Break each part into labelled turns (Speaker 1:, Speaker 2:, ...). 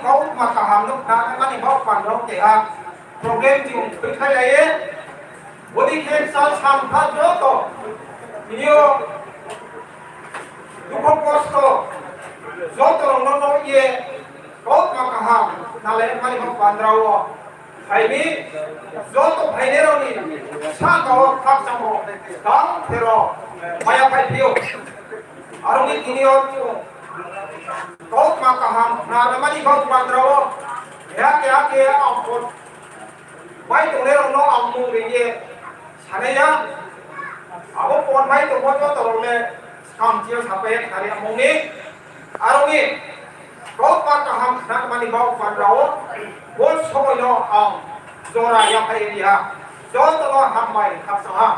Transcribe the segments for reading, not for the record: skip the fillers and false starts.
Speaker 1: kau maka hamuk na mani bau pandok ke ha program jung khai lai body cancer sam kha jo to video duko posto jo to no ye kau maka ham na le mani bau pandrawo hai ni jo to bhai ne ro ni sa ko khap samo dang thero maya pai dio arungi kinio kau maka ham na mani bau pandrawo ya ke ampun mai tu ne ro no ammu ye sanaya abo pon mai tu pon jo to le kam tio sape kari amuni arungi kau maka ham na mani bau pandrawo bol soy no ang zora ya pai dia jo to lo ham mai khap sa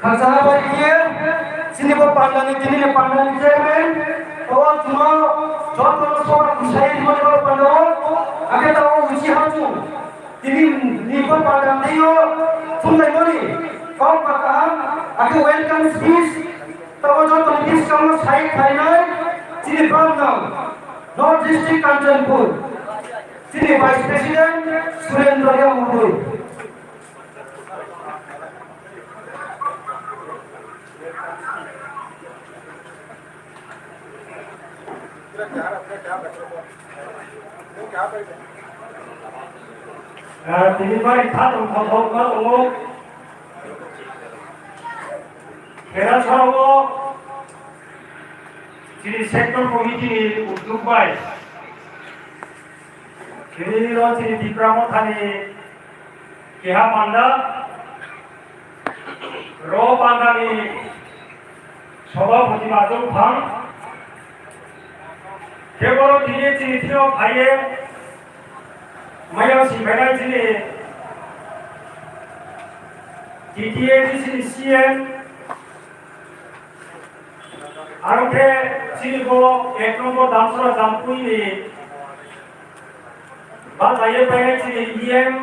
Speaker 2: Khasa baiknya sini berpandang ini pandang jamin bahwa cuma contoh seorang saya di mana berpandang akan tahu uji haju ini berpandang dia sungai moni kau makan akan welcome speech tahu contoh ini kamu saya final sini pandang North District Kanchanpur sini Vice President Surendra Yamuri.
Speaker 3: Jadi baik satu kalau kalau kira kalau jadi sektor komite untuk baik jadi lo jadi di Pramo tadi kira panda ro panda ni সভাপতি বাদল খান কেবল তিনি চিঠিও ভাইয়ে মায়া সিংহেরা যিনি দ্বিতীয় যিনি CM আৰু কে চিনিব এক number দামছৰা জামপুইনি বা যাইয়ে পাই যিনি ইএম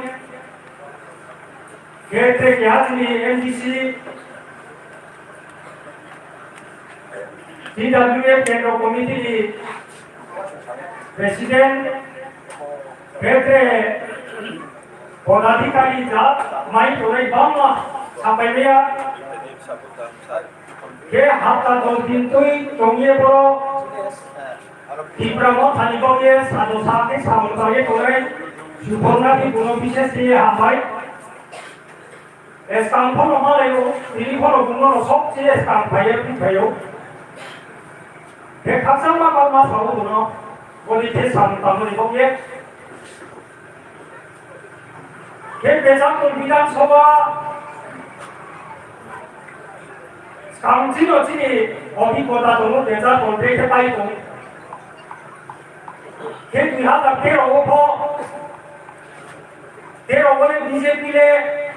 Speaker 3: কেতে গিয়া যিনি MDC TWF Kendro Committee President Petre Podadikari Jat Mai Torai Bama sampai dia ke hafta dolphin tui tongye boro Tibramo Taniboge Sado Sake Samulkari Torai Suborna di Gunung Bishes di Hambai Eskampo Nomaleyo Ini Poro Gunung Sok Si Eskampai Pipayo 그 각상만 가만 사고도는 우리 대상 담으리 거기에 그 대상도 비장소가 강진어진이 어디보다도 대자 돌베이트 빠이고 그 뒤하다 대로오퍼 대로오는 BJP의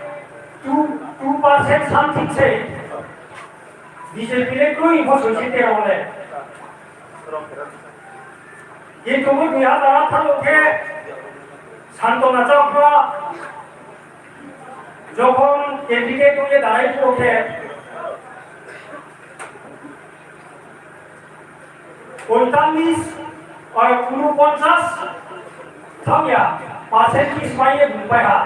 Speaker 3: 2% 삼팅세 BJP의 그이 호소시 대로오네 ये तुम याद आ रहा था लोग के सांत्वना चौकरा যখন candidate হয়ে দাঁড়াইতে ওঠে 45 আর 49 থামিয়া পার্সেন্টেজ পাইয়ে বুঝাইয়া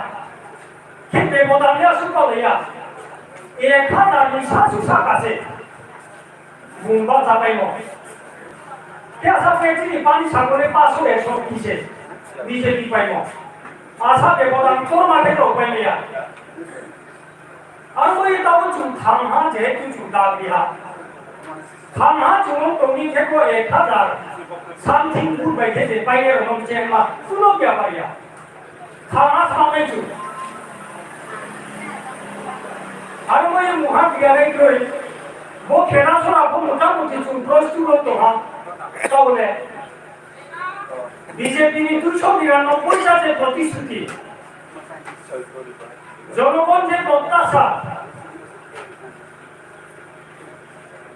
Speaker 3: কিন্তু বদালিয়া সুকলিয়া 1000이 사수사까지 문바 잡아이모 대사회진이 많이 사고에 빠소에서 BJP 빠이모 아사배보다 쪼마대로 빠이야 아무리 따고 좀 강한 제주 중다비야 강한 중은 동이 되고 애타다 삼팅 구배 되지 빠이에로 넘제마 풀어비야 말이야 강한 삼매주 아무리 무한비야의 그 뭐 개나소라고 못하고 좀 프로스트로 동안 서울에 BJP는 두척이라는 본자재 ପ୍ରତି스티 জনগণের প্রত্যাশা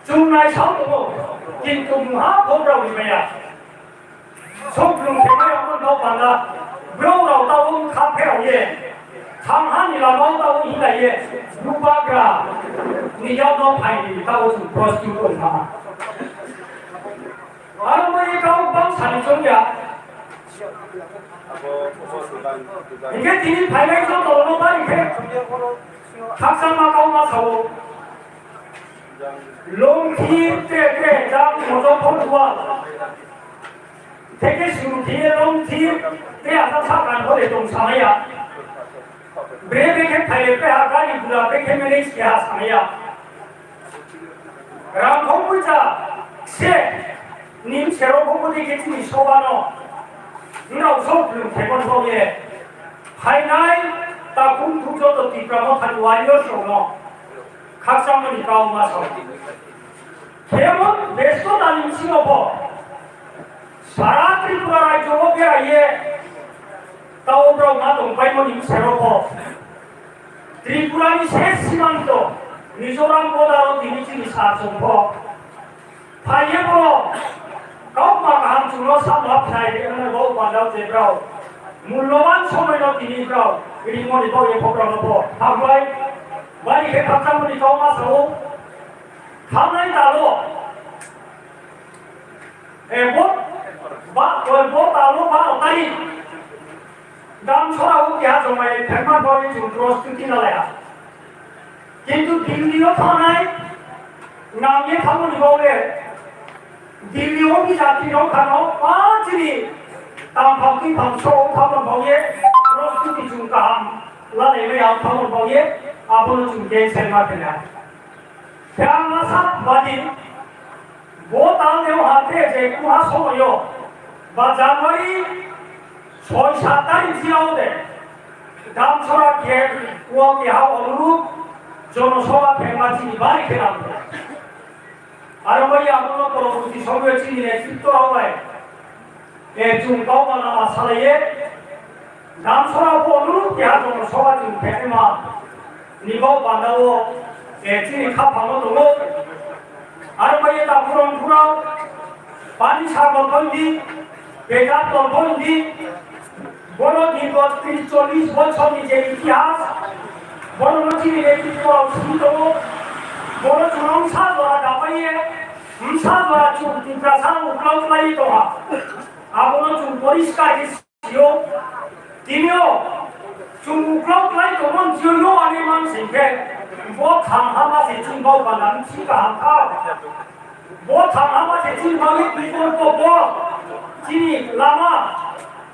Speaker 3: 중날 사오고 কিন্তু মহাভোগরা উঠবেয়া 속중 대가리 한번 더 받나 묘라고 카페에 강한이라 나온다고 이다예 누바가 你要到排你到处 prostitute 嘛。而我一搞帮产中呀，你看今天排来说到了吧？你看，他上嘛搞嘛丑，龙体这张我都碰过，这个手提龙体这样他擦干过的东啥呀？Berapa kali PHK di bulan PHK Malaysia saya. Ram komputer, se, nim sero komputer kita ni sobano. Nau sob belum tekon soye. Hai nai, takum tujuh tu tiga mau haluanyo sono. Khasa mani kau masuk. Kemon besto dalam Singapore. Sarat Tripura Jowo kira ye. Tahu bro ngadong pai mau nim sero ko. ত্রিপুরানি শেষ সীমান্ত মিজোরাম বোদারও তিনি চিনি সাতসম্ভ ফাইয়ে বড় গাও মাকাহাম চুনো সামলাপ খাই এখানে বউ বান্দাও জেব্রাও মূল্যবান সময় তিনি গাও এটি মনে তো এ প্রোগ্রাম হবো থাকবাই বাড়িকে খাতামনি গাও মাসাও খামনাই দালো এ বট বা ওই বট দালো বা অতারি দাম ছড়াও ইহা জমাই ফেরমা করে প্রস্তুতি নালায়া কিন্তু দিল্লিও থানায় নামে থামনি বলে দিল্লিও কি জাতিও খানো পাঁচরি তাম ফাঁকি ফাঁসো থামন বলে প্রস্তুতি চুনকাম লালে মে আম থামন বলে আপন চুনকে সেরমা ফেলা ফেরামা সাত বাদি বো তালেও হাতে যে কুহা সময় বা জানুয়ারি 6-7 তারিখ জিয়াওতে দাম ছড়া কে ওয়াকি হাও অনুরূপ জনসভা ফেমাচিনি বাড়ি খেলাম আর ওই আন্দোলন পরবর্তী সময়ে চিনি নেতৃত্ব হওয়ায় এ চুন কাউমানা সালাইয়ে দাম ছড়া অনুরূপ কে হাও জনসভা চুন ফেমা নিবাও বান্দাও এ চিনি খাপানো দङ আর ওই দাপুরং ফুরাও পানি সাগর বন্দি বেকার বন্দি বড় দীর্ঘ 30-40 বছরের যে ইতিহাস বড় নদীর নেতৃত্ব শুরুত বড় চুরং সাদরা দাবাইয়ে সাদরা চুর তিনটা সারা উকলাও লাই দোহা আবনো চুর পরিষ্কার দিও তিনিও চুর উকলাও লাই দমন জিও আনি মান সিংকে বো থাম হামা সে চিন বাও বানান চিকা হামা বো থাম হামা সে চিন বাও বিপর তো বো চিনি লামা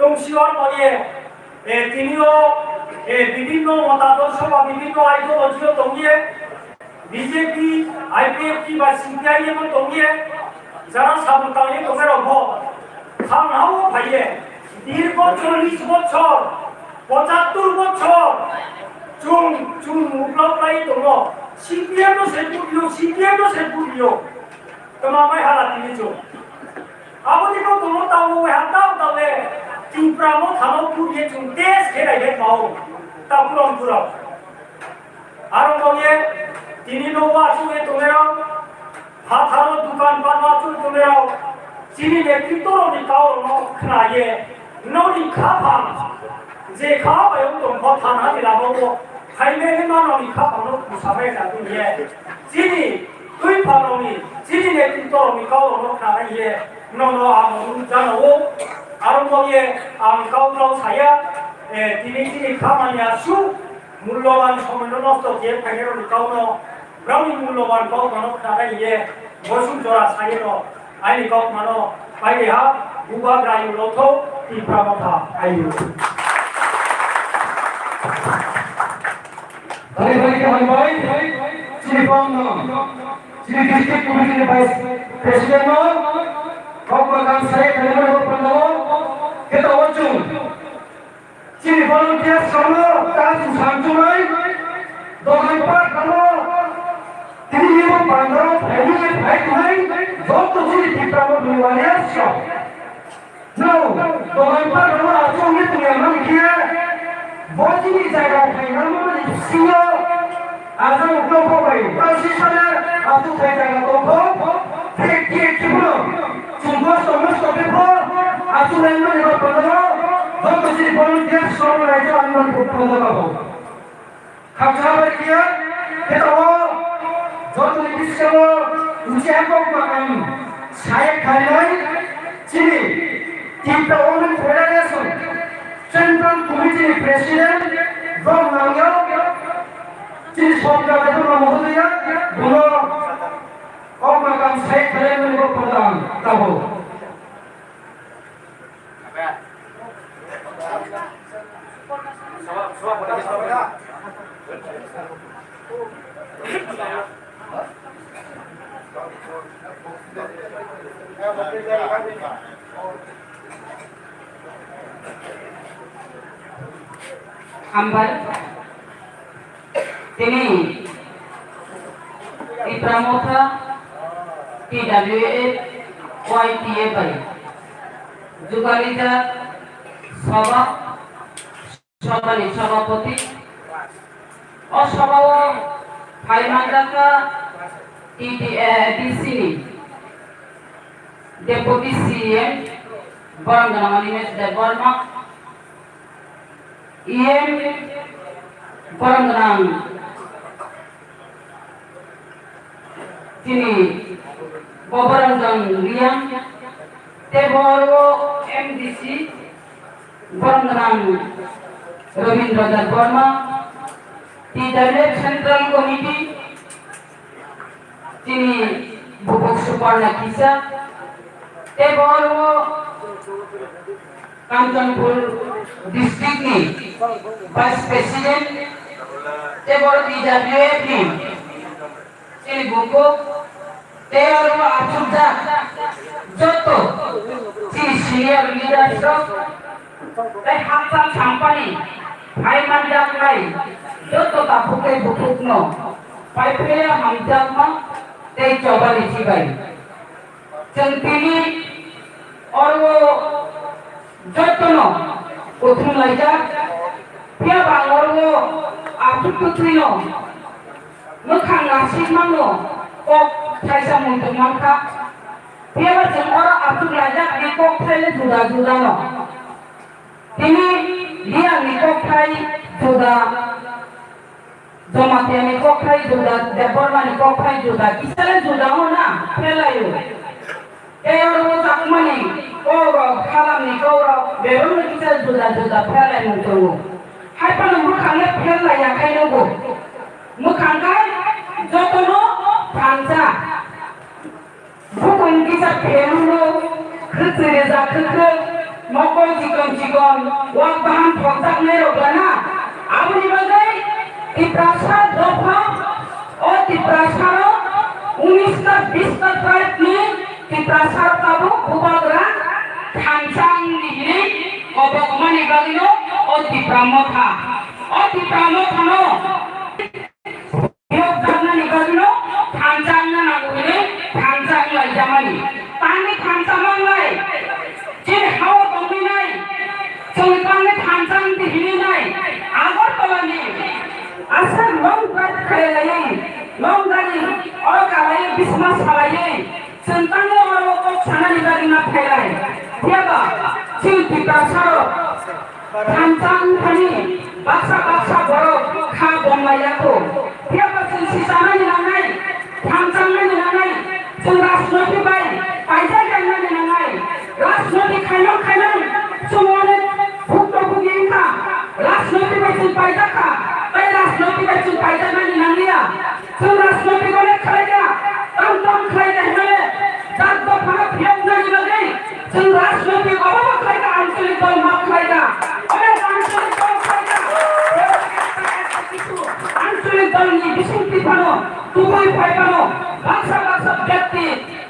Speaker 3: দংশিওর ময়ে তিনিও বিভিন্ন মতাদর্শ বা বিভিন্ন আইডিওলজিও দঙিয়ে বিজেপি আইপিএফটি বা সিপিআই এম দঙিয়ে যারা সামতালি দঙের অভ থামহাও ভাইয়ে দীর্ঘ 40 বছর 75 বছর চুং চুং মুগলাই দङ সিপিএম সেপুরিও তোমামাই হালা তিনিছো আবদিকো দङ তাও হাতাও তালে Timpramo thamo puye chung tes kherai he mau ta purom purom aro moye tini no wa chu e tomero ha tharo dukan ban wa chu tomero chini ne kitoro ni kao no khna ye no ni kha pham je kha ba yong tong pho thana ni la bo khai me ne ma no ni kha pham no ku sa mai na tu ye chini tui pham no ni chini ne kitoro ni kao no khna ye no am jano আরম্ভে কাউরাও ছায়া তিনি খামানি আসু মূল্যবান সময় নষ্ট যে ফাইনের কাউনো brownie মূল্যবান cow মানব তারাই ইয়ে বসুন্ধরা ছায়ের আইনি কাউ মানো বাইরে হা বুবা গ্রায়ু লথ তীব্রাবতা আইয়ু
Speaker 2: ভাই ভাই শ্রী পাওনা শ্রী ডিস্ট্রিক্ট কমিটির vice president Kaum saya terima penawa kita wajib. Ciri volunteer sama kasus santunai dogai par kamu tiri lima pandang ini baik baik waktu ciri kita mau beliwanya siap. No dogai par kamu asal itu yang mana dia wajib jaga kainam mana siap. Asal uklo pakai pasti sana asal saya jaga toko. Fikir kibul. Semua people aturan ini berpengaruh bagi si volunteer semua itu akan berpengaruh. Kami berkira kita Sabo Ujiako Makam Saya Khailai Chini Team Women Federation Central Committee President Rom Nangyo Chini Sobda Betul Mahodaya Buno Kau Makam Saya Khailai Menurut Perdam Tahu
Speaker 4: Ambar ini di Pramotha TWA YTA by Jugalita Sabani Sabapati Osabawa Haimandaka TDC Deputy CM Barangana Manimes Deborma EM Barangana Tini Bobarangan Liang Teboro MDC Barangana Ravindra Deborma TWF Central Committee Tini Bubuk Suparna Kisa Teboro Kanchanpur District ni Vice President Teboro TWF ni Tini Bubuk Teboro Absurda Joto Tini Senior Leadership Teh Hasan Sampani Hai Mandak Lai Joto Tapukai Bubukno Pai Pria Hamjama Teh Coba Licibai Centini Orwo Jotono Uthun Laija Pia Bang Orwo Absukutrino Mukhang Nasib Mangno Kok Saisa Muntuk Mangka Pia Bajeng Ora Absuk Laija Di Kok Thaile Juda No Tini Liang Di Kok Thai Juda Jomatia Di Kok Thai Juda Deborma Di Kok Thai Juda Kisale Juda Ona Phelayo Euro Sakmani Oro Kalam Ni Goro Beron Kisale Juda Phelai Muntuk Hai Panu Mukhang Le Phelai Ya Kai Nogo Mukhang Kai Jotono Panja Bukun Kisa Pheluno Khutsireza Khukhu Mokoi Jikon Wak Bahan Phoksak Nero Gana Abuni Bagai Tiprasa Dofa O Tiprasa 19 ka 20 ka tribe ni Tiprasa Tabu Bubagra Thansang Nihiri Obok Mani Bagino O Tipramotha no Yok Dhamna Nibagino Thansang Na Nagugini Thansang Lai Jamani Tani Thansamang Lai Jin Hawa Bangmi Nai Songipangni Thansang Dihini Nai Agar Tolani Asal long drive Khalayai Long drive Oro Kalai Bisma Salai Sentangnya Oro Kok Sana Nibagina Khalai Tiaba Cil Tiprasaro Thansang Thani Baksa Boro Kha Bomlayako Tiaba Cil Sisana Ninangai Thansang Ninangai Cil Rasnoti Bai Paisa Gana Ninangai Rasnoti Khainong Semuanya Bukto Bugingka Rasnoti Bai Cil Paisa Ka Bai Rasnoti Bai Cil Paisa Nani Nanglia Cil Rasnoti Gole Khalaiga Tam Khalaiga Himale Jat Bapana Piyok Nani Bagai Cil Rasnoti Obama Khalaiga Ansulik Dol Mak Khalaiga Omen Ansulik Dol Khalaiga Ansulik Dol Ni Bising Tipano Tubui Paipano Baksa Byakti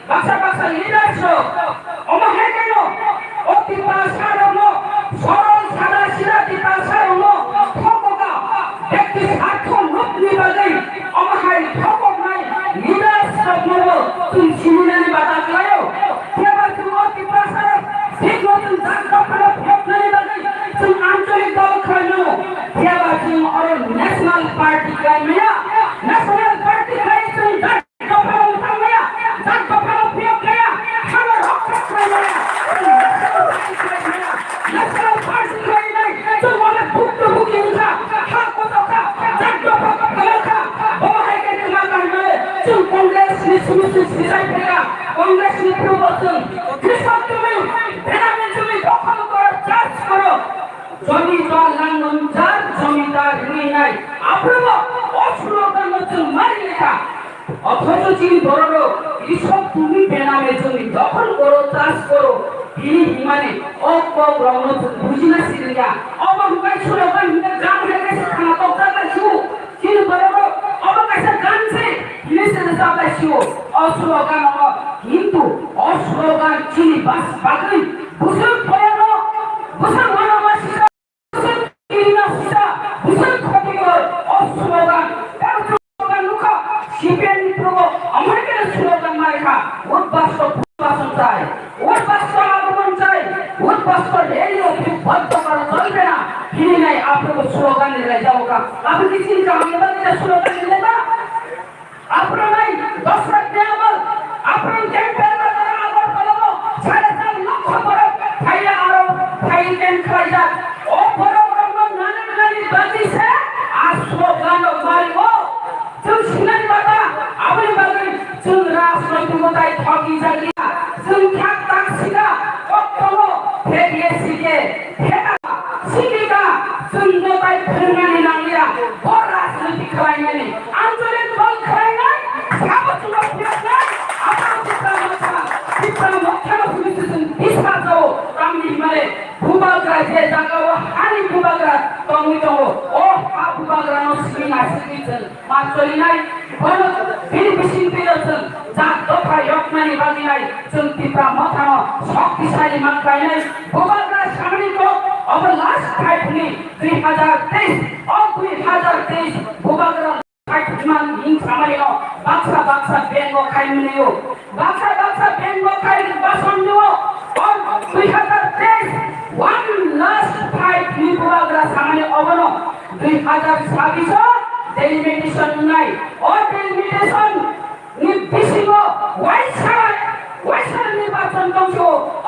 Speaker 4: Baksa Leadership Oma Hekeno O Tipasa Rono Sorol Sada Sira Tipasa Rono Thokoka Byakti Sarthon Rup Nibagai Oma Hai Thokok Nai Leadership Nobo Tum Siminani Batak Layo Tiaba Tum O Tipasa Thik Tum Dak Dapana Phok Nani Bagai Tum Ancholik Dol Khaino Tiaba Tum Oro National Party Kai Maya National Party Kai Tum Dak Dapana Utang Maya Dak Dapana Phok Kaya Hama Rokka Kai Maya National Party Kai Nai Tum Wala Bukto Bukingka Ha Kotoka Dak Dapana Phok Kaya Oma Hai Kai Tum Akan Maya Tum Congress কিছু সিলাই ফেরা কংগ্রেস নেত্রী বলছেন কৃষক জমি বেনামে জমি দখল করার চাষ করো যদি দল লাঙ্গন যার জমিদার ঋণী নাই আপনারা অস্লোগান হচ্ছে মারি লেখা অথচ যিনি বড় লোক কৃষক তুমি বেনামে জমি দখল করো চাষ করো তিনি মানে অপগ্রহণ বুঝি না সিরিয়া অবহুকাই স্লোগান গান হয়ে গেছে খানা তক্তা শিউ যিনি বড় লোক অবকাশে গানছে ইলেকশনে সাদা শিউ অস্লোগান কিন্তু অস্লোগান যিনি বাস বাকি বুঝুন পড়ানো বুঝুন মানবাসিকা বুঝুন ইনাসিকা বুঝুন ক্ষতিকর অস্লোগান স্লোগান লুকা শিবেন প্রভু আমাদের স্লোগান মাইকা উদ্বাস্ত ভাষণ চাই উদ্বাস্ত আগমন চাই উদ্বাস্ত রেডিও বন্ধ করা চলবে না তিনি নাই আপনাকে স্লোগান নিয়ে যাবো কা আপনি কি চিন্তা আমাদের স্লোগান নিলে না আপনার নাই 10 লাখ দেওয়া আপনার ক্যাম্পের দ্বারা আবার করবো 4.5 লক্ষ করে খাইয়া আরো খাই ক্যাম্প খাই যাক ও বড় বড় নানি বাজিছে আর স্লোগান মারিব जों सिनाय बादा आबै बागै जों राजनैतिकताय ठगी जालिया जों थाक थाक सिगा कत्तम फेरिए सिगे फेगा सिगिगा जों नबाय फोरोंनानै नांलिया बर राजनैतिक खालायनानै आन्चलिक दल खालायनाय साबोथुला फिरनाय आपन मथानो फुलिसजों दिसाजो गामनि माने भुबाग्रा जे जागाव हानि भुबाग्रा दंनि दङ अ हा भुबाग्रानो सिगिना सिगिजों माचलिनाय कोन फिलिपिसिन पिरजों जा दफा यकमानि बागिनाय जों तिप्रा मथानो शक्तिशाली मानखायनाय भुबाग्रा सामनिको अब लास्ट फाइटनि 2023 अ 2023 भुबाग्रा फाइटमान हिं सामारिनो बाक्सा बेंगो खाइमनियो बाक्सा बेंगो खाइ बासन्दियो अ 2023 वन लास्ट फाइट नि भुबाग्रा सामानि अबनो 2026 डेलिमिटेशन নাই ও ডেলিমিটেশন নির্দিষ্ট ওয়াইসার নির্বাচন দংশ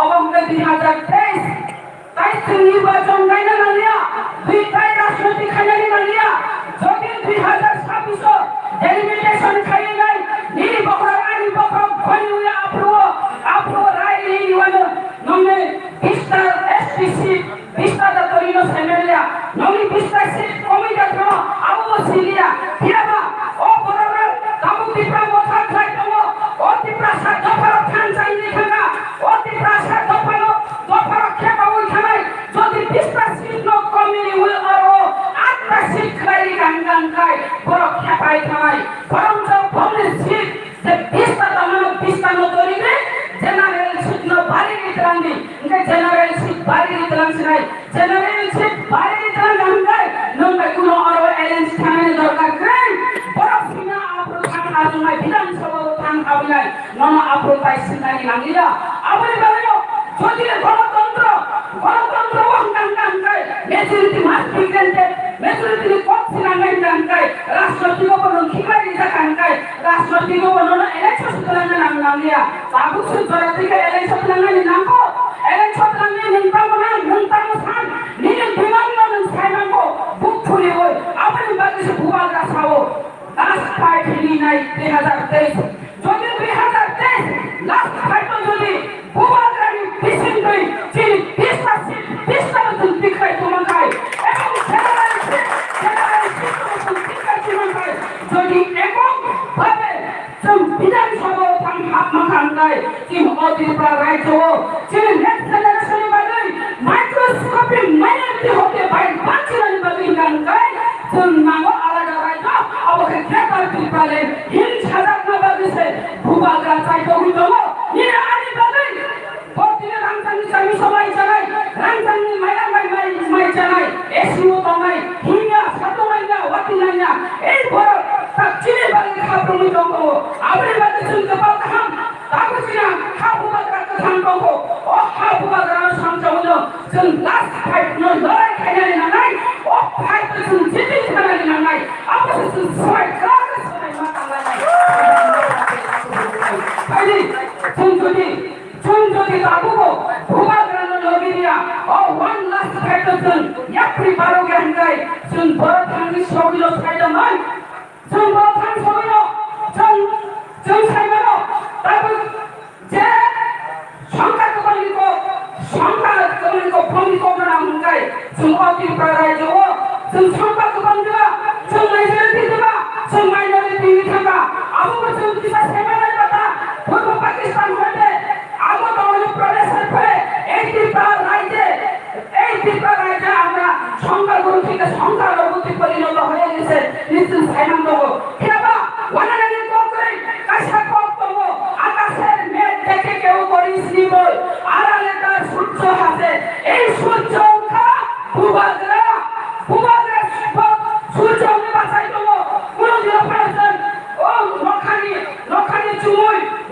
Speaker 4: অবঙ্গে 2023 তাই নির্বাচন গাইনা নালিয়া দুইটাই রাজনৈতিক খাইনানি নালিয়া যদি 2026 ডেলিমিটেশন খাই নাই নিরি বকরা আনি বকরা খনি উয়া আপরো রায় নি ওয়ানো নমে বিস্তার এসপিসি বিস্তার তরিনো সেমেলিয়া নমি বিস্তার সিট কমিটা ক্রম আবু সিলিয়া হিরাবা ও বড়রা কামু তিপ্রা মথা খাই তম ও তিপ্রা সা দফার খান চাইনি খানা ও তিপ্রা সা দফার খেপা ওই খানাই যদি বিস্তার সিট ন কমি উই আরো আটটা সিট খাই গাঙ্গান খাই বড় খেপাই খাই বরং বলে সিট যে বিস্তার বিস্তার তরিবে জেনারেল সিট ন বাড়ি নিতরাঙ্গি ইনকে জেনারেল সিট বাড়ি নিতরাঙ্গি নাই জেনারেল সিট বাড়ি নিতরাঙ্গি নাই নমে কোনো আরো এলেন্স থানায় দরকার নাই বড় সিনা আপরো থান আজমাই বিধানসভা থান আবিলাই নন আপরো তাই সিনানি নাঙ্গিলা আবলি বালিও যদি গণতন্ত্র অহংকার কাই মেজরিটি মাস প্রেজেন্টেড মেজরিটি কত সিনাঙ্গাই কাই রাষ্ট্রপতি বনন খিমারি জাকান কাই রাষ্ট্রপতি বনন ইলেকশন সুতরাং নাঙ্গিয়া বাবু সুতরাং থেকে ইলেকশন নাঙ্গি নাঙ্গো ইলেকশন নাঙ্গি নিন্তামো সান নিজ বিমানন সাইনাঙ্গো বুক ফুলি হই আপনি বাকিছে ভুবাগা সাও লাস্ট ফাইট হিলি নাই 2023 যদি 2023 লাস্ট ফাইট যদি ভুবাগানি বিসিন কই চিনি 20টা তুমি দেখাই তোমার খাই এবং জেনারেল সিস্টেম যদি এবং ভাবে তুমি বিধানসভা থান হাতমাখান নাই তুমি অতিপ্রা রাইছো তুমি নেক্সট জেনারেশন বাগৈ মাইক্রোস্কোপিক মাইনরিটি হতে বাইরে বাঁচিলেন বাগৈ গান গাই তুমি নামো আলাদা রাইছো অবকে গ্রেটার পিপালে হিন সাজাক না বাগিছে ভুবাগা চাইতো হইতো নিয়ে আনি বাগৈ বর্তমানে রামচান্দি চাই সবাই জানাই রামচান্দি মাইরা মাই জানাই এসিও বানাই হিঙ্গা সাতো মাইনা ওয়াতি নাইনা এই বড় তাক চিনে বাগৈ খাপ্রমি দঙ্গো আবরে বাগৈ শুনতে পাও কাম তাগছিনা খাবুবাগা কাম দঙ্গো ও খাবুবাগা সংসদ जों लास्ट फाइट नो लड़ाई खाइनानै नांनाय ও फाइट जों जिति खानानै नांनाय आपसे जों सहाय खालामनो सहाय मा खालामनाय जों जुदि लाबोगो भुबाग्रानो लगिरिया ও ওয়াन लास्ट फाइट जों याप्रि बारो गानगाय जों बर थांनि सबिलो साइडमान जों बर थां सबिलो जों जों साइमानो दाबो जे संख्या कमानिखौ भूमिखौ नांगौखाय जों अतिफ्रा रायजोआव जों संख्या कमानिया जों माइनरिटिबा जों माइनरिटिनि थांगा आबो जों किसा सेमानाय बाता पूर्व पाकिस्तान হইতে আগত অন্য প্রদেশের ফলে এই ত্রিপুরা রাজ্যে আমরা সংখ্যাগুরু থেকে সংখ্যালঘুতে পরিণত হয়ে গেছে নিশ্চিত সাইমান দেবো কেবা ওয়ানানি করে কাশা কর্তব্য আকাশের মেঘ দেখে কেউ করিস নি বল আড়ালে তার সূর্য হাসে এই সূর্য ভূভাগরা সূর্য আমি বাঁচাই দেবো কোনদিন পারেছেন ও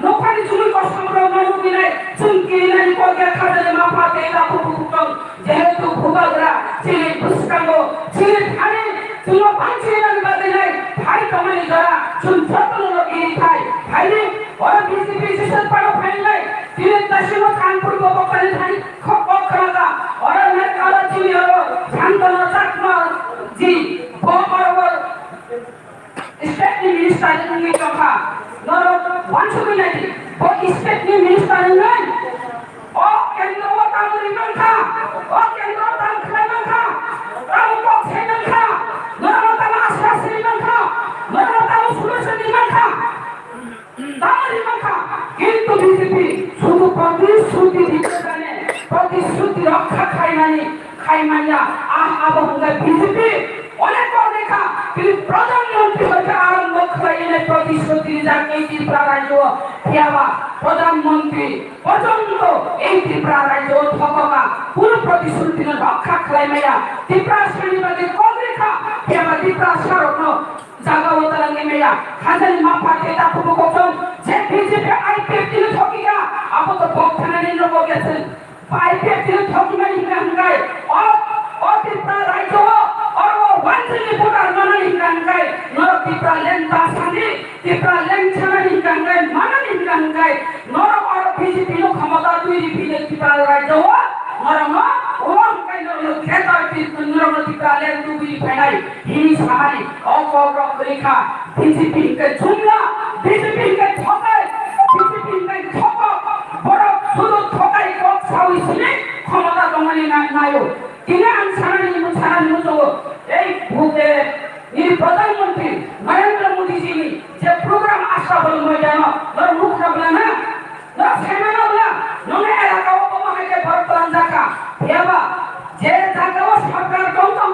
Speaker 4: নখানি চুমুই কষ্ট করে নমুনি নাই চুমকি নাই কগে খাদে মাফা দেলা কুকুকম যেহেতু ভূভাগরা চিনি পুষ্কাঙ্গ চিনি খানি চুলো পাঁচি নাই বাদে নাই ভাই কমানি যারা চুন যত্ন লগিয়ে খায় ভাইনি ওরা বিজেপি সিস্টেম পাড়ো ফাইল নাই তিনি দশম কানপুর গোপালী থানি খপখরাদা ওরা না কালা চিনি হলো শান্তনা চাকমা জি বড় स्टेट मिनिस्टर नि कथा नरो वानसुबि नायदि ओ स्टेट नि मिनिस्टर नै ओ केन्द्र ओ तामुरि नंखा ओ केन्द्र ताम खलायनंखा ताम पक सेनंखा नरो ताम आश्वासनि नंखा नरो ताम सुलसनि नंखा तामुरि नंखा কিন্তু বিজেপি শুধু প্রতিশ্রুতি দিতে জানে প্রতিশ্রুতি রক্ষা খাইমানিয়া আবহঙ্গা বিজেপি অনেক দেখা তিনি প্রধানমন্ত্রী হতে আরম্ভ করে প্রতিশ্রুতি যাকে ত্রিপুরা রাজ্য পেয়াবা প্রধানমন্ত্রী পর্যন্ত এই ত্রিপুরা রাজ্য থকা কোন প্রতিশ্রুতি রক্ষা খাইমাইয়া ত্রিপুরা শ্রেণীবাদী কংগ্রেসা পেয়াবা ত্রিপুরা সারগ্ন জায়গা ওতালাঙ্গে মেয়া হাজারি মাফা কেতা পুরো কখন যে বিজেপি আইপিএফ তিনি ঠকিকা আপত বক্তানা নির্ণয় গেছেন আইপিএফ তিনি ঠকি মানি গায় ও ত্রিপুরা রাজ্য और वो वांचनी पुकार माना हिंगांगाय नर टिप्रा लेंता सानी टिप्रा लेंछना हिंगांगाय माना हिंगांगाय नर और बीजेपी नो क्षमता दुई बिले टिप्रा राज्य हो नर न ओम काई नर खेता नर टिप्रा लें दुई फेनाई हिनी सामानी अकग्र रेखा बीजेपी के जुमला बीजेपी के ठकाय बीजेपी के ठक बड़ सुदु ठकाई कक साउइसिने क्षमता दमानि नायो তিনি সারানি মুজো এই ভূতে এই প্রধানমন্ত্রী নরেন্দ্র মোদী জি যে প্রোগ্রাম আশা বল ময়দান নর মুখ রাবলা না নর সেনানা বলা ননে এলাকা অপমানকে ভরতন জাকা হেবা যে জায়গা সরকার কন্তম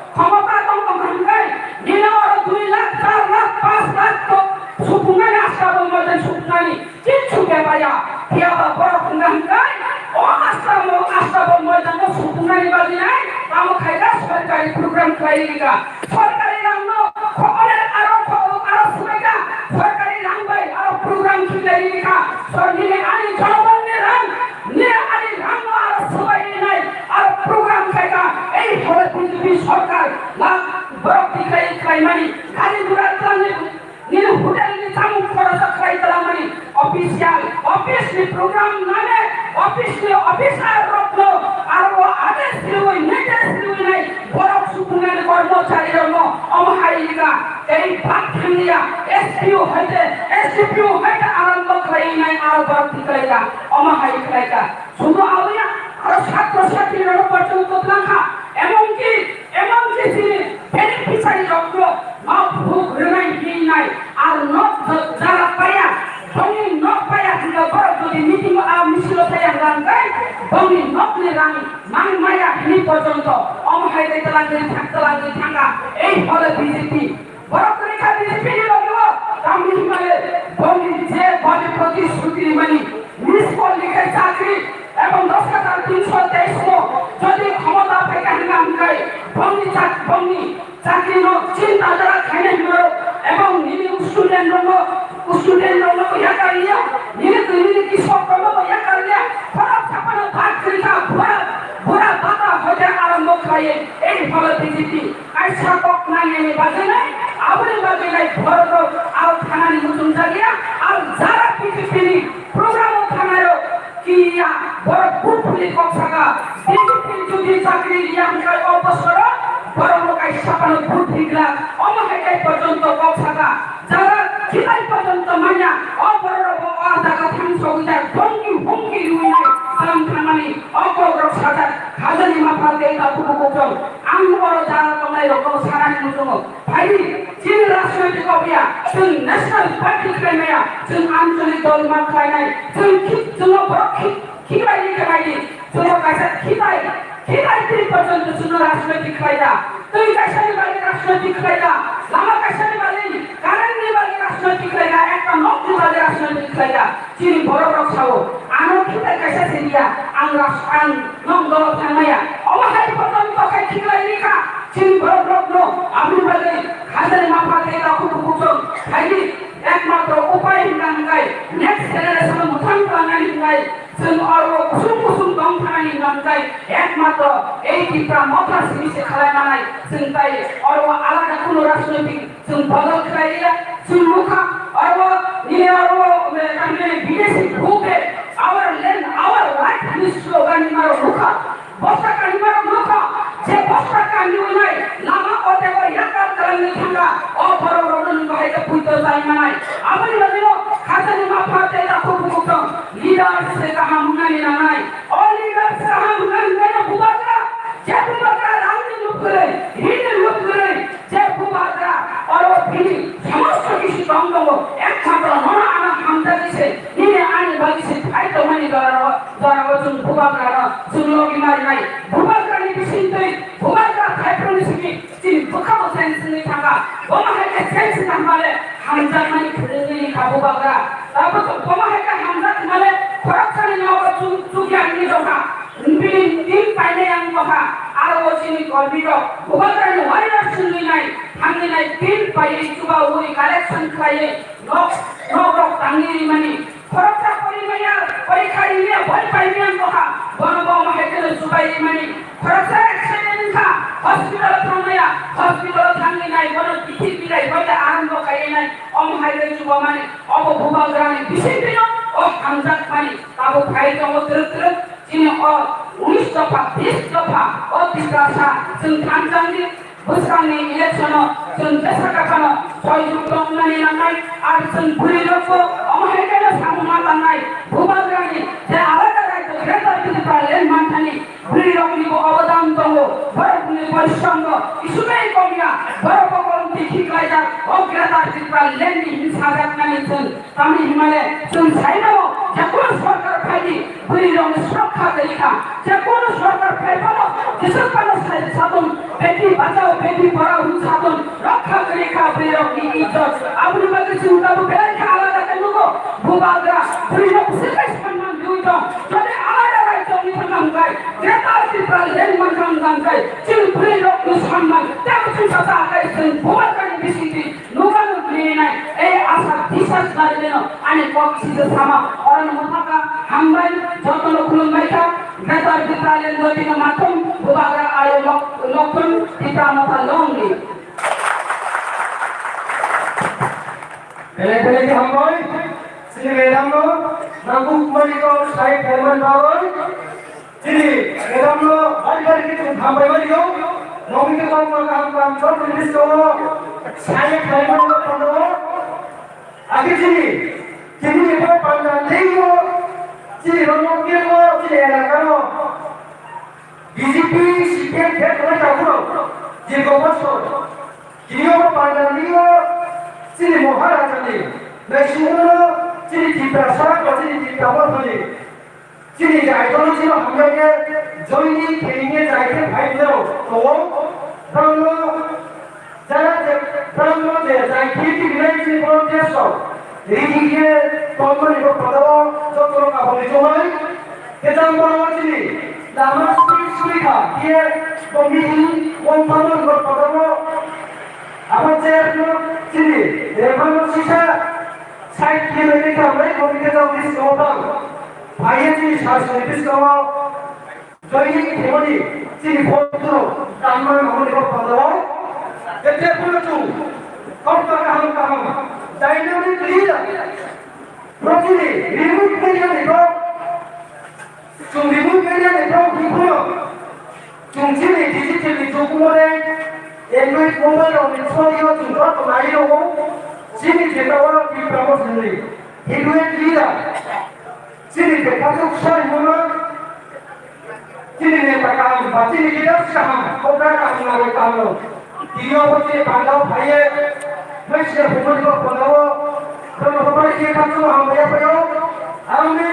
Speaker 4: ক্ষমতা কন্তম হাঙ্গাই দিনর 2 লাখ 4 লাখ 5 লাখ তো সুপুঙ্গানি আশা বল ময়দান সুপুঙ্গানি কিছু বেবায়া হেবা বড় হাঙ্গাই ও আশা বল ময়দান সুপুঙ্গানি বাজি নাই কাম খাইলা সরকারি প্রোগ্রাম খাইলিকা সরকারি রান্ন খবরের আরো সুবেগা সরকারি রাংবাই আরো প্রোগ্রাম খিলাইলিকা সরকারি আনি জনগণের রাং নিয়ে আনি রাং আরো সবাই নাই আর প্রোগ্রাম খাইকা এই হলে বিজেপি সরকার লাখ বরফি খাইমানি গাড়ি ঘোড়া চালানি নিয়ে হোটেল নি চামু খরচ খাইতালামানি অফিসিয়াল প্রোগ্রাম নামে অফিসার রত্ন আর আদেশ দিলই নির্দেশ দিলই নাই বরফ সুপুঙ্গানি কর্মচারী রম অমহাইলিকা এই ভাতখানিয়া এসপিও হইতে আরম্ভ খাই নাই আর বরফ দিলাইকা অমহাই খাইকা শুধু আউয়া আর ছাত্রছাত্রীরা পর্যন্ত লাখা এমনকি তিনি বেনিফিশিয়ারি রত্ন মা ভূ ঘুরাই দিই নাই আর নক যারা পায়া বঙ্গি নক পায়া দিলা বড় যদি মিটিং মিছিল পায়া রাঙ্গাই বঙ্গি নক নে রাং মান মায়া নি পর্যন্ত অমহাই দিতে লাগি থাকা এই হলে বিজেপি বড় রেখা বিজেপি নি লগিব কামি মানে বঙ্গি যে বলে প্রতিশ্রুতি মানি মিনিসিপাল লিখে চাকরি এবং 10,323 যদি ক্ষমতা থেকে হাঙ্গাই বঙ্গি চাকরি নো চিন্তা যারা খাইনে হিরো এবং নিনি স্টুডেন্ট ইয়া কারিয়া নিনি কি সব করব ইয়া কারিয়া ফরাক ছাপানো ভাগ করিকা ভরা বাতা হতে আরম্ভ খাইয়ে এই ফলে বিজেপি আইসা কক নাইয়ে বাজে নাই আবরে বাজে নাই ভরত আর থানানি মুতুন জাগিয়া আর যারা বিজেপি প্রোগ্রাম থানারো কিয়া বড় বুপুলি কক্সাগা বিজেপি যদি চাকরি ইয়াঙ্কাই অবসর বড় লোকাই ছাপানো ভূত দিগলা অমহাই পর্যন্ত কক্সাগা যারা 기다릴 পর্যন্ত মাইয়া অপরব আদা가 탕소기자 홍기 루이네 사람 타만이 어거로 사자 가전이 마파데이가 부부고정 아무거로 자라거나 여거 사랑이 무슨 바이 진 라스웨디거비야 전 내셔널 파티 크레메야 전 안전이 돌만 카이나이 전 킥정어 버킥 기가이 저거 가서 기다릴 পর্যন্ত জন রাজনৈতিক ফায়দা তুই কাশানি বালি রাজনৈতিক ফায়দা লামা কাশানি বালি কারেন্নি বালি রাজনৈতিক ফায়দা একটা নকলি বালি রাজনৈতিক ফায়দা চিনি বড় বড় খাও আনো খিতা কাশা সেরিয়া আমরা আন নংদল থামায়া অবহাই পর্যন্ত কাই ঠিকলাই লেখা চিনি বড় বড় নো আমি বলে হাজারে মাফা দেলা কুকুকুচন খাইলি একমাত্র উপায় হিনাঙ্গাই নেক্সট জেনারেশন মুথান প্লানাই হিনাঙ্গাই जों आरो कुसुम दं थानायनि नामजाय एकमात्र এই টিপরা মথা সিনিসে খালাयनानै जों তাই आरो आलादा কোনো রাজনৈতিক जों বদল খাইয়া जों মুখা आरो নিয়ে आरो কামনে বিদেশি ভূপে our land our right this slogan মারো মুখা বস্তা কানি মারো মুখা যে বস্তা কানি নাই লামা ওতে ও ইয়াকার কালানি থাঙ্গা ও বড় বড় নবাইতে পুইতো যাই মানাই আপনি বলিও খাজানি মাফাতে রাখো বুকুতো লিডার से कहा मुनानी नानाई और लीडर से कहा मुनानी मैंने बुबाकरा जय बुबाकरा रामनी लुक करे हिंद लुक करे जय बुबाकरा और वो फिर समस्त किसी बंगो एक खापर नोना आना हमदा किसे निने आने बागी से भाई तो मनी द्वारा वो सुन बुबाकरा सुन लोगी मारी नहीं बुबाकरा ने किसी तो बुबाकरा भाई प्रोनिसिकी जिन बुखा वो सेंस नहीं थांगा वो महल के सेंस नंबरे हमजा मनी खुलेंगे का बुबाकरा तब तो वो महल का हमजा मले korupsi nawa tugian ni doka bilin din paine yang doka aro sini korbiro bukan warrior sini nai hangi nai din paine coba uri collection khai no tangi mani korupsi kori maya kori khai ni boy paine yang doka bono mahekele subai mani korupsi action ka hospital thamaya hospital thangi nai bono tithi bilai boy arambho khai nai mahekele coba mani obo bubagrani disipino और हमजात पानी ताबो भाई तो वो तरह जिन्हें और 19 दफा 20 दफा और तीसरा सा जों थांजांनि बोसोरनि इलेक्शनाव जों बेसाखाखानो सहयोग खालामनानै लानाय आरो जों बुरिलखौ अमायकेनो सामना लानाय भुबाग्रानि जे आलादा रायजो ग्रेटार बिलिफ्रा लेन्ड मान्थानि बुरिलखनिबो अबदान दङ बरफनि परिश्रम इसुबै कमिया बरफखौ थिखिलायजा अ ग्रेटार बिलिफ्रा लेन्डनि हिंसा जानानै जों तामिल हिमालय जों साइनाव যে কোন সরকার ফাইলি বুরিলং সুরক্ষা দেইখা যে কোন সরকার ফাইবানো দেশের পানো সাধন বেটি বাঁচাও বেটি পড়াও সাধন রক্ষা করেখা বুরিলং ইজ্জত আপনি বলতে চিন্তাবো বেলাইখা আলাদা কেনুগো ভূবাগ্রা বুরিলং সিকাই সম্মান দিউতো যদি আলাদা রাইতো নিথাম গাই গ্রেটার বিলিফ্রা লেন্ড মানখাম গাই চিন বুরিলং সম্মান তেমন চিন্তা আকাই जों ভূবাগ্রানি বিসিটি নুগানো নাই এই আশা বিশ্বাস নাইলেন আনি পক্ষিতে সামা অরণ মথাকা হামবাই যতন খুলুমবাইকা গ্রেটার বিলিফ্রা লেন্ড নদীন মাথম ভূবাগ্রা আয়ো লক্ষণ পিতা মাথা লঙ্গি
Speaker 2: Pele ki hamboy sini medamno naku kumarigo sai ferman bawon sini medamno hari ki hamboy marigo nomi ke kam kam chot pulis ko sai ferman ko pando agi sini ko panda leigo sini rono ke ko sini elakano BJP CPM ke ko takuro je ko boso sini ko panda leigo sini Maharashtra National sini Tiprasa ko sini Tiprabodhani sini jaitolo sini hamge joini keinge jaite bhai lo to brahmo je jaite ki bilai sini protest রিজিকে company ko padawo jotoro ka boli jomai ketam bono sini dama sulikha দিয়ে committee company ko padawo আমার chairman sini রেভানো শিশা side kilometre কামে committee দাও this company ভাইয়েছি শাসন this company জয়নি হেমনি sini ফটো তামান হলে ko padawo এতে পুরো তু কত কাহাম dynamic leader প্রতিদিন remote media network 좀 리모트 메디아 네트워크 있고요. 중심이 디지털이 조금의 앤드로이드 모바일 어플리케이션이 좀 더 많이 오고 sini jetawa di Prabowo sendiri hidupnya dia sini dekatnya usai mula sini nekakam sini kita sekarang kau dah kamu lagi kamu dia pasti pandau bahaya masih hukum itu pandau kalau bapak kita tu hamba apa hamba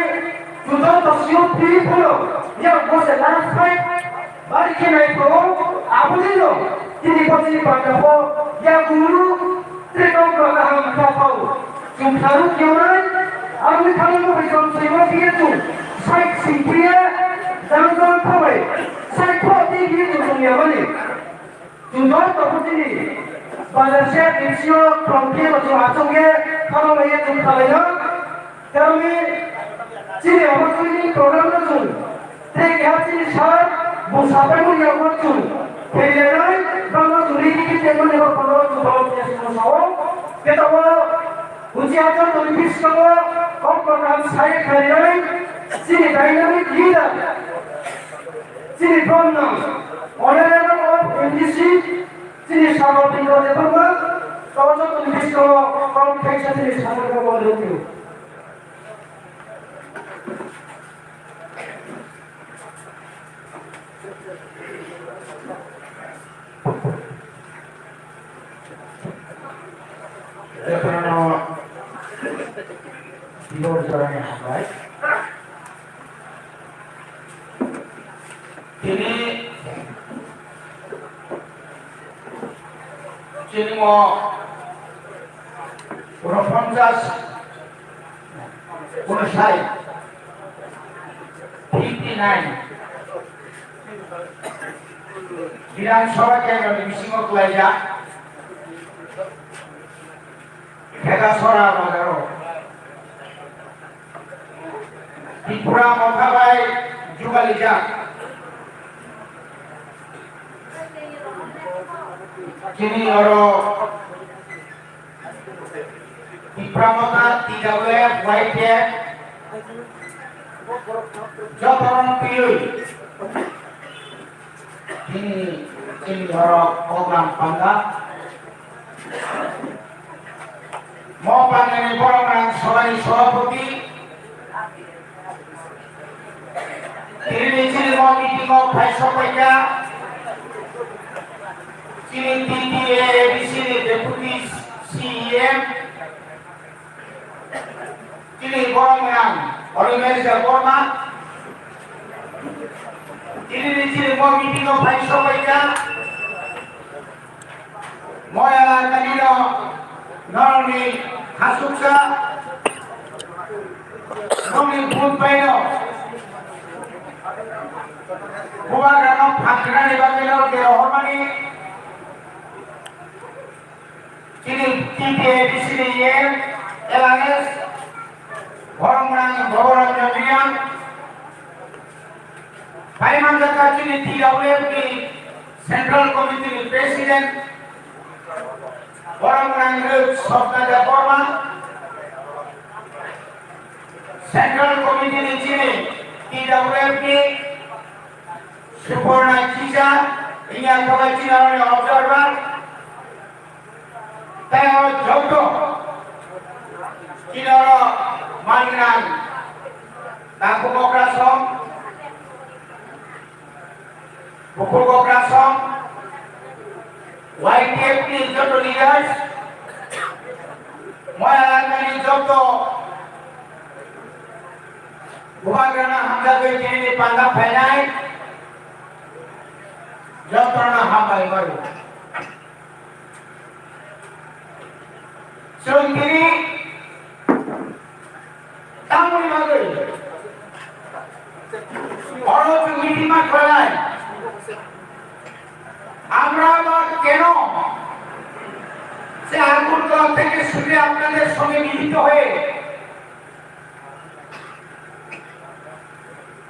Speaker 2: sudah tersiup di pulau yang bos last fight balik naik tu apa dia sini pasti pandau yang guru terkau belakang kapau Jumtaru kiuran, aku kamu bersama saya dia tu, saya simpia, jangan kawai, saya pasti dia tu dunia mana, jumlah tak ini, pada saya disio promptnya macam macamnya, kalau saya jumtahnya, kami sini apa tu ini program tu, terkait sini saya musafir pun yang buat tu, perjalanan kalau suri kita mana kalau tu kalau dia semua kita ujian tu lebih sekolah, kau program saya kalian, sini dynamic leader, sini program, honorable of NDC, sini sama tinggal di bawah, kau tu lebih sekolah, kau kerja sini sama dengan orang itu. Tidur caranya baik. Ini mau orang 50, orang saya 59. Bilangan yang lebih singkat lagi. Kita suara magaro. Di pura mengkabai juga lijak. Kini orang di pramuka tidak boleh white ya. Jauh orang pilih. Kini orang program pangga. Mau panggil orang sebagai sopati. Ini mau meeting mau paisopaya. Ini TTA di sini deputi CM. Ini orang organisasi forma. Ini di sini mau meeting mau paisopaya. Mau yang kanino noni hasuksa. Noni punpaino. Bukan karena fakirnya dibangun ke hormati. Ini TTA di sini ya, LNS, orang jaminan. Paiman dekat ini TWF di Central Committee Presiden, orang Sofna Forma, Central Committee di sini TWF di Suporna Cisa, ini adalah Cina observer. Tayo jodoh, Cina mainan, tak pukul kosong, YTF ni jodoh leaders, moyalan ni jodoh, bukan kerana hamba begini pandang penai. Jangan hambai baru. Sendiri, tamu ni bagai. Orang tu hikmat balai. Amra keno. Saya akan kau teki sudah apne songe milit hoye.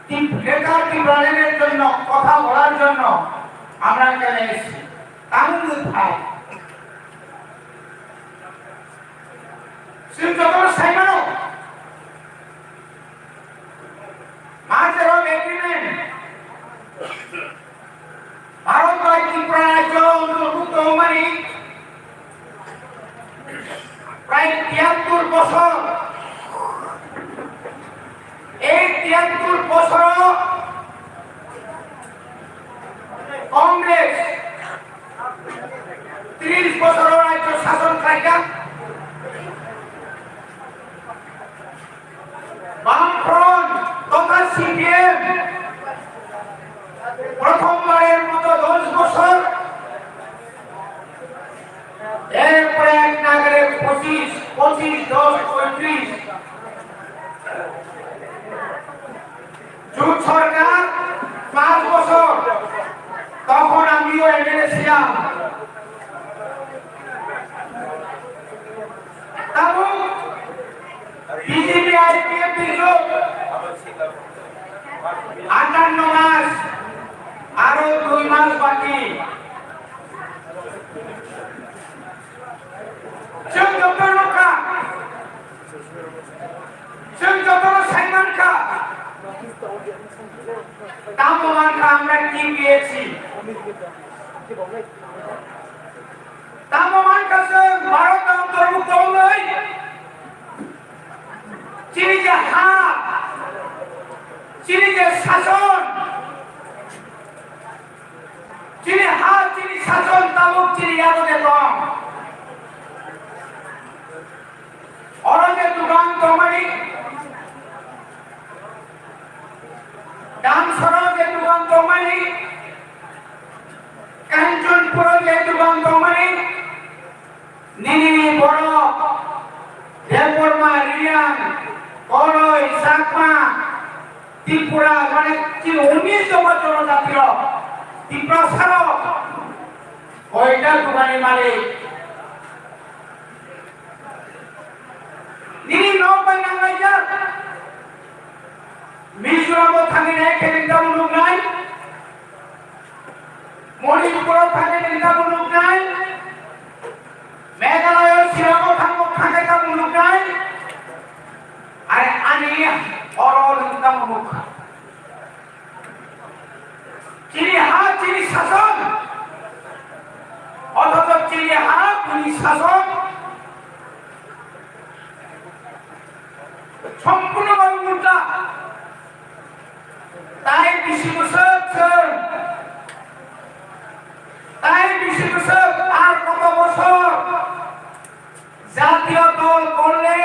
Speaker 2: Tip lekar ti beraner jono, kotha bolar jono. Amra kene tamu thai. Sintotor saimano. Master of agreement. Arab Baki Pranajo untuk Tomani
Speaker 1: BJP IPF জোট 58 মাস, আরো 2 মাস বাকি। जों जतनखा जों जतन সাইমানখা তামমানখা আমরা কি পেয়েছি তামমানখা ভারত অন্তর্ভুক্ত হই চিনি যে হাত চিনি যে শাসন চিনি হাত চিনি শাসন তামুক চিনি ইয়াদে কম औरंगे दुकान तोमरी डांसरों के दुकान तोमरी कंचनपुर के दुकान तोमरी निनी बड़ो देवपुरमा रियान कोलोई साकमा त्रिपुरा माने कि 19 बছর জাতীয় ত্রিপ্রাসারক ওইটা দোকানি মালিক Nini no panang aja, Mizoram thangin hai kelinda muluk nai, Manipur thangin kelinda muluk nai, Meghalaya Shillong thangin kelinda muluk nai, are ani orol kelinda muluk. Chini ha chini shason, othocho chini ha chini shason. সম্পূর্ণভাবে উল্টা তাই বেশি বছর আর কত বছর জাতীয় দল করলে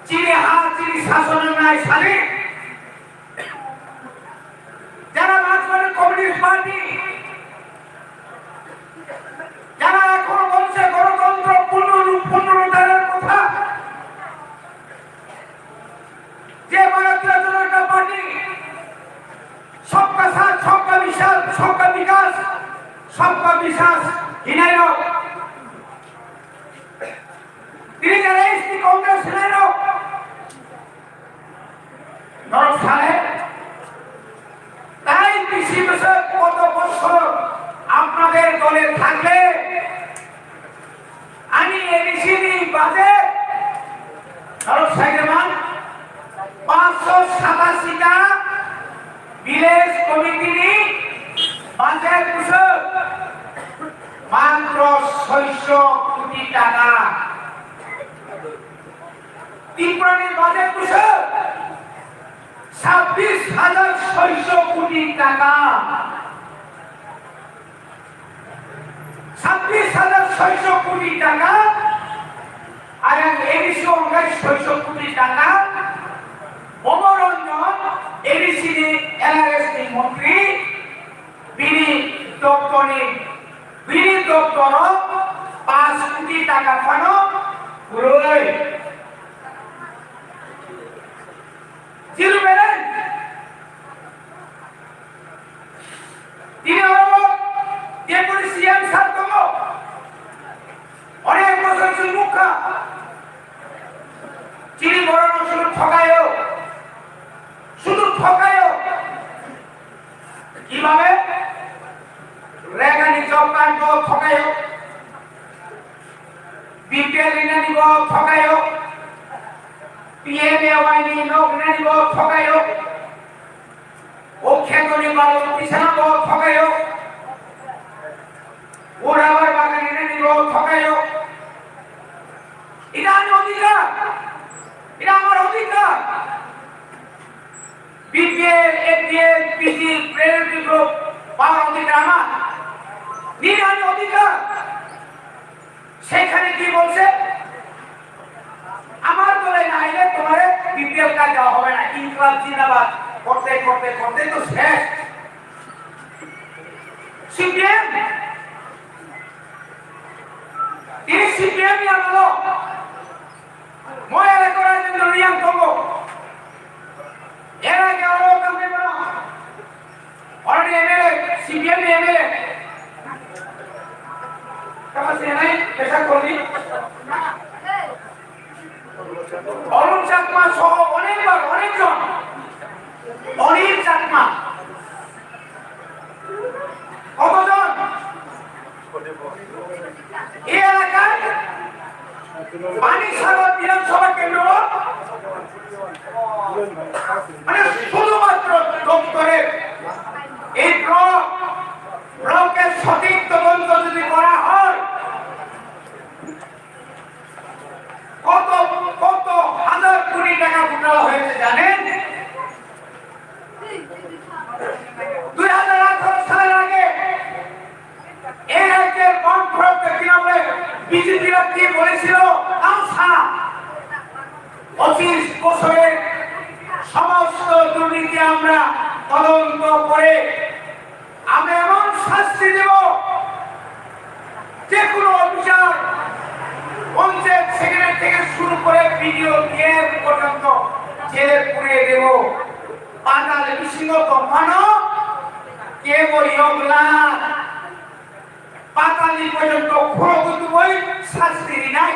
Speaker 1: চিনি হাত চিনি শাসনের নাই সারি যারা মার্ক্সবাদী কমিউনিস্ট পার্টি যারা এখন বলছে গণতন্ত্র পুনরুদ্ধারের কথা যে ভারতীয় জনতা পার্টি सबका साथ सबका विकास सबका विकास सबका विकास हिनाइरो তিনি যারা এসটি কংগ্রেস হিনাইরো নরক সালে তাই বেশি বছর কত বছর আপনাদের দলে থাকলে আমি এবিসিডি বাজে নরক সাইকেলমান 587 টা ভিলেজ কমিটি বাজেট কুশল মাত্র 600 কোটি টাকা ত্রিপুরার বাজেট কুশল 26,600 কোটি টাকা 26,600 কোটি টাকা আর এডিসি অঙ্গাই 600 কোটি টাকা মনোরঞ্জন এডিসিডি এলআরএসটি মন্ত্রী বিনি দপ্তর 5 কোটি টাকা ফানো পুরোই জিরো ব্যালেন্স তিনি হলো ডেপুটি সিএম স্যার তো অনেক বছর মুখা চিনি বড় শুধু ঠকায় কিভাবে রেগানি জব কার্ড ঠকায় বিপিএল ঋণ দিব ঠকায় পিএমএওয়াই লোক ঋণ দিব ঠকায় ও খেতনি বালু পিছানা ঠকায় ও রাবার বাগান ঋণ দিব ঠকায় এটা আমার অধিকার এটা আমার অধিকার BPL APL PG priority group পাওয়ার অধিকার আমার নিরানি অধিকার সেখানে কি বলছে আমার দলে না আইলে তোমার বিপিএল কার্ড দেওয়া হবে না ইনকলাব জিন্দাবাদ করতে করতে করতে তো শেষ সিপিএম এই সিপিএম আনলো ময়া করার জন্য রিয়াং করবো এর আগে আরো কামে বলা অলরেডি এমএলএ সিপিএম এমএলএ কাছে নাই পেশা করলি অরুণ চাকমা সহ অনেকজন অনিল চাকমা কতজন এই এলাকায় পানিসাগর বিধানসভা কেন্দ্র মানে শুধুমাত্র দপ্তরে এই ব্লকের সঠিক তদন্ত যদি করা হয় কত কত হাজার কোটি টাকা ঘোটালা হয়েছে জানেন 2018 সালের আগে এই রাজ্যের বাম ফ্রন্টের তৃণমূলে বিজেপিরা কি বলেছিল 25 বছরের সমস্ত দুর্নীতি আমরা তদন্ত করে আমরা এমন শাস্তি দেব যে কোনো অফিসার পঞ্চায়েত সেক্রেটারি থেকে শুরু করে ভিডিও গেম পর্যন্ত জেলে পুড়িয়ে দেব পাতাল বিসিংহ মানো কেবল ইয়গলা পাতালি পর্যন্ত ঘুরগুত বই শাস্তি নাই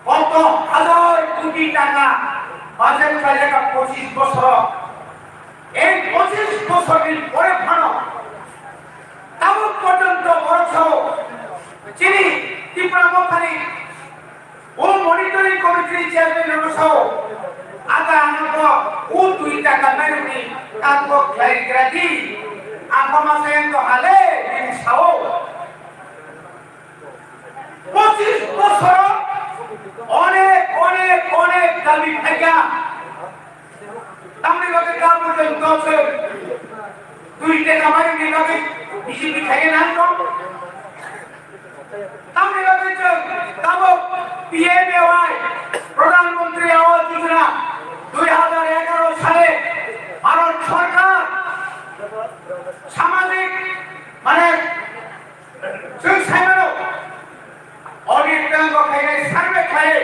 Speaker 1: কত হাজার কোটি টাকা বাজেট 25 বছর এই 25 বছরের পরে ভালো তাবুক পর্যন্ত বরছ চিনি ত্রিপুরা মথানি ও মনিটরিং কমিটির চেয়ারম্যান সহ আদা আনন্দ ও 2 টাকা মেরুনি তারপর ক্লারিটি আঙ্কমাসেন তো হালে সাও 25 বছর অনেক দাবি থাকা তামনি লোকে কাজ পর্যন্ত 2 টাকা মেরুনি লোকে বিজেপি থাকে না তো তামনি লোকে তাবো পিএমএওয়াই প্রধানমন্ত্রী আবাস যোজনা 2011 সালে ভারত সরকার সামাজিক মানে অডিট সার্ভে খায়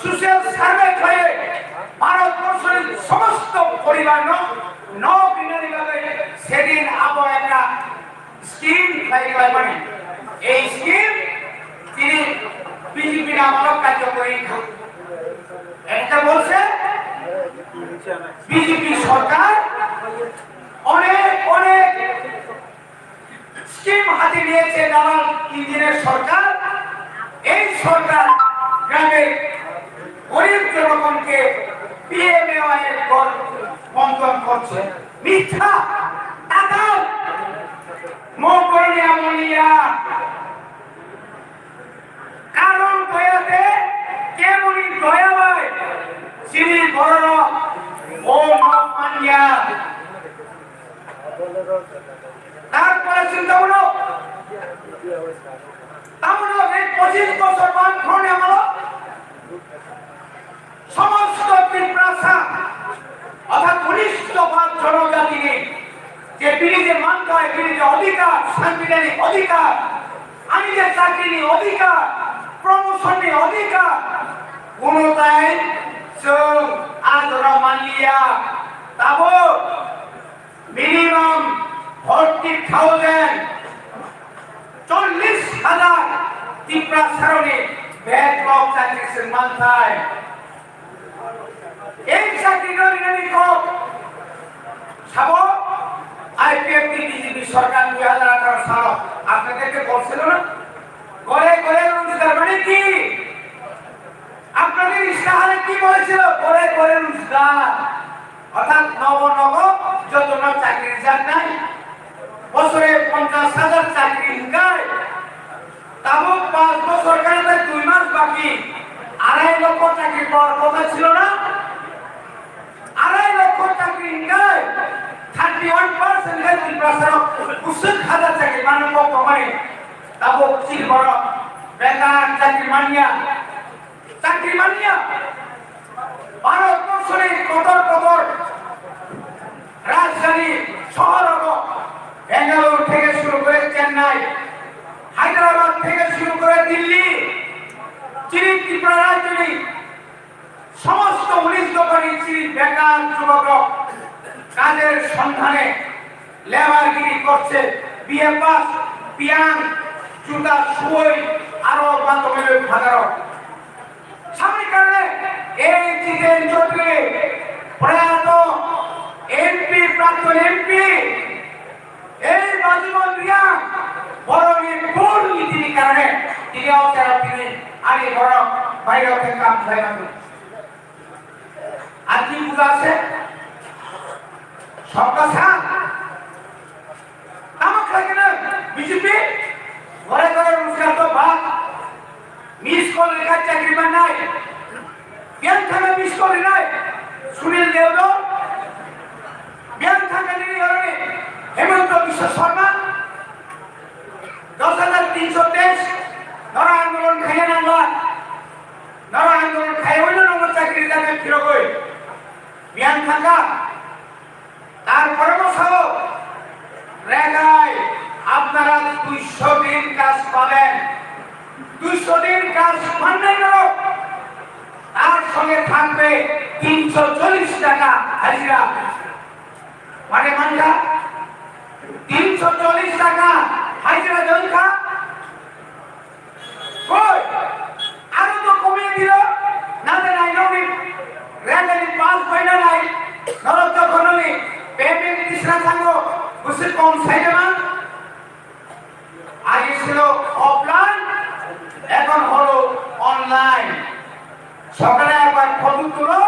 Speaker 1: সোশ্যাল সার্ভে খায় ভারতবর্ষের সমস্ত পরিবার সেদিন আবার একটা স্কিম মানে এই স্কিম তিনি বিজেপি নামক কার্যকরী একটা বলছে বিজেপি সরকার অনেক স্কিম হাতে নিয়েছে দালাল ইঞ্জিনের সরকার এই সরকার গ্রামের গরিব জনগণকে পিএমএওয়াই এর বন্টন করছে মিথ্যা টাকা মোকরণিয়া মনিয়া কারণ দয়াতে কেমনি দয়াবাই শ্রী বড় ও মানিয়া তারপরে চিন্তা হলো আমরা এই 25 বছর বামফ্রন্ট আমল সমস্ত ত্রিপুরা অর্থাৎ 19 জনজাতি নিয়ে যে বিরোধী মানতে হয় বিরোধী অধিকার সাংবিধানিক অধিকার আমি যে চাকরি অধিকার প্রমোশনের অধিকার কোনটাই আদরা মানিয়া তাব মিনিমাম 40,000 40,000 ত্রিপুরা সারণে ব্যাকলগ চাকরি মানতায় এই চাকরি নিয়ে কম সাব আইপিএফ বিজেপি সরকার 2018 সাল আপনাদেরকে বলছিল না ঘরে ঘরে রোজগার মানে কি আপনাদের ইস্তাহারে কি বলেছিল ঘরে ঘরে রোজগার অর্থাৎ নব যত চাকরির যান নাই বছরে 50,000 চাকরি হিঙ্গায় তাবো 5 বছর কালে 2 মাস বাকি 2.5 লক্ষ চাকরি পাওয়ার কথা ছিল না 2.5 লক্ষ চাকরি হিঙ্গায় 31% এর ত্রিপুরা উচ্চত হাজার চাকরি মানব প্রমাণে তাবো চির বড় বেকার চাকরি মানিয়া ভারতবর্ষের কদর রাজধানী শহর বেঙ্গালুরু থেকে শুরু করে চেন্নাই হায়দ্রাবাদ থেকে শুরু করে দিল্লি ত্রিপুরা রাজধানী সমস্ত 19 দফারি বেকার যুবক কাজের সন্ধানে লেবারগিরি করছে বিএ পাস পিয়াং জুতা সুই আরো বান্ধবের ভাগারো সামনে কারণে এই জিতেন চৌধুরী প্রয়াত এমপি প্রাক্তন এমপি এই বাজিমন রিয়া বরং ভুল নীতির কারণে তিনিও তারা তিনি আগে বড় বাইরে থেকে কাম হয় না আর কি বুঝা আছে সবকা সাথ আমাক লাগে না বিজেপি ঘরে ঘরে রোজগার তো ভাত মিস কল লেখা চাকরি নাই জ্ঞান থাকা মিস কল নাই সুনীল দেওদর জ্ঞান থাকা নিয়ে হেমন্ত বিশ্ব শর্মা 10,323 নরা আন্দোলন খাইয়ে নামলা নরা আন্দোলন খাইয়ে হইল নম্বর চাকরি জায়গায় ফিরে গই জ্ঞান থাকা তার পরামর্শ রেগায় আপনারা 200 দিন কাজ পাবেন 200 দিন কাজ মানবেন না তার সঙ্গে থাকবে 340 টাকা হাজিরা মানে মানটা 340 টাকা হাজিরা জনকা কই আরো তো কমিয়ে দিল না নাই নবী রেগালি পাস পাইনা নাই নরত কোননি পেমেন্ট দিছরা থাকো বুঝে কম সাইডে না আগে ছিল অফলাইন এখন হলো অনলাইন সকালে একবার ফটো তুলো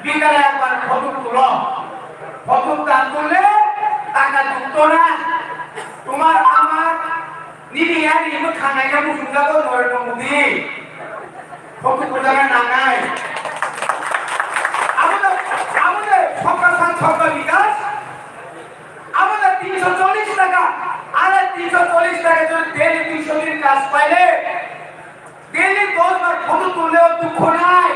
Speaker 1: বিকালে একবার ফটো তুলো ফটো তুললে টাকা যুক্ত না তোমার আমার নিদি আর ইমো খানাইয়া মুসুদা তো নরেন্দ্র মোদি ফটো তুললে না নাই আমাদের সরকার বিকাশ আমাদের 340 টাকা আর 340 টাকা যদি ডেলি 200 দিন কাজ পাইলে ডেলি 10 বার ফটো তুললেও দুঃখ নাই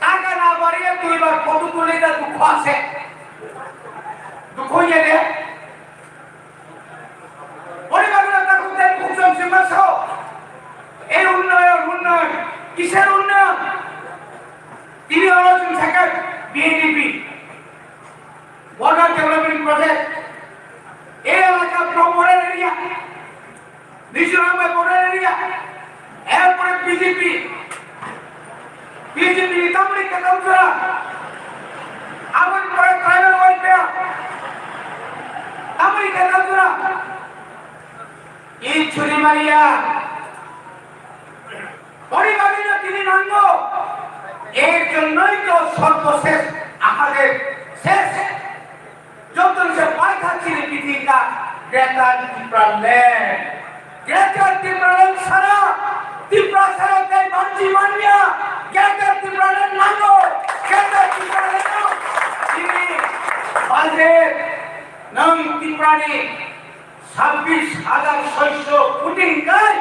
Speaker 1: টাকা না বাড়িয়ে 2 বার ফটো তুললে তা দুঃখ আছে দুঃখ হইয়ে রে পরিবারের তার খুঁজে খুঁজম সিমাস এই উন্নয়ন কিসের উন্নয়ন তিনি আলোচনা থাকেন বিএডিপি বর্ডার ডেভেলপমেন্ট প্রজেক্ট এই এলাকা বর্ডার এরিয়া মিজোরামে বর্ডার এরিয়া এরপরে বিজেপি তামিল কাউন্সিলর আমার পরে ট্রাইবাল ওয়েলফেয়ার তামিল কাউন্সিলর এই ছুরি মারিয়া পরিবারের তিনি নাঙ্গ এর জন্যই তো সর্বশেষ আমাদের শেষ যত সে পাইথা ছিলেন পৃথিবীকা গ্রেটার ত্রিপুরাল্যান্ড সারা ত্রিপুরা সারা তাই বাঞ্চি মানিয়া গ্রেটার ত্রিপুরাল্যান্ড নাঙ্গ গ্রেটার ত্রিপুরাল্যান্ড তিনি বাজে নং ত্রিপুরানি 26,600 ফুটিং গাই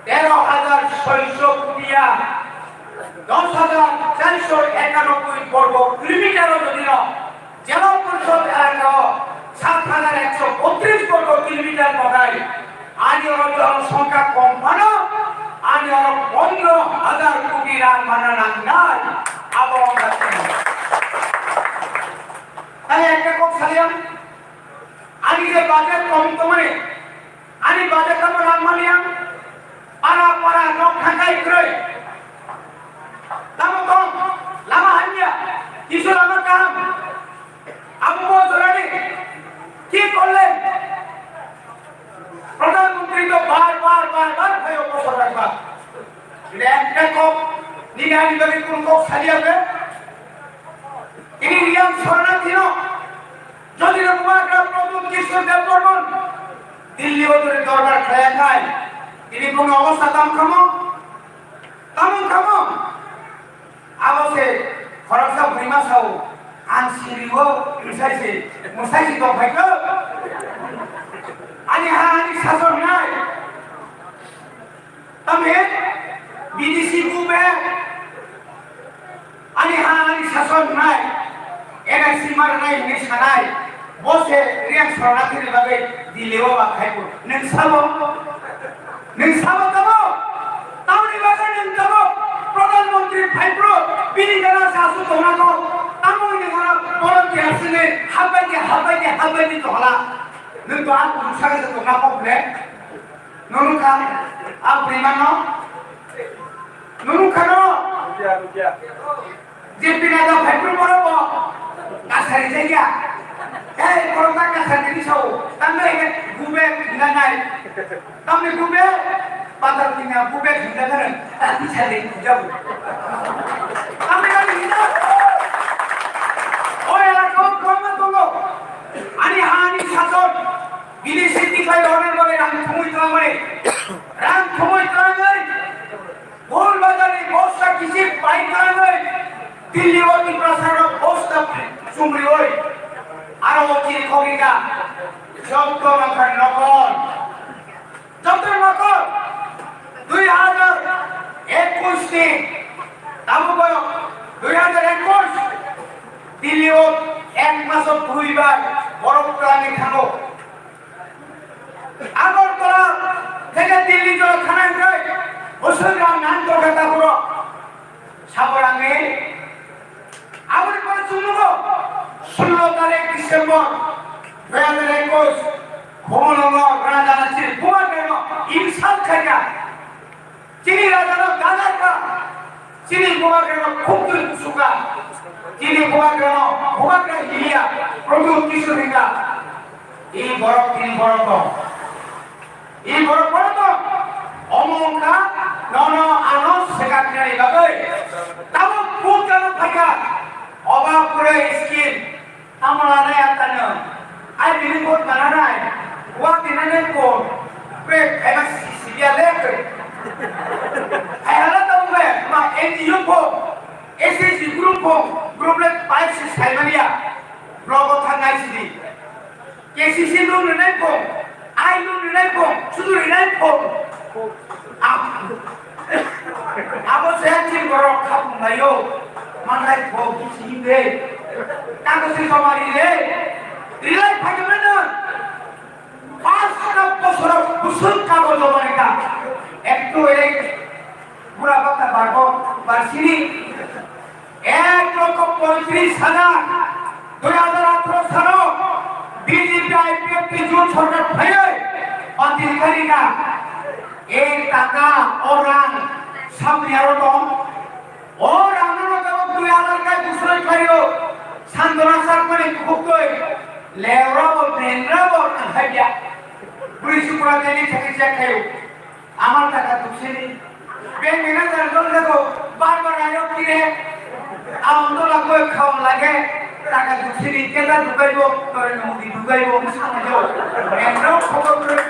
Speaker 1: 13,600 ফুটিয়া 10,491 বর্গ কিলোমিটারও যদি জেলা পরিষদ এলাকা 7,132 বর্গ কিলোমিটার বনাই আনি জনসংখ্যা কম মানো আনি 15,000 কোটি রান মানা নাই আবহাওয়া তাই একটা কথা সালিয়াম আনি যে বাজেট কম তোমারে আনি বাজেট আমার রান মানিয়াম পারা নক ঢাকাই করে লামা কম লামা হানিয়া কিছু লামা কাম আবু জোরানি কি করলেন প্রধানমন্ত্রী তো বারবার ভাই অবসর রাখবা একটা কপ নিগানি করে কোন কপ সাজিয়াবে ইনি রিয়াম শরণার্থী যদি রঘুমাগ্রাম প্রভু কিশোর দেব বর্মন দিল্লি ওদের দরবার খায় তিনি কোন অবস্থা দাম খামো আবসে খরচা ভরিমাসাও আনসিরিও মুসাইছি তো ভাইক আনি শাসন নাই তবে বিদেশি বুবে আনি শাসন নাই এনে সীমার নাই নিশা নাই বসে রিয়াক শরণার্থীর ভাবে দিলেও বা খাইব নিঃসাব দেবো তামনি বাজার দেবো প্রধানমন্ত্রী ভাইপ্র বিনি জানা শাসু তোমরা কো তামনি জানা বলতে আসলে হাবাইতে তো হলা নতুন আর সাথে তোমরা কবলে Nunukan apa mana? Nunukan JP naga petrol berapa? Kasar saja. Kalau tak kasar jadi sawo. Tambah ingat gube nganai. Tambah gube patar tinggal gube sudah kan? Tapi cari jauh. Tambah lagi kita. Oh ya kau tunggu. Ani sason. Bini siti kaya orang bagi rang thumui terang mana? Rang thumui terang ni. Bol bazari bosta kisi baik terang ni. Dilli wati prasara bosta sumri oi. Aro wati kogiga. Jabto makan nokon. Jabto nokon. 2021 ni. Tamu boyo 2021 Dilli o ek masok 2 bar borok terang khano. Agartala থেকে দিল্লি জল খানায় যায় মুসলমান নান্ত কথা পুরো সাবরাঙ্গে আবার করে শুনবো 16 তারিখ ডিসেম্বর 2021 ভ্রমণনগর রাজানাচির কুমারের ইনসাল খাইয়া চিনি রাজানো দাদারকা চিনি কুমারের খুব সুকা চিনি কুমারের কুমারের হিয়া প্রভু কিশোরীকা এই বরফ তিনি বরফ ini boro-boro omongka nono anos sekatnya bagai tahu bukan apa oba pura skin amalana ya tanya ai bini kot mana waktu nane kot pe enak dia lek ai hala tahu be ma NGO po SSG group lek 5-6 Thailandia blog thangai sidi KCC lu nane po I don't remember. Sudah remember. Aku sehari baru kamu mayo. Mana itu sih deh. Kamu sih sama dia. Dia bagaimana? Pas nak pusing kamu tu mereka. Ektu berapa kabar bersini? Loko polisi sana. 2018 sana. BJP IPF की जो सरकार है अधिकारी का एक टाका और रंग सब यारों और आनंद का वो 2000 का दूसरा करियो सांत्वना सरकार ने कुकोई लेवरा वो बेंद्रा वो नहाया पुलिस पूरा देने चक्कर चेक है आमर टाका दूसरे नहीं बेंग में ना दर्जन देखो बार आयो किरे आम तो लगो खाओ लगे টাকা দুছিরি কেদা ঢুকাইব নরেন্দ্র মোদি ঢুকাইব মুসলমান যাও একদম খবর করে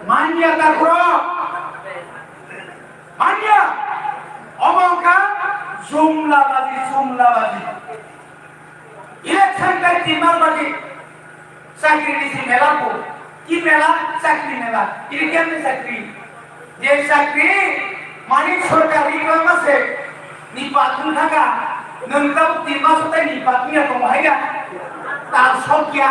Speaker 1: মানিয়া তারপর মানিয়া অমঙ্কা জুমলাবাজি ইলেকশন কাই তিনবারবাজি চাকরি দিছি মেলা পো কি মেলা চাকরি মেলা এটা কেমনে চাকরি যে চাকরি মানিক সরকার রিকলাম আছে Nipatun naga, nengkau timah sudah nipatnya kemana? Tak sokya.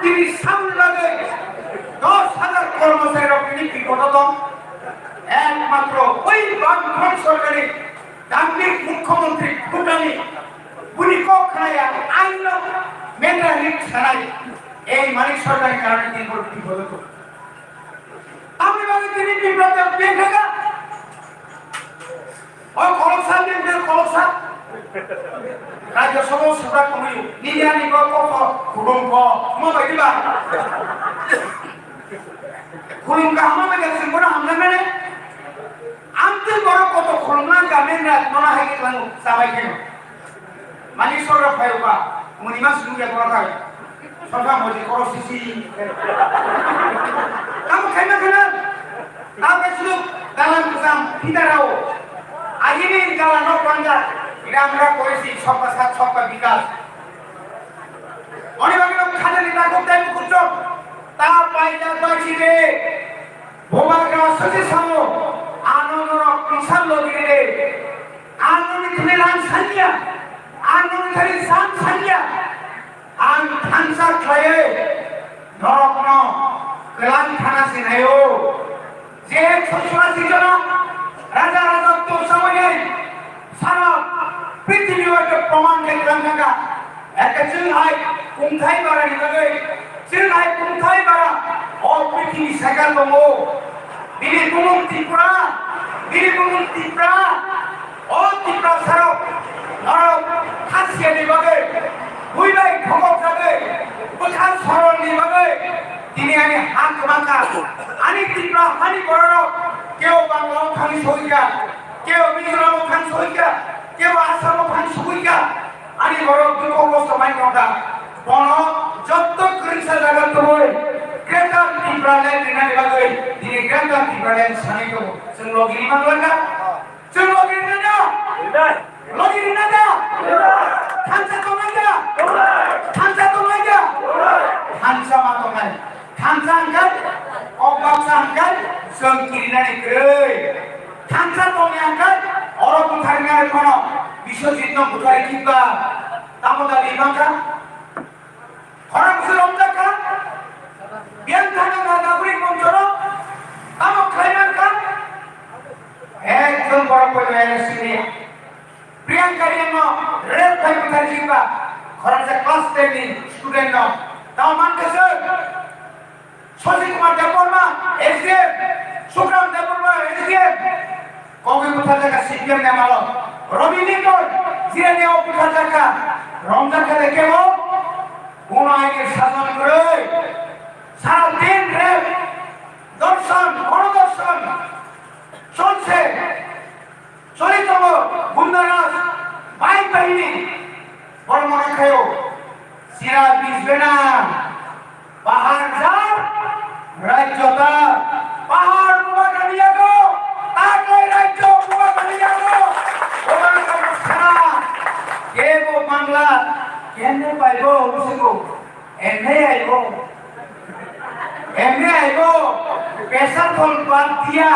Speaker 1: Ini sama lagi. 10,000 কর্মচারী ini বিগত একমাত্র ওই বামফ্রন্ট সরকারি দাম্ভিক মুখ্যমন্ত্রী ভুটানি বুনিকক খায়া আইন মেধাবী ছাড়াই এই মানিক সরকারের কারণে তিনি বিগত আমি বলি তিনি বিপ্লব দেখা ওই কলসা দিয়ে কলসা রাজ্য সভা সভা কমি নিজে নিব কফ খুলুম ক মো বাইবা খুলুম কা আমা মে গেছেন বড় আমনা মানে আমতে বড় কত খুলনা গামে না মনা হাইকে লাঙ্গু সাবাই কেন মানি সররা ফাইবা মনিমা সুনুকে বড় খাই সরকা মজি করো CC kamu kena apa sih dalam kesam kita tahu akhirnya kalau nak pelanggar tidak mereka polisi sopa bikas orang bagi orang kada ditakut dan kucuk tak payah bagi deh boba kerasa sih sama anu orang pisah lagi deh anu ni telan saja anu ni telan saja anu tansa kaya dorok no kelan खाना से नहीं हो जे 180 जना राजा तो समय सारा पृथ्वी के प्रमाण के ग्रंथ जोंहाय खुंथाय बारानि बागै जोंहाय खुंथाय बारा पृथ्वी सायगा दङ बिनि बुहुम त्रिपुरा त्रिपुरा साराव खासियानि बागै हुइबाय भगत जागै बोखार सरलनि बागै दिनै आंनि हात माखा आंनि त्रिपुरा हानि बर'नाव केव बांलाव थांनि सहैगा केव मिजोरामाव थांनि सहैगा केव आसामाव थांनि सहैगा आंनि बर' दुख कस्त माइनदा बन जत्त गोरोंसा जागोन दङै ग्रेटार त्रिपुरा लेण्ड लिरनायनि बागै दिनै ग्रेटार त्रिपुरा लेण्ड सानै दङ जों लगिरि मांलांगा जों लगिरि ना लगिरि ना थांसा दंनांगा थांसा दंनांगा थांसा मा दंनाय थांसा angkat obat angkat जों किरिनानै गै थांसा दंनि angkat orang बुथारनाय kono Biswajit बुथारि किबा तामदालि Banka orang selomdaka biang thana naगरिक মঞ্চর তাম খাইমানকা একজন বড় পরিবারের প্রিয়াঙ্কা রিয়ানো রেড ভাই বুথারি কিবা খরচা ক্লাস 10 ni স্টুডেন্ট ন তাও মানতেছে সজি কুমার দেববর্মা এসডিএফ সুগ্রাম দেববর্মা এসডিএফ কবি বুথাজাকা সিপিএম নেমালো রবি লিঙ্কন জিরানিয়াও বুথাজাকা রমজানকে দেখেব কোন আইনের শাসন করে সারা দিন রেপ দর্শন গণদর্শন চলছে চলিতম গুন্ডারাজ বাইক বাহিনী বড় মনে খায়ও সিরা বিজবে না পাহাড় যার রাজ্যতা পাহাড় বুয়া কানিয়া গো তাকে রাজ্য বুয়া কানিয়া গো ওরা সারা কেবো বাংলা কেনে পাইবো বুঝিবো এনে আইবো পেশাফল বাদ দিয়া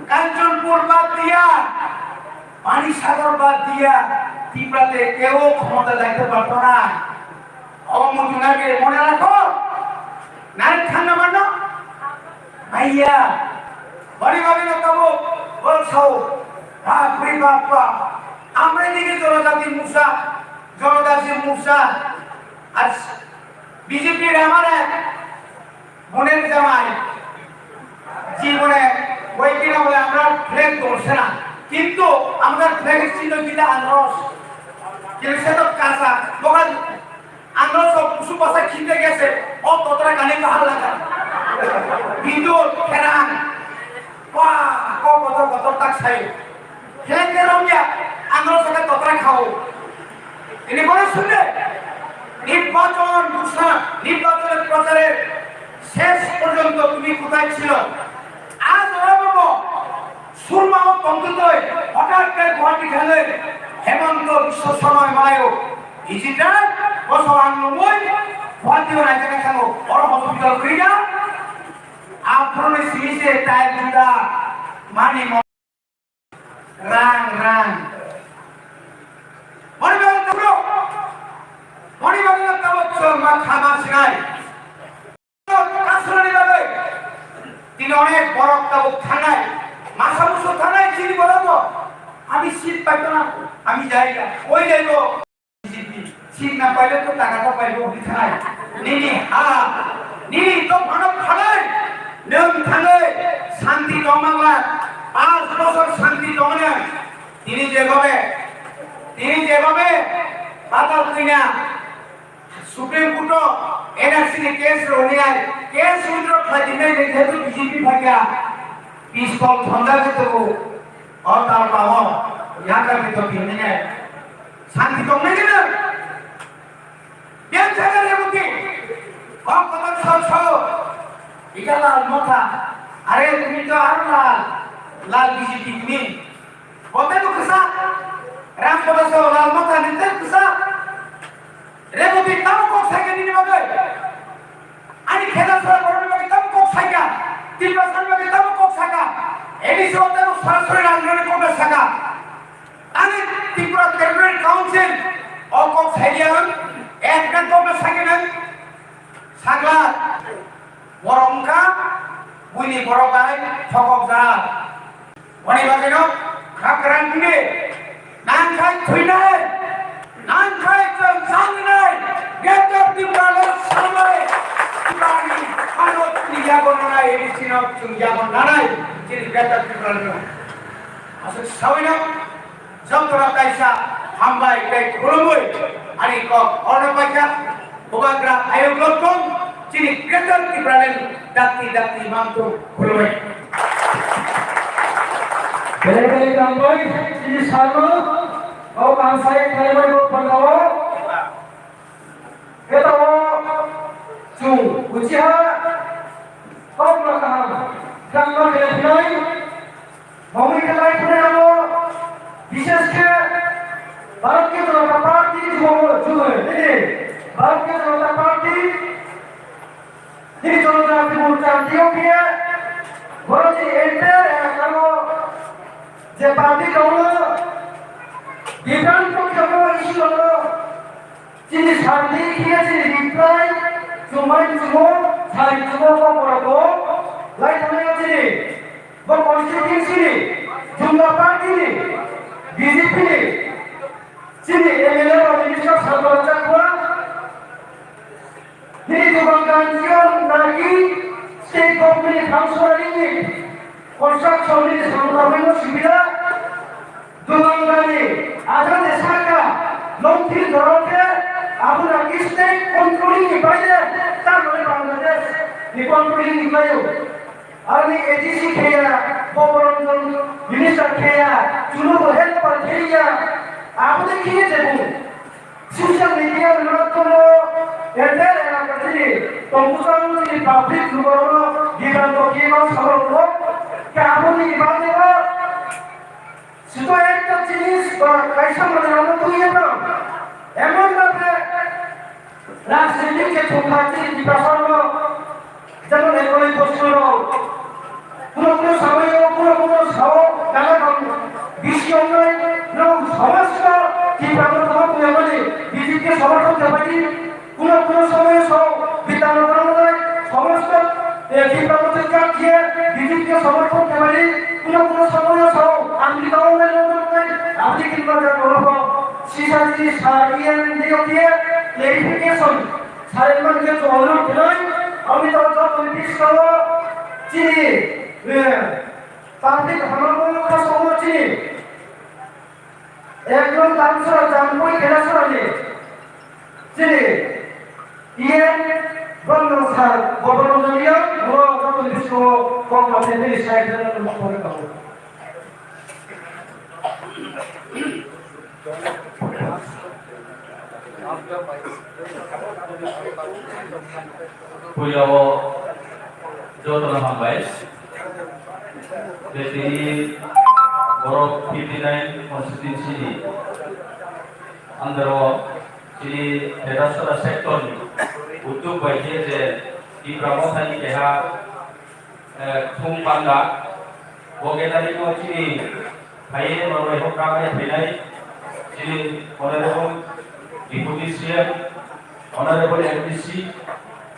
Speaker 1: কাঞ্চনপুর বাদ দিয়া পানি সাগর বাদ দিয়া ত্রিপুরাতে কেউ ক্ষমতা দেখতে পারতো না অবমুনাকে মনে রাখো নারী খান্না মানো ভাইয়া বড়ি ভাবি না তবু বলছাও বাপরে বাপা আমরা দিকে জনজাতি মুসা আর বিজেপির আমার মনের জামাই জীবনে ওই কিনা বলে আমরা ফ্ল্যাগ ধরছে না কিন্তু আমাদের ফ্ল্যাগের চিহ্ন কিনা আন্দ্রস কিন্তু সে তো কাঁচা দোকান আন্দ্রস পশু পাশা খিনতে গেছে ও ততটা গানে কাহার লাগা বিদ্যুৎ ফেরান কত তাক ছাই ফ্ল্যাগে রঙিয়া আন্দ্রসকে ততটা খাও তিনি বলে শুনলে নির্বাচনের প্রচারের শেষ পর্যন্ত তুমি কোথায় ছিল আজ বাবু সুরমা ও তন্ত্রই হঠাৎ করে গুয়াহাটি খেলে হেমন্ত বিশ্ব সময় মায়ও ডিজিটাল 1999 গুয়াহাটি রাজ্যকে খানো বড় হসপিটাল করিয়া আপনার সিরিজে টাইম দুটা মানি রাং মণিবাবু তাবচ্চর মা খামা সিনাই তিনি অনেক বড় তাবুক থানায় মাসামুসো থানায় চিনি বলতো আমি সিট পাইতো না আমি যাই না ওই যাইব সিট না পাইলে তো টাকাটা পাইব ওই থানায় নিনি তো মানব থানায় নেম থানায় শান্তি দমালা 5 বছর শান্তি দমনে তিনি যেভাবে পাতাল কিনা সুপ্রিম কোর্ট एनआरसी ने केस रोनिया केस उधर खजिने ने जेतु बीजेपी भाग्या पिस्तौल धंधा के तो और तार पाओ यहाँ का भी तो पीने है शांति तो नहीं ना क्या चल रहा है मुझे और कौन सा इकलाल मोथा अरे तुम तो लाल बीजेपी में होते तो किसा राम पदा से लाल मोथा नहीं किसा रेबुती तब को साइके नहीं मगे आणि खेदा सर बरोबर मगे तब को साइका तिलबा सन मगे तब को साइका एडी सोते नो सरसरी रांगने को साइका आणि त्रिपुरा कैबिनेट काउंसिल और को साइकियन एक गन को साइकियन सागला वरंका बुनी बरोबाय ठगक जा वनी मगे नो खाकरान दिने नान खाय थुइनाय नान खाय जांगनाय sino sungjaman nanai ciri better people no asuk sawino jomtora kaisa hambai kai khulumui ani ko ono paja bubagra ayo glotkom ciri better people dakti mampu khulumui
Speaker 2: Beli kampoi ini sama kau kan saya kaya mau pengawa kita mau cung ujiha kau belakang kamar kelihai mau kelihai punya kamu bisa ke barat ke dalam parti semua juga ini barat ke dalam parti ini dalam parti bukan dia baru jadi enter kalau যে party কাউলো বিভ্রান্ত কাউলো issue হলো যিনি শান্তি খেয়েছে reply সময় জুমো সারি জুমো পড়াবো লাই থামে আছে বা কনস্টিটিউন্সি জুমলা পার্টি বিজেপি যিনি এমএলএ বা মিনিস্টার সাধারণ চাকরা যিনি যুবকাঞ্চল নাকি স্টেট গভর্নমেন্ট কাউন্সিলরিং construction ni sampai sudah dengan kali ada desaka lonti dorongke abu lagi state controlling ni baca tak boleh Bangladesh ni controlling ni bayu arni AGC kaya Poporon minister kaya cunu help par kaya abu tu kiye jebu social media menonton enter enak kali komputer ni public luar giran to kiye sabar kamu ni ibadah sudah ekta jenis kaisa mana tu ya bro emon bape রাজনীতি ke ঠোকাচ্ছি বিকাশন যেমন এগুলি প্রশ্ন কোনো সময় কোনো সব জানা বিশ্ব উন্নয়ন সমস্ত কি আমরা তোমাকে বলি বিজেপিকে সমর্থন দেবাই কোনো সময় সব বিধানসভা সমস্ত এই প্রবর্তন কাটিয়ে বিজেপিকে সমর্থন দেবাই কোনো সময় সব আমেরিকাও আপনি কিংবা করব সিসাজি সারিয়েন দিয়ে ক্লারিফিকেশন সারের যে অনুরোধ দিলেন আমি তো যত বিশ্বস্ত চিনি পাবলিক ধর্মমূলক সমর্থী একজন দামসর জানবই খেলাছড়ালে চিনি ইয়েন বন্ধনসার গবরণীয় ও যত বিশ্ব কম আছে সাইকেল করে পাবো
Speaker 5: Puyawo Jotana Hambai jadi Borok 59 konstitusi andaro jadi Hedasara sektor untuk baiknya je di Pramotani keha Thung Panda Bogenari ko jadi Haye Norway Hokramai Pinai jadi Honorable Deputy CM Honorable MPC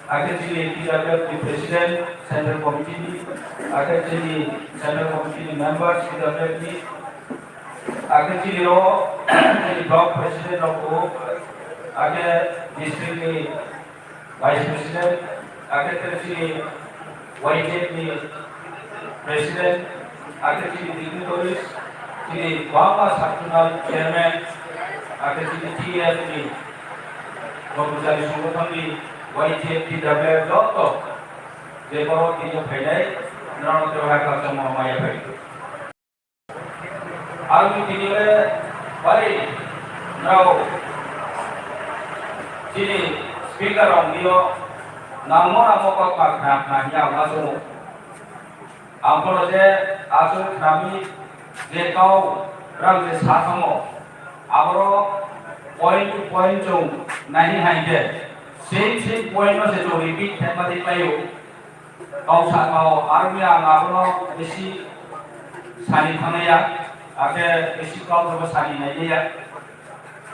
Speaker 5: actually the President Central Committee actually Central Committee members actually the Block President of O District Vice President actually YJP President actually dignitaries the Wama Sattunal Chairman actually TFP Komputer Sungguh YTFT Joto Jeboro Tijo Pede Nano Terhaka Sama Maya Pede Almi Tinile Bari Now Sini Speaker on Dio Namo Amokot Makna Nanya Masu Ampoloje Asu Kami Jekau Rang Desasamo Abro Point to point Jung Nahi Haide same point mas itu repeat thematik layu kau saat mau army ngapain besi sani thanaya ake besi kau terus sani naik ya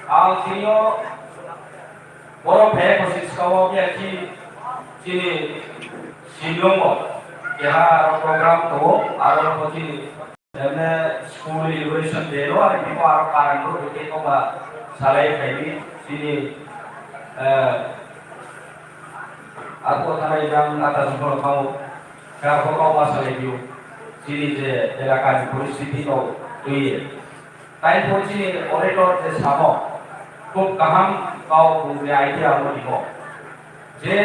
Speaker 5: al kino boro phe kosis kau biar ki sini silongo ya program tu aro kosi dan school liberation day lo ada di bawah karan lo itu kau bah salai kaini sini aku akan yang atas kalau kau গারহকাও বাসালে দিও চিনি যে এলাকার পরিস্থিতি তো তুই তাই বলছি অনেকর যে সাম খুব কাহাম কাও যে আইডিয়া দিব যে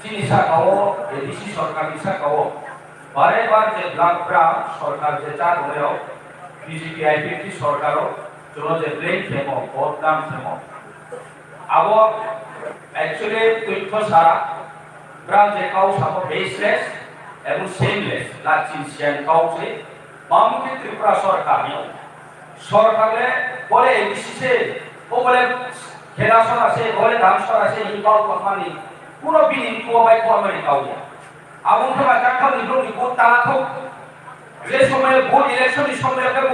Speaker 5: চিনিসা কাও এডিসি সরকার নিসা কাও বারে বার যে ব্লকরা সরকার যে চার হলেও বিজেপি আইপিএফটি সরকারও জন্য যে ব্লেম ফেমো বদনাম ফেমো আবো অ্যাকচুয়ালি তথ্য সারা ব্রাঞ্চ যে কাউ সাপো বেসলেস এবং সেমলেস লাচিন সিয়ান কাউছে মামুকে ত্রিপুরা সরকার সরকারে বলে এডিসিতে ও বলে খেলাসন আছে বলে ডান্সর আছে ইনকাউ কমানি পুরো বিনি কো বাই কমানি কাউয়া আবুন তো জাকাও নিলো নিকো তালাথো যে সময় ভোট ইলেকশন সময় দেব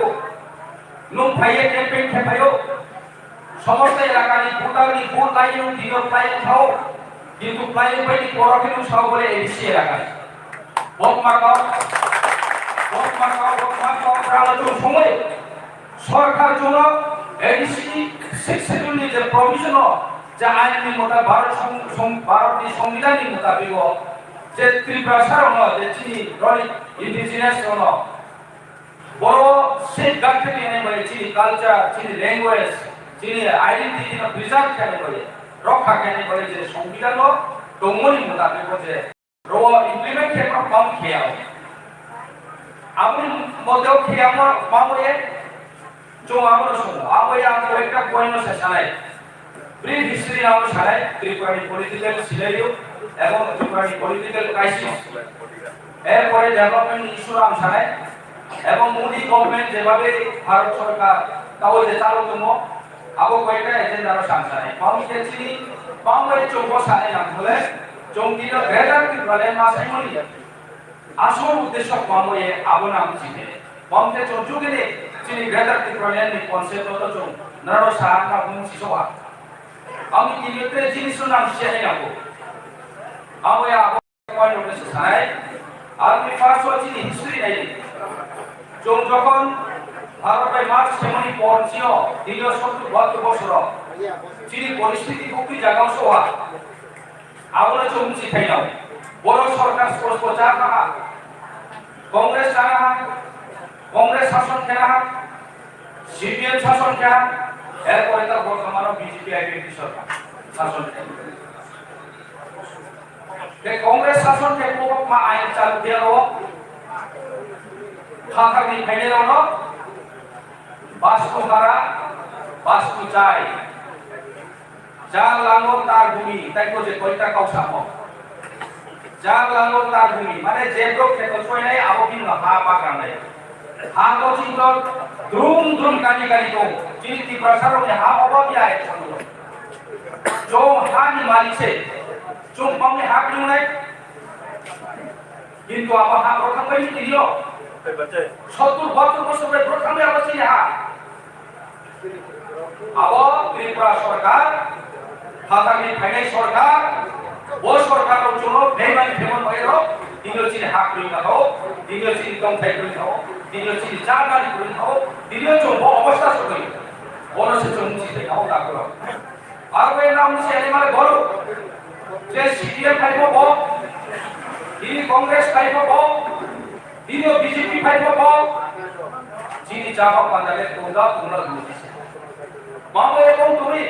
Speaker 5: নুম ভাইয়ে ক্যাম্পেইন খেপায়ো সমস্ত এলাকার ভোটারনি ভোট লাইন দিও প্লাইন খাও কিন্তু প্লাইন বাইনি পরকিনু সব বলে এডিসি এলাকায় ভোট মাকাও প্রাণজন সময় সরকার জন্য এডিসি 6 শিডিউল যে প্রভিশন যা আইনি মোতাবেক ভারতীয় সংবিধানের মোতাবেক যে ত্রিপুরা সারণ যে চিনি রনি ইন্ডিজিনাস রন বড় সেই গাছ থেকে এনে বলে চিনি কালচার চিনি ল্যাঙ্গুয়েজ চিনি আইডেন্টিটি প্রিজার্ভ কেন বলে রক্ষা কেন বলে যে সংবিধান দমনি মোতাবেক যে র ইমপ্লিমেন্ট কেন কম খেয়াও আমি মধ্যেও খেয়ে আমার মামুয়ে जो आमरो सुनो आबो या आमरो एकटा पॉइंट से सानाय ब्रीफ हिस्ट्री आमरो सानाय त्रिपुरानी पॉलिटिकल सिनारियो এবং ত্রিপুরানি পলিটিক্যাল ক্রাইসিস এরপরে ডেভেলপমেন্ট ইস্যু আম সানায় এবং মোদি গভর্নমেন্ট যেভাবে ভারত সরকার তাও যে চালু জন্য আবো কয়টা এজেন্ডার সাংসানায় আমি দেখছি বাংলায় চৌক সানায় নাম বলে চৌকির গ্রেটার ত্রিপুরা মাসাইমনি আসল উদ্দেশ্য বাময়ে আবো নাম চিনে বামতে চৌজুগেনে চিনি গ্রেটার ত্রিপুরা নি কনসেপ্ট তো চৌ নারো সানা বুম সিসোয়া আমি দিতে জিনিস নাম শেয়ার নাবো আবো আবো পয়েন্ট উদ্দেশ্য সানায় আর আমি ফার্স্ট হচ্ছে হিস্ট্রি নাই যখন ভারতের মার্চ সেমনি পৌঁছিও দীর্ঘ 70 বছর চিনি পরিস্থিতি খুবই জায়গা সোয়া আবলে চৌমুচি খাইলাম বড় সরকার প্রচার না কংগ্রেস জানা কংগ্রেস শাসন কেনা সিপিএম শাসন কেনা এরপরে তার বর্তমান বিজেপি আইপিএফটি সরকার শাসন के कांग्रेस शासन के पूर्व में आइन चालू किया रो खाखा नहीं फैले रो वास्तु करा वास्तु चाय जाग लांगो तार भूमि ताई को जे कोईटा कौसा हो जाग लांगो तार भूमि माने जे लोग के तो सोई नहीं आवो किन हा पाकरा नहीं हा तो चिंत द्रुम द्रुम कानी कानी तो चिंती प्रसार में हा अबो भी आए जो हा नि मालिक से চুপ পামে হাক নিউ নাই কিন্তু আবার হাক রকম কই দিও 70 বছর ধরে প্রথমে অবশ্যই হাক আবার ত্রিপুরা সরকার হাতামি ফাইনাই সরকার ও সরকারের জন্য বেমানি ফেমন হইলো দিও চিনি হাক নিউ না হও দিও চিনি কম ফাই করি নাও দিও চিনি জাগানি করি নাও দিও চো অবস্থা সই বড় সে চুমচি দেখাও তা করো আর ওই নাম সে মানে বড় যে সিপিএম ফাইভ হব তিনি কংগ্রেস ফাইভ হব তিনিও বিজেপি ফাইভ হব যিনি চাপা পাঞ্জাবে তোমরা দিছে মামা এবং তুমি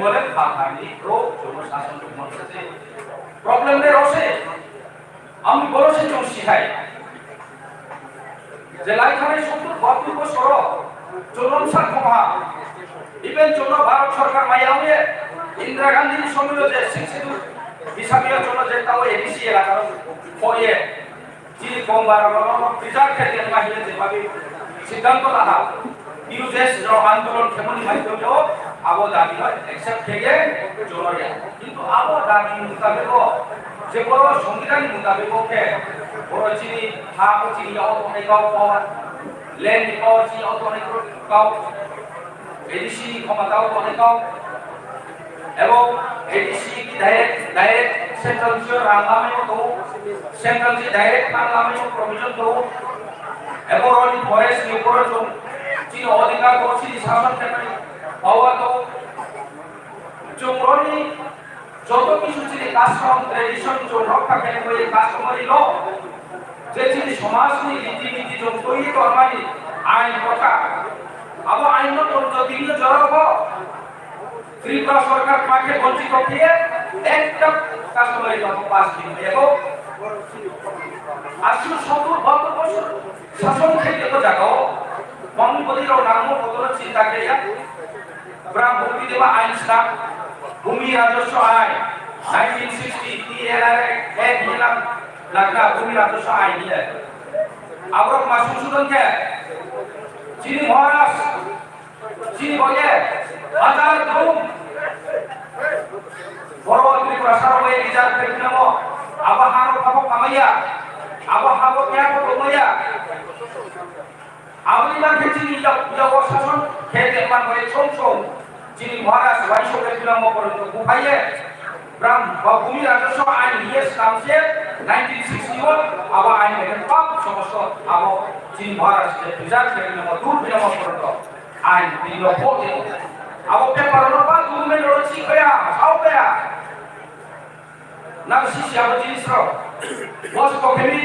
Speaker 5: বলে খাখানি প্রো জনশাসন মনসে প্রবলেম নে রসে আমি বলছি চোখ শিখাই যে লাইখানে 70 বছর চলন সাক্ষমা ইভেন চলো ভারত সরকার মাইয়াউয়ে ইন্দিরা গান্ধীর সময় যে শিক্ষিত হিসাবের জন্য যে তাও এডিসি এলাকার হয়ে যিনি কমবার প্রিজার্ভ ক্ষেত্রে মাহিলে যেভাবে সিদ্ধান্ত লাহা ইউজেস আন্দোলন কেমনি মাধ্যমে আবো দাবি হয় অ্যাকসেপ্ট থেকে জোরে কিন্তু আবো দাবি মোতাবেক যে বড় সংবিধান মোতাবেক কে বড় যিনি হাবো যিনি অনেক পাওয়ার ল্যান্ড পাওয়ার যিনি অনেক কাউ এডিসি ক্ষমতাও অনেক এবং এডিসি কি ডাইরেক্ট সেন্ট্রাল জি রাঙ্গামে তো সেন্ট্রাল জি ডাইরেক্ট রাঙ্গামে প্রভিশন তো এবং অনেক ফরেস্ট নিউপরে তো জি অধিকার করছি শাসন থেকে পাওয়া তো জমরনি যত কিছু ছিল কাস্টম ট্রেডিশন जो রক্ষা করে ওই কাস্টমারি ল যে যিনি সমাজনি রীতিনীতি যোগ তৈরি করমানি আইন কথা আবো আইন যদি জড়াব ত্রিপুরা সরকার মাকে বঞ্চিত দিয়ে একটা কাস্টমারি পাস দিন এবং আসলে 70 বছর শাসন থেকে তো জাগাও বঙ্গবন্ধুর নাম কত চিন্তা করিয়া ব্রাহ্মণী দেবা আইন স্টাফ ভূমি রাজস্ব আইন 1960 এক নিলাম লাগনা ভূমি রাজস্ব আইন নিয়ে আবার মাসুল সুদন কে চিনি মহারাজ চিনি বলে হাজার ধুম বড় ত্রিপুরা সারবে রিজার্ভ পেটনাম আবহাওয়া খাবো কামাইয়া আবহাওয়া কে কমাইয়া আবলিলা চিনি যাও শাসন খেতে মান হয়ে ছম চিনি মহারাজ বাইশো পেটনাম পর্যন্ত গুফাইয়ে ভূমি রাজস্ব আইন নিয়ে নামছে 1961 আবার আইন মেনে সব সমস্ত আবো চিনি মহারাজ রিজার্ভ পেটনাম দূর বিনাম পর্যন্ত আইন দিল পড়ে আবো পেপার রবা দুমে লড়ছি কয়া সাও কয়া না শিশি আবো জিনিস র বস কখেনি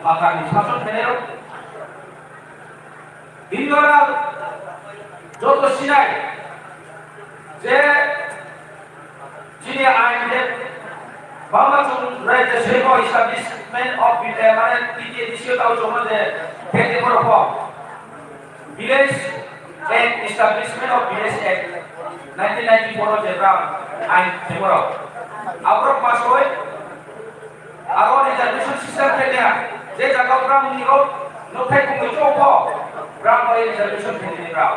Speaker 5: আকানি শাসন ফেনেও দিনরা যত সিনাই যে যিনি আইন দেন বাংলাদেশ রাজ্য সেবা এস্টাবলিশমেন্ট অফ মানে তৃতীয় দ্বিতীয়টাও জমা খেতে পড়ব village and establishment of village act 1994 jebram ain temoro abrok masoi aro reservation system thenia je jaga bram niro nothai kumi chopo bram oi reservation thenia bram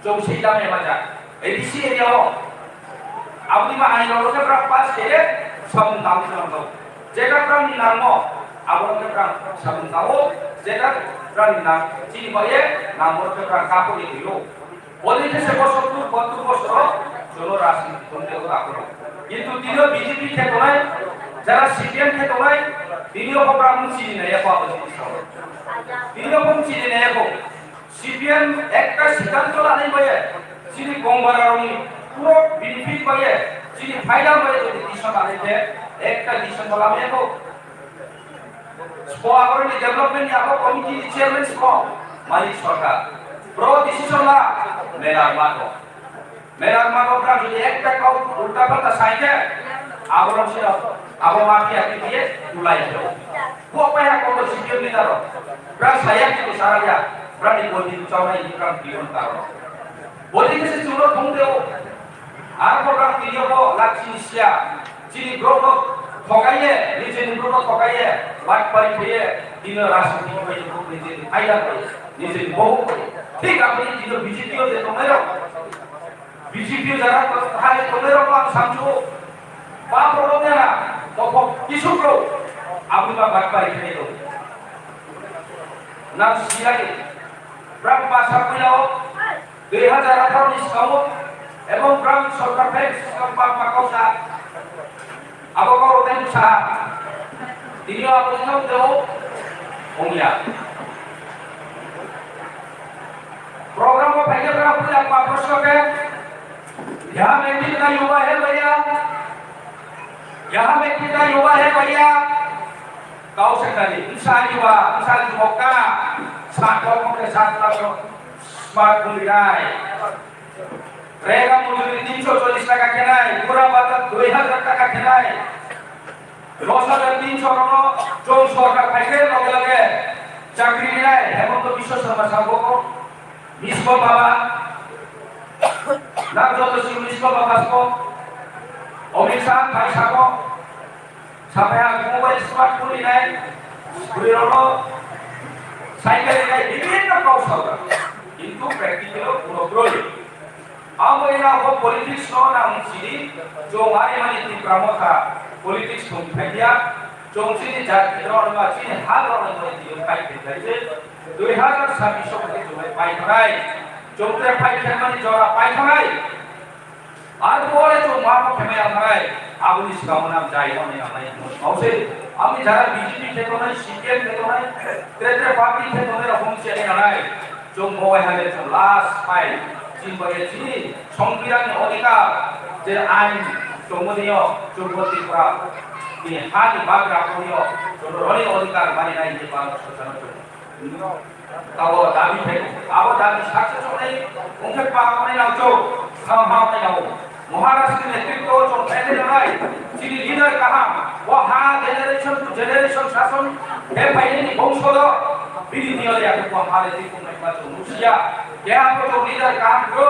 Speaker 5: jom seida me maja edc area ho apni ma ain ro ke bram pass kere sabun dam jano jega bram ni namo abrok ke bram sabun dao jega bram na chini boye namor ke bram kapo dilu ওদিকে সে 72 বছর চলো রাজনীতি করতে কথা করো কিন্তু তিনিও BJP থেকে নয় যারা সিপিএম থেকে নয় তিনিও ব্রাহ্মণ চিনি না এক অবস্থিত তিনিও কোন চিনি না এক সিপিএম একটা সিদ্ধান্ত লানি বয়ে চিনি গঙ্গারারনি পুরো বেনিফিট বয়ে চিনি ফায়দা বয়ে যদি দিশন আনিতে একটা দিশন বলামে এক স্পোয়াগরনি ডেভেলপমেন্ট ইয়াকো কমিটি চেয়ারম্যান স্প মালিক সরকার pro decision la melar mago pra যদি একটা কাউ উল্টা পাল্টা সাইকে আবরণ ছিল আবো মাফি আকি দিয়ে তুলাই দাও কো পায়া কো সিপিএম নিদার প্রা সায়া কি সারায়া প্রা নি বলি চাওনাই ইনকাম বিয়ন কারণ বলি কেসে চুলো থং দেও আর প্রোগ্রাম কিরিও লাচি নিসিয়া চিনি গ্রোথ ঠকাইয়ে নিজে গ্রোথ ঠকাইয়ে বাট পারি দিয়ে দিন রাজনীতি করে নিজে ফায়দা করে নিজে বহু করে ঠিক আপনি যদি বিজেপিও যে তোমরা বিজেপিও যারা তাহলে তোমরা পাপ সামজো পাপ রোগে না তো কিছু করো আপনি বা বাটপাই খেয়ে দাও না সিয়াই ব্রাহ্ম ভাষা কইলাও 2018 নিষ্কাম এবং ব্রাহ্ম সরকার ফেক সিস্টেম পাপ পাকৌসা আবকর দেন সা তিনিও আপনাদের দেও ওমিয়া प्रोग्राम को पहले पर आपको आपका प्रश्न है यहाँ में कितना युवा है भैया यहाँ में कितना युवा है भैया गाँव से करी इंसान युवा का सात लोगों के साथ लगो स्मार्ट फोन दिलाए रहेगा मजदूरी 340 টাকা কেনায় পুরা বাজার 2000 টাকা কেনায় 10300 টাকা जो সরকার পাইছে লগে লগে চাকরি নেয় হেমন্ত বিশ্ব শর্মা সাহেব Mispo Baba, Nagjoto si Mispo Baba ko, Omisan, Paisako, Sapaya, Mobile Smartphone inay, Kurirono, Cycle inay, বিভিন্ন কৌশল কিন্তু প্র্যাকটিক্যাল পুরো গ্রোলি আমরা এনা ও পলিটিক্স না মুছিলি जो हमारे माने ত্রিপুরা মথা পলিটিক্স को फैलिया जोंसिनि जाति रनमा चिन हाल रनमा दियो पाइते जाइसे 2026 को जुलाई पाइथाय जोंते पाइथामानि जरा पाइथाय আর পরে তো মাপা ফেমে আমায় আপনি কামনা যাই আমি আমায় অবশ্যই আমি যারা বিজেপি থেকে নয় সিপিএম থেকে নয় তেরে পার্টি থেকে নয় রকম চেনে নয় जो मोय हाले जो लास्ट फाइल जिन बगेছি সংবিধান অধিকার যে আইন জমনীয় যোগ্যতি করা di hati bagra koyo roni odikar mani nai je pan sosana to tawo dabi phe abo dabi sakse sonai ungke pa mani nau jo ham ham nai nau Maharashtra नेतृत्व जो पहले लड़ाई जिनी लीडर कहा वो हाँ जनरेशन टू जनरेशन शासन है पहले नहीं वंशों बिल्ली नहीं हो जाए तो हमारे देश को नहीं बात मुझिया क्या आपको जो लीडर काम करो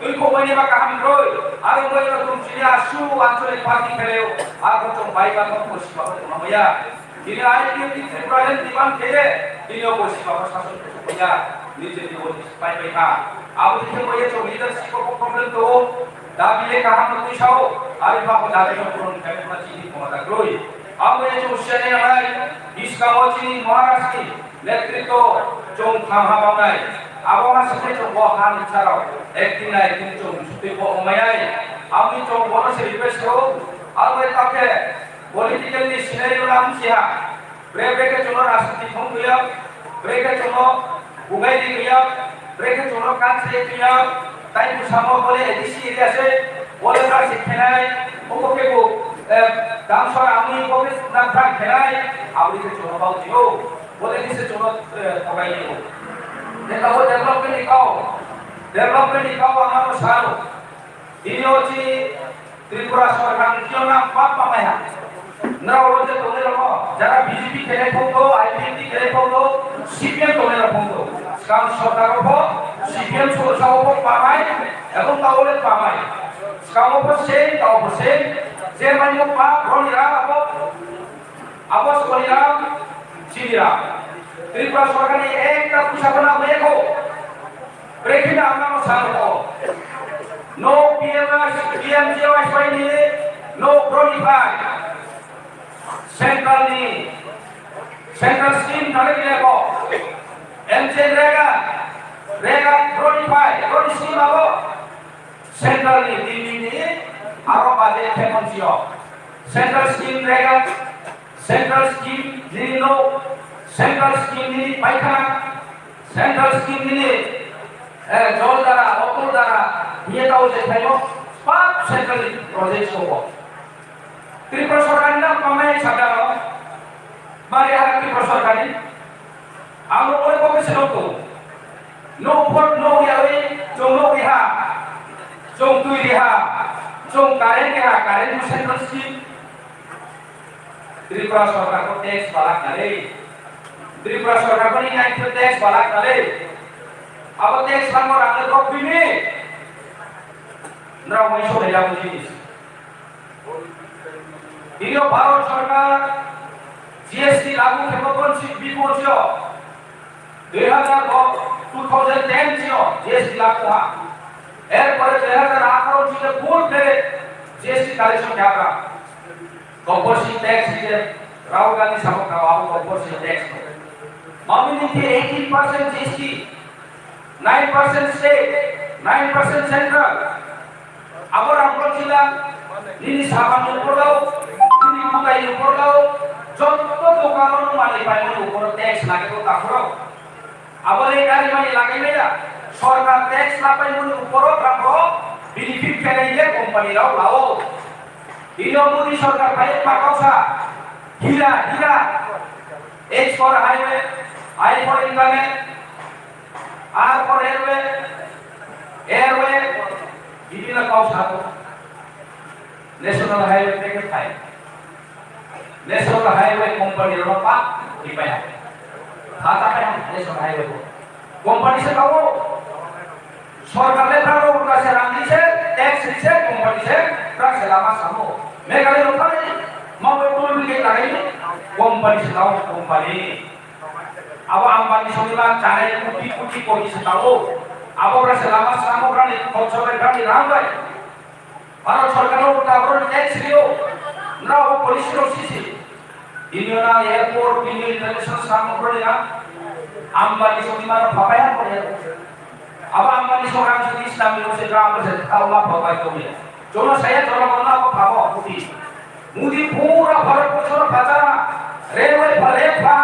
Speaker 5: तुमको महीने में काम करो आगे महीने में तुम चिड़िया शू आंचलिक पार्टी करे हो आपको तुम भाई का तुम कोशिश करो तुम भैया जिन्हें आज की प्रेसिडेंट दीवान खेले जिन्हें कोशिश करो शासन भैया नीचे दिवो पाई बैठा आप देखिए भैया जो लीडरशिप को प्रॉब्लम तो दाबिले कहा मत दिखाओ अरे बाप दादे को पूर्ण करने का चीज मत करो अब ये जो शने हमारे इसका वचनी महाराष्ट्र नेतृत्व जो थामा बनाए अब वहां से जो वो हाल चारो एक दिन जो छुट्टी को उमयाए अब ये जो बोलो से रिक्वेस्ट करो अब ये ताके पॉलिटिकली सिनेरियो नाम सिया ब्रेक के चलो राष्ट्रपति फोन किया ब्रेक के चलो उगाई दिया ब्रेक के चलो कान से किया ताई मुसामो बोले एडिसी एरिया से बोले का सिखनाय ओको के को दामसर आमी को के नाथा खेलाय आवली से चलो बाउ जियो बोले कि से चलो तगाई हो देखा वो डेवलपमेंट निकाओ हमारो सारो इनियोची त्रिपुरा सरकार क्यों ना पापा माया ना रोजे तोले रखो जरा बीजेपी खेले फोंदो आईपीएमटी खेले फोंदो सीपीएम तोले रखोंदो काम सरकार को सीपीएम सरकार को पामाय এবং তাহলে পামাই কাম অবশ্যই তাও অবশ্যই যে মানে পা রনিরা আবস করিরা চিরা ত্রিপুরা সরকারি একটা পুষাবনা মেখো প্রেক্ষিতে আমরা সারো নো পিএমএস পিএমজিওএস পাইনি নো প্রনিফাই सेंट्रल स्कीम धरे लेको एमजे रेगा प्रनिफाई प्रनि स्कीम आबो सेंट्रल नि दिल्ली नि आरो बाजे फेमनसियो सेंट्रल स्कीम रेगा सेंट्रल स्कीम निनो सेंट्रल स्कीम नि पाइखाना सेंट्रल स्कीम नि जल द्वारा अकुल द्वारा ये ताऊ जे थायो पाप सेंट्रल प्रोजेक्ट को त्रिपुरा सरकार ना कमाई सादारो मारे हाथ त्रिपुरा सरकार नि आलो ओय को से नो नो फॉर नो यावे जो नो बिहा जो तुई बिहा जो कारेंट सेंट्रल स्कीम त्रिपुरा सरकार को टैक्स वाला करे त्रिपुरा सरकार को नहीं आई टैक्स वाला करे अब टैक्स हमर आगे को बिने ना वही सो ले जाओ जिनिस इयो भारत सरकार जीएसटी लागू के बिपोजियो 2010 जियो जीएसटी लागू हा एर पर 2018 जिले फुल करे जीएसटी कलेक्शन क्या कॉर्पोरेशन टैक्स दिए राहुल गांधी साहब का बाबू कॉर्पोरेशन टैक्स मामले थी 18% जीएसटी 9% स्टेट 9% सेंट्रल अगर हम लोग जिला ini sahabat ukur lau, ini bukai ukur lau, contoh dokaron mali paling ukur teks lagi tu tak pro. Abang dari mali lagi ni ya, sorga teks lapai muni ukur berapa, benefit kerja company lau. Ini muni sorga baik pakau sa, hira, H for highway, I for internet, R for airway, ini lah kau satu. National highway ticket file national highway company रो पा दिपाया खाता पे national highway को company से कहो सरकार ने प्रारो उनका से रांगी से टैक्स से कंपनी से प्राक से लामा सामो मेघालय रोता नहीं मावे टोल के लगाई कंपनी से लाओ कंपनी अब अंबानी सोनीला चाहे कुटी कोटी से लाओ अब प्राक से लामा सामो प्राणी खोचो में प्राणी राम भाई भारत सरकार को काबरों टैक्स लियो ना वो पुलिस रो सीसी इन्होंने एयरपोर्ट इंडियन इंटरनेशनल सामग्री ना अंबानी सोनी मारो फपाया पड़े अब अंबानी सोना से इस्लामी से ग्राम से काला फपाया तो है जोना saya जोना बंदा को फापो मुदी पूरा भारत को छोड़ पाता रेलवे भले फा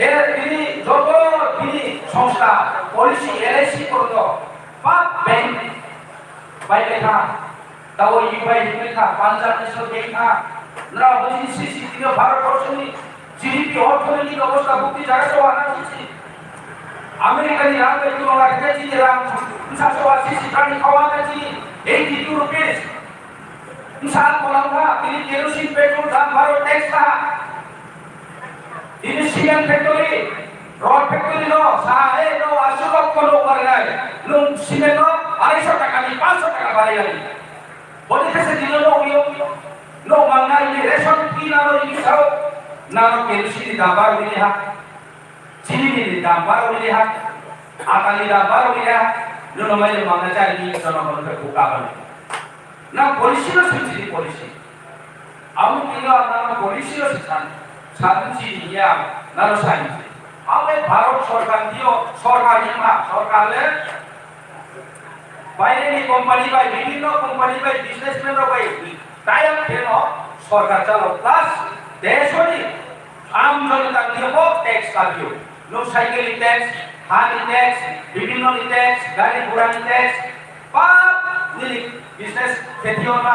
Speaker 5: एयर ini jogo ini संस्था पॉलिसी एलआईसी को तो पाप बैंक बाई लेखा তাও UI Himika Punjab national bank না বলি সিসি ভারতবর্ষনি জিডিপি অর্থনৈতিক অবস্থা বুদ্ধি জায়গা আনাচ্ছি আমেরিকানি রাখবে কোনো রাখবে চিনি রাম 480 টাকা খাওয়া গেছি 82 রুপিস মিসাল বলাঙ্গা তিনি কেরোসিন পেট্রোল দাম ভারত ট্যাক্স না তিনি সিমেন্ট ফ্যাক্টরি রড ফ্যাক্টরি নো সাহে নো 80 লক্ষ লোক বাড়ায় নুন সিমেন্ট 250 টাকা নি 500 টাকা বাড়ায় বলে কাছে দিল নো মাংনাই রেশন কি না নো ইসাও না নো কেরোসিন দাম বাড়ায় হা চিনি দাম বাড়ায় হা আটালি দাম বাড়ায় হা নুন মাইল মাংনা চাই নি জনগণকে বোকা বানায় না পলিসিও সুচিনি পলিসি আমি কিলো না পলিসিও সান সানচি ইয়া না সাইন্স আমি ভারত সরকার দিও সরকার ইমা সরকারে বাইরেনি কোম্পানি বাই বিভিন্ন company by businessman by time কেন সরকার চালো প্লাস দেশনি আম জনতা দিও ট্যাক্স কাটিও নো সাইকেল ট্যাক্স হানি ট্যাক্স বিভিন্ন ট্যাক্স গাড়ি ঘোড়া ট্যাক্স পাপ নিলি বিজনেস খেতিও না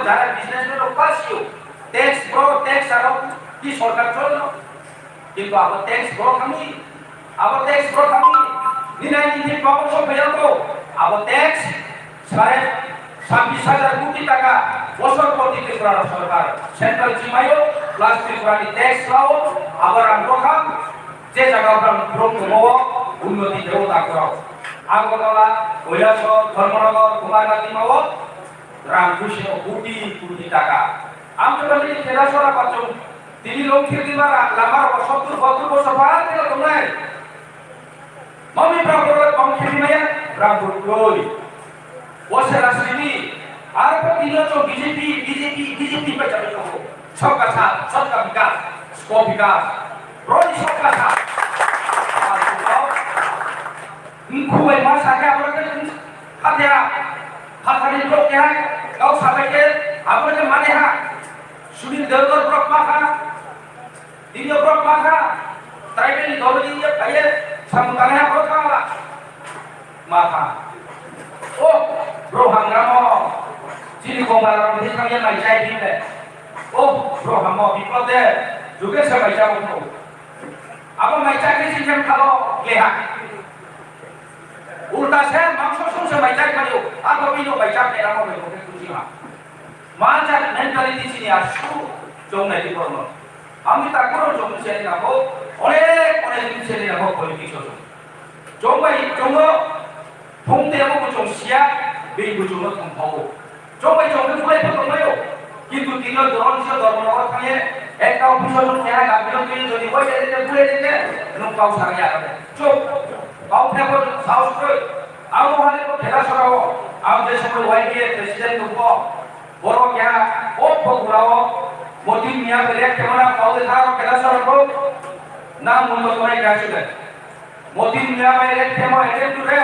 Speaker 5: যারা বিজনেসম্যান পাসিও ট্যাক্স ব্রো ট্যাক্স আর কি সরকার চলো কিন্তু আবার ট্যাক্স ব্রো খামি নিনাই নিধি প্রবর্ষ পেয়াল তো আবার ট্যাক্স 26,000 কোটি টাকা বছর প্রতি ত্রিপুরা সরকার সেন্ট্রাল জিমাইও প্লাস ত্রিপুরানি ট্যাক্স লাও আবার আমরা যে জায়গা ব্রহ্ম উন্নতি দেবতা করাও আগরতলা কৈলাসহর ধর্মনগর কুমারগাঁতি মাও রামকৃষ্ণ কোটি কোটি টাকা আমরা বলি খেলাছড়া পাচ্ছ তিনি লক্ষ্মী দিবার লামার 70 বছর পার দিল তোমরা মমি প্রাবর কমখি দিমায়া রামপুর কই ওসে রাজনীতি আর প্রতিনিয়ত তো বিজেপি पे चले हो सबका साथ सबका विकास सबका विकास रोज सबका साथ खुबै मा साके आपरके खातेरा खातानि लोक के गाव साबायके आपरके माने हा सुनील देवगर ब्रक माखा दिनियो ब्रक माखा ट्राइबल दौलती ये भाई समुदाय है ब्रक माखा ओ ब्रो हंगामो जिनि कोमारा मधि थांगे माइजाय दिले ओ ब्रो हमो बिप्लबदे जुगे से माइजा बनो अब माइजा के सिस्टम खालो लेहा उल्टा से मांसो से माइजा खायो अब बिनो माइजा पेरा मो बेको कुजिमा माजा मेंटालिटी सिनि आसु जोंनाय दिबरनो आमी ताकरो जों सेनि नाबो अनेक दिन सेनि नाबो पलिटिक्स जोंबाय जोंगो फंदेमो जोंसिया बेबो जोंनो थंफावो जोंबाय जोंनो फुलायफोर दंबायो किन्तु दिनो दरनसे दरमनगर थाङे एक अफिसाव जों केहा गाबिनो के जदि बयदे फुले देते नों गाव सारिया चुप गाव फेबो साउसखै आउ हाले को फेला सराव आउ देशखौ वाइके प्रेसिडेंट दंबो बरो केहा ओ फगुराव मोदी मिया बेलेक केमना पाउदे थारो फेला सराव नाम मुनो तोय गासिदे मोदी मिया बेलेक केमो एटे तुरे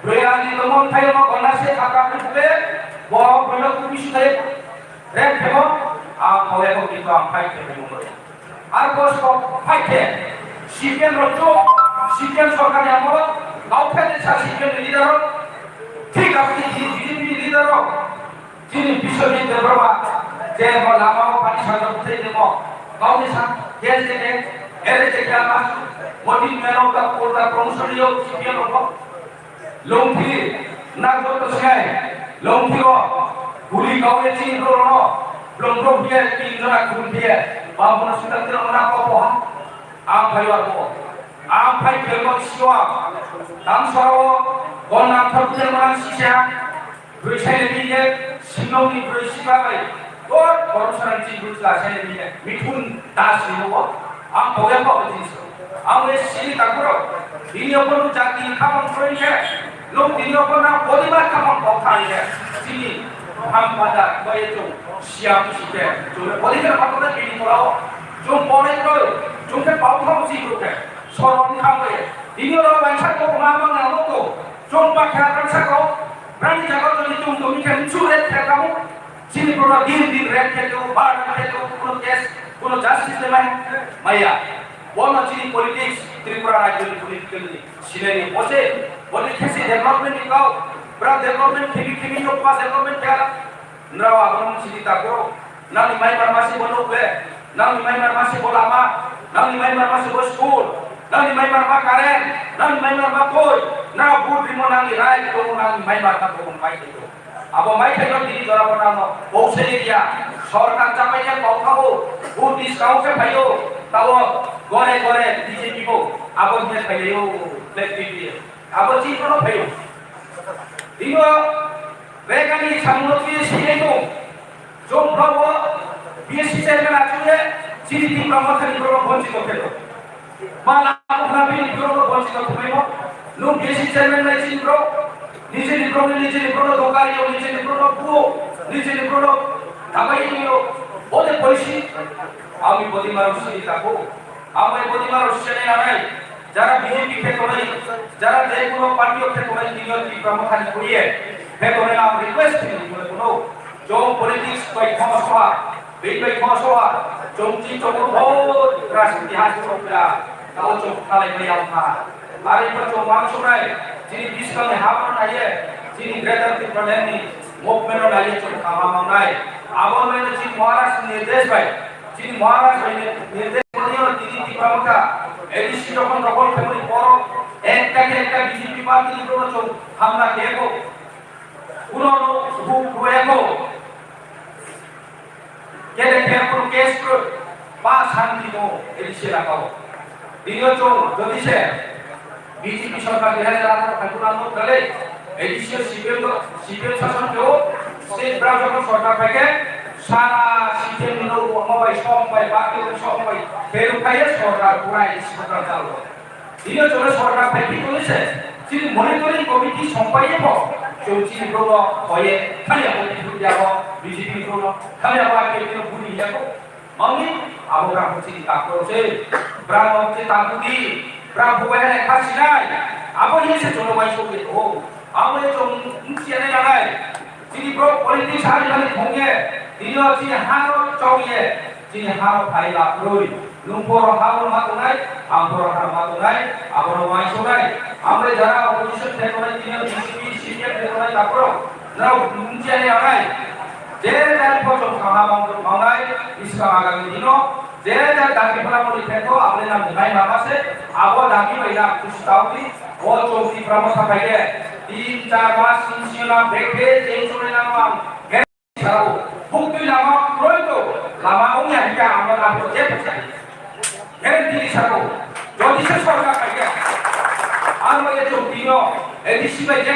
Speaker 5: ब्रेआनि दमन थायमो गनासे थाकानि फुले बरो बरो कुबिसुदे रे केमो आ पावेको कितो आम फाइटे बेमो আর কোস ফাইটে সিপিএম রজো সিপিএম সরকারি আমল গাউফেতে সিপিএম লিডার ঠিক আপনি বিজেপি লিডার যিনি বিশ্বজিৎ দেববর্মা যে লামাও পানি সাগর উঠে দেব গাউনি সান গেল থেকে এর থেকে আমা মোদি মেনো কা কোলটা প্রমোশনিও সিপিএম রব লংথি নাগত সিয়াই লংথিও গুলি গাউয়ে চিন রনো ব্লংব্রো দিয়ে তিন জনা খুন দিয়ে বামনা সুদাতে রনা কপো আম ভাইওয়ার কো আম ভাই বেলগো সিওয়া দাম সরাও গনাম থরতে মান সিসা ব্রিসাইলে দিয়ে সিনৌনি ব্রিসিবা বাই ওর করছরান জি বুঝলা সাইলে দিয়ে মিঠুন দাস নিবো আম বয়া কো দিস আম এ সিনি তাকুরো দিনিয়পন জাতি খামন করিয়ে লোক দিনিয়পনা পরিবার খামন পথাইয়ে সিনি हम pada baye jo siam sike jo politika patona kini korao jo pore ko jo ke pau khau si ko ke soron khamwe dinyo ro bansa ko ma ma na lo ko jo pa kha bansa ko rani jago jo ni tum ke chu re ke kamu sini pro din re ke ko bar ke ko kono kes kono justice le maya bono chini politics tripura rajyo political ni sineni bose khesi development ni kao bra development khegi no pas development kya nrao abang sini takro nang ni mai mar masih bonok le nang ni mai mar masih bolama nang ni mai mar masih bos school nang ni mai mar ma karen nang ni mai mar ma koi na bud rimo nang ni rai ko nang ni mai mar ka ko mai itu abo mai khai diri dora banano bose dia সরকার চাপাইয়া কথাও vote discount খাইও তাও গরে গরে BJP কো আবার দিয়ে খাইও black TV আবার জি কোনো খাইও দিনো বেগানি সামুদ্রি সিনেটো জমপ্রভ বিএসসি চেয়ারম্যান আছে সিডিপি ব্রহ্মখানি প্রো বঞ্চিত খেল মালা ভাবি প্রো বঞ্চিত খাইব নো বিএসসি চেয়ারম্যান নাই চিন প্রো নিজে নিপ্রো দোকানি ও নিজে নিপ্রো পুও নিজে Nipro Apa ini lo? Boleh polisi? Kami bodi manusia tako. Kami bodi manusia ni anai. Jara BJP ketonai, jara Jaipur parti ketonai ini di pramukan kuliah. Ketonai am request ini kuno. Jom politics baik khamaswa, baik khamaswa. Jom बहुत keras ihtihas propera. Kalau jom kalai beliau ha. Hari ini jom langsung naik. Jadi biskal ni hamon aja. Jadi greater di problem ni. Movement aja jom kamam naik. আবার মানে যে মহারাষ্ট্র নির্দেশ পায় যিনি মহারাষ্ট্র নির্দেশ করেও তিনি প্রমুখ এডিসি যখন দখল ফেমনি পর একটাকে একটা বিজেপি পার্টির উপর হামলা খেয়েগো পুরনো বুক হয়েগো কেলে কেমন কেস বা শান্তি নো এডিসি রাখাও দ্বিতীয় যদি সে বিজেপি সরকার 2018 সালে এডিসি সিপিএম শাসন কেউ সেই ব্রাউজ যখন সরকার থেকে সারা সিস্টেম নিলো মোবাইল সবাই বাকি সবাই ফের উঠাইয়ে সরকার পুরাই সরকার চালু দিনে চলে সরকার থেকে করেছে যিনি মনিটরিং কমিটি সম্পাইয়ে চলছি প্রল হয়ে খালি আমাদের ঘুরে যাব বিজেপি প্রল খালি আমাকে ঘুরে যাব মামি আমরা হচ্ছে তাকরছে ব্রাহ্ম হচ্ছে তাকুদি ব্রাহ্ম বলে খাসি নাই আবার এসে চলো ভাই সঙ্গে ও আমরা তো মুখিয়ানে লাগাই যিনি ব্রো পলিটিক্স হারিয়ে ভঙ্গে দিনো যিনি হারো চৌয়ে যিনি হারো ফাইলা রই লুম্পর হারো মাতুনাই আমপর হারো মাতুনাই আবর মাইসোনাই আমরা যারা অপোজিশন থেকে দিনো বিজেপি সিপিএম থেকে তারপর যারা মুখিয়ানে লাগাই যে যার পছন্দ খাওয়া মাওনাই ইসকা আগামী দিনো যে যার দাবি ফলাফল থেকো আপনি নাম নাই মামাসে আবো দাবি বাইনা কুস্তাউতি ও চৌকি প্রমোথা পাইলে 3-4 মাস সিনসিলা দেখে যে চলে নাম ছাড়াও ভুক্তি লামা প্রয়তো লামা উনিয়া হিকা আমরা লাভ যে পছাই গ্যারান্টি ছাড়াও যদি সে সরকার পাইয়া আমরা যে চৌকিনো এডিসি বাই যে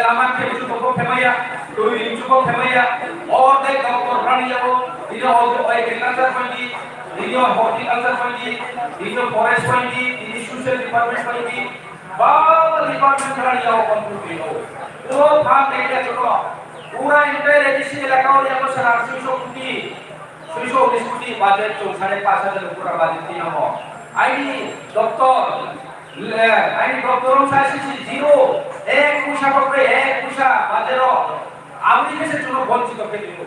Speaker 5: লামা কে যুব ফেমাইয়া তুই যুব ফেমাইয়া और दे डॉक्टर रानी जाओ इनो एग्रीकल्चर फंडी इनो हॉर्टिकल्चर फंडी इनो फॉरेस्ट फंडी इनो सोशल डिपार्टमेंट फंडी बाबा डिपार्टमेंट रानी जाओ कंट्रोल हो तो फार्म देखिए चलो पूरा इंटायर एडिसी इलाका और यहाँ पर 319 कोटी बजट 5,500 पूरा बजट दिया हो आईडी डॉक्टर साइसिस जीरो एक पूछा पकड़े एक पूछा बाजेरो আমি কেসে জন্য বঞ্চিত খেলিব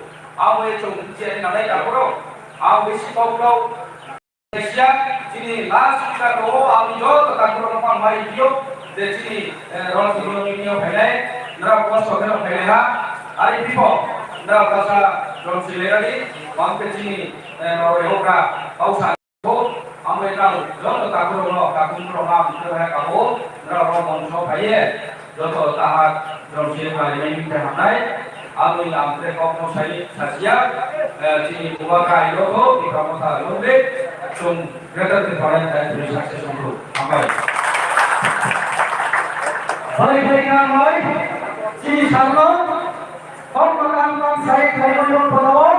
Speaker 5: আও এই চৌকি নালাই তারপরও আও বেশি কবলাও এশিয়া যিনি লাস্ট স্পিকার হো আমি যত তারপর নপান মারি দিও যে যিনি রণজিৎ নিও ফেলে নরা কষ্ট কেন ফেলে না আই বিপো নরা কাসা রণজিৎ লেরালি বামকে যিনি নরে হোগা পাউসা হো আমরা এটা যত তারপর কাকুন প্রণাম করে কাবো নরা মঞ্চ ভাইয়ে যত তাহার রণজিৎ পার্লামেন্ট মিটে হানায় আমি আমরে কখনো সাই সাজিয়া যিনি তোমাকাই রো দি প্রমোথা রোলে চুম গ্রেটারতে ধরেন তুমি সাকসেস হলো আমায়
Speaker 2: ভাই ভাইগান হয় যিনি সামনে কর্মকাম কাম সাই খাইবন পদাও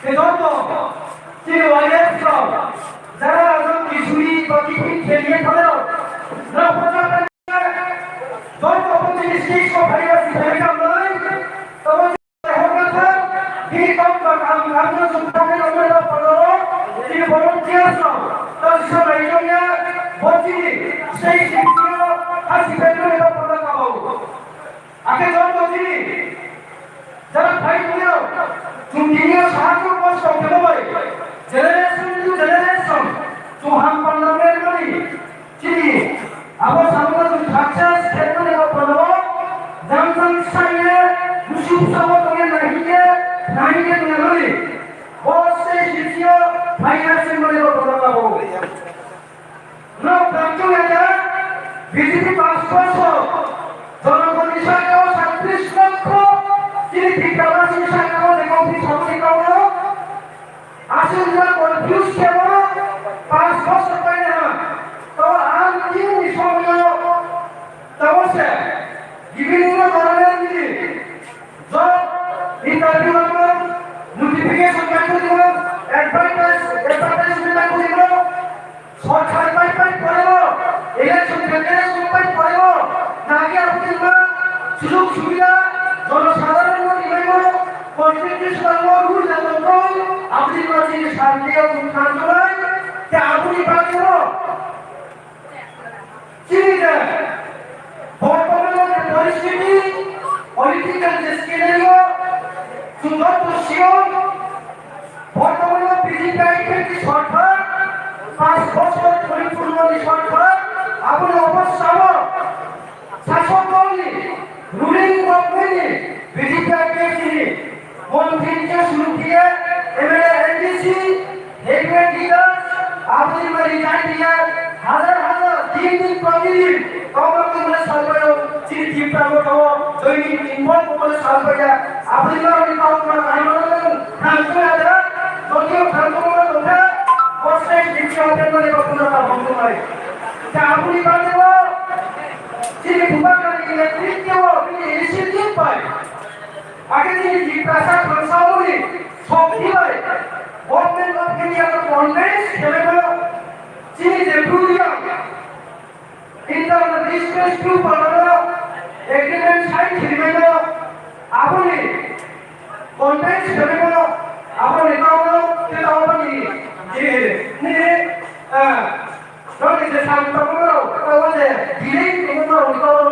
Speaker 2: সেজন্য যিনি ওয়াইএস যারা আজম কিশোরী প্রতিটি খেলিয়ে ফেলেও না প্রচার যত প্রতিনিধি को ভাইরাস ভূমিকা নয় তবে হোগাতা কি কম কাম আমরা সুপ্রমে আমরা পড়ো যে ভলান্টিয়ার্স তার সবাই জন্য বচি সেই শিক্ষা হাসি ফেলে পড়া কাবো আগে যত যিনি যারা ফাইট নাইনে নাগরি বসে শিশিও ফাইনান্সিয়াল মানে বদলাবো নো কাঞ্চুলেটা বিজেপি 500 জনগণ হিসাবেও 37 লক্ষ যিনি ঠিকাদার হিসাবেও দেখি সমিতিগুলো আসলে যারা কনফিউজ কেবল 5 বছর পাই না তো আর কি বিষয় তাহলে বিভিন্ন ধরনের জব ইন্টারভিউ হলো নোটিফিকেশন কাটতে দিব অ্যাডভার্টাইজমেন্ট কাটতে দিব সরকার পাই পড়েও ইলেকশন ফেডারেশন পাই পড়েও নাকি আপনি সুযোগ সুবিধা জনসাধারণ নিবেন কনস্টিটিউশনাল রুল এন্ড কন্ট্রোল আপনি যদি শান্তি ও আন্দোলন তে আপনি পাবেন চিন্তা বর্তমানে পরিস্থিতি পলিটিক্যাল যে স্কেনারিও সুন্দর দৃশ্যম বর্তমানে বিজেপি সরকার 5 বছর পরিপূর্ণ সরকার আপনি অবস্থাও শাসক দল রুলিং গভর্নমেন্ট বিজেপি মন্ত্রীকে শুরু করে এমএলএ এমডিসি হেভিওয়েট লিডার আপনি মারি জানিয়ে হাজার হাজার দিন প্রতিদিন কমপক্ষে সালবায় চিনি টিপটাও তো দৈনিক ইনভলভ করে সালবায় আপনি মারি কাউন্টার আইমানন ট্রান্সফার যদিও ট্রান্সফার কথা বসে ডিসকাউন্টের মানে কখনোটা বন্ধ হয় তা আপনি বাদেও চিনি ভূপাকারী নেতৃত্ব তিনি ইনিশিয়েটিভ পায় আগে তিনি জিজ্ঞাসা কনসাউলি শক্তি হয় গভর্নমেন্ট অফ ইন্ডিয়ার কনভেন্স এলেবেল চিনি জেব্রুলিয়াম ইন্টারনাল ডিসপ্লেস টু পালানো এগ্রিমেন্ট সাইন ফিরমেনো আপনি কনভেন্স এলেবেল আপনি কাউনো তেলাওনি নি 저는 이제 상담으로 어제 디레이 때문에 올거로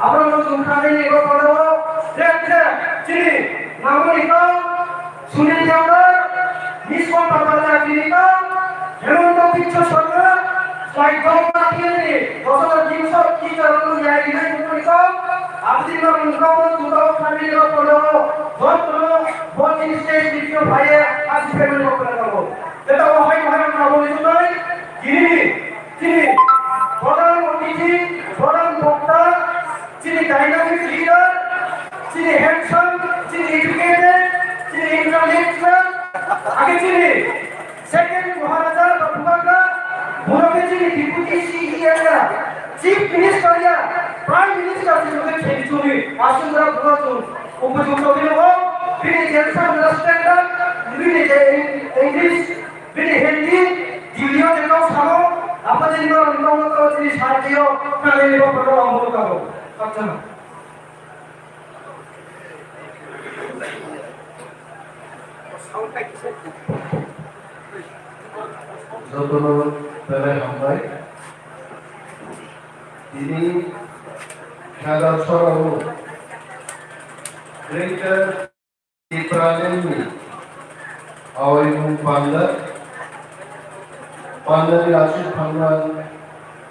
Speaker 2: 아무런 중간에 이거 걸어 제가 지리 나무니까 수리장을 미스원 바바자기니까 해운도 비춰서는 사이동 마티니 저서 김서 기자로는 이야기를 해보니까 아버지가 문가원 두다고 카미로 걸어 저도 버틴 스테이지 비디오 바에 아시페를 먹으라고 내가 화이트 하는 나무니 주나이 তিনি প্রধান অতিথি প্রধান বক্তা তিনি ডাইনামিক লিডার তিনি হ্যান্ডসাম তিনি এডুকেটেড তিনি ইন্টালেকচুয়াল আগে তিনি সেকেন্ড মহারাজা বা ভূপাকা মূলকে তিনি ডেপুটি সিইএরা চিফ মিনিস্টার ইয়া প্রাইম মিনিস্টার হিসেবে খেলছুনি আসুনরা ভূপাতুন উপযুক্ত বিনোদ তিনি হ্যান্ডসাম স্ট্যান্ডার্ড তিনি ইংলিশ তিনি হিন্দি জিলিও যেটাও সামো আপনাদের জন্য উন্নত তিনি সাহায্য কালে নিব প্রটো অমল করব আচ্ছা
Speaker 6: যতন তারা হামবাই তিনি খেলা ছড়াবো গ্রেটার ইপ্রানেমি আওয়াইমু পান্ডা পান্ডারি আসিফ খানরান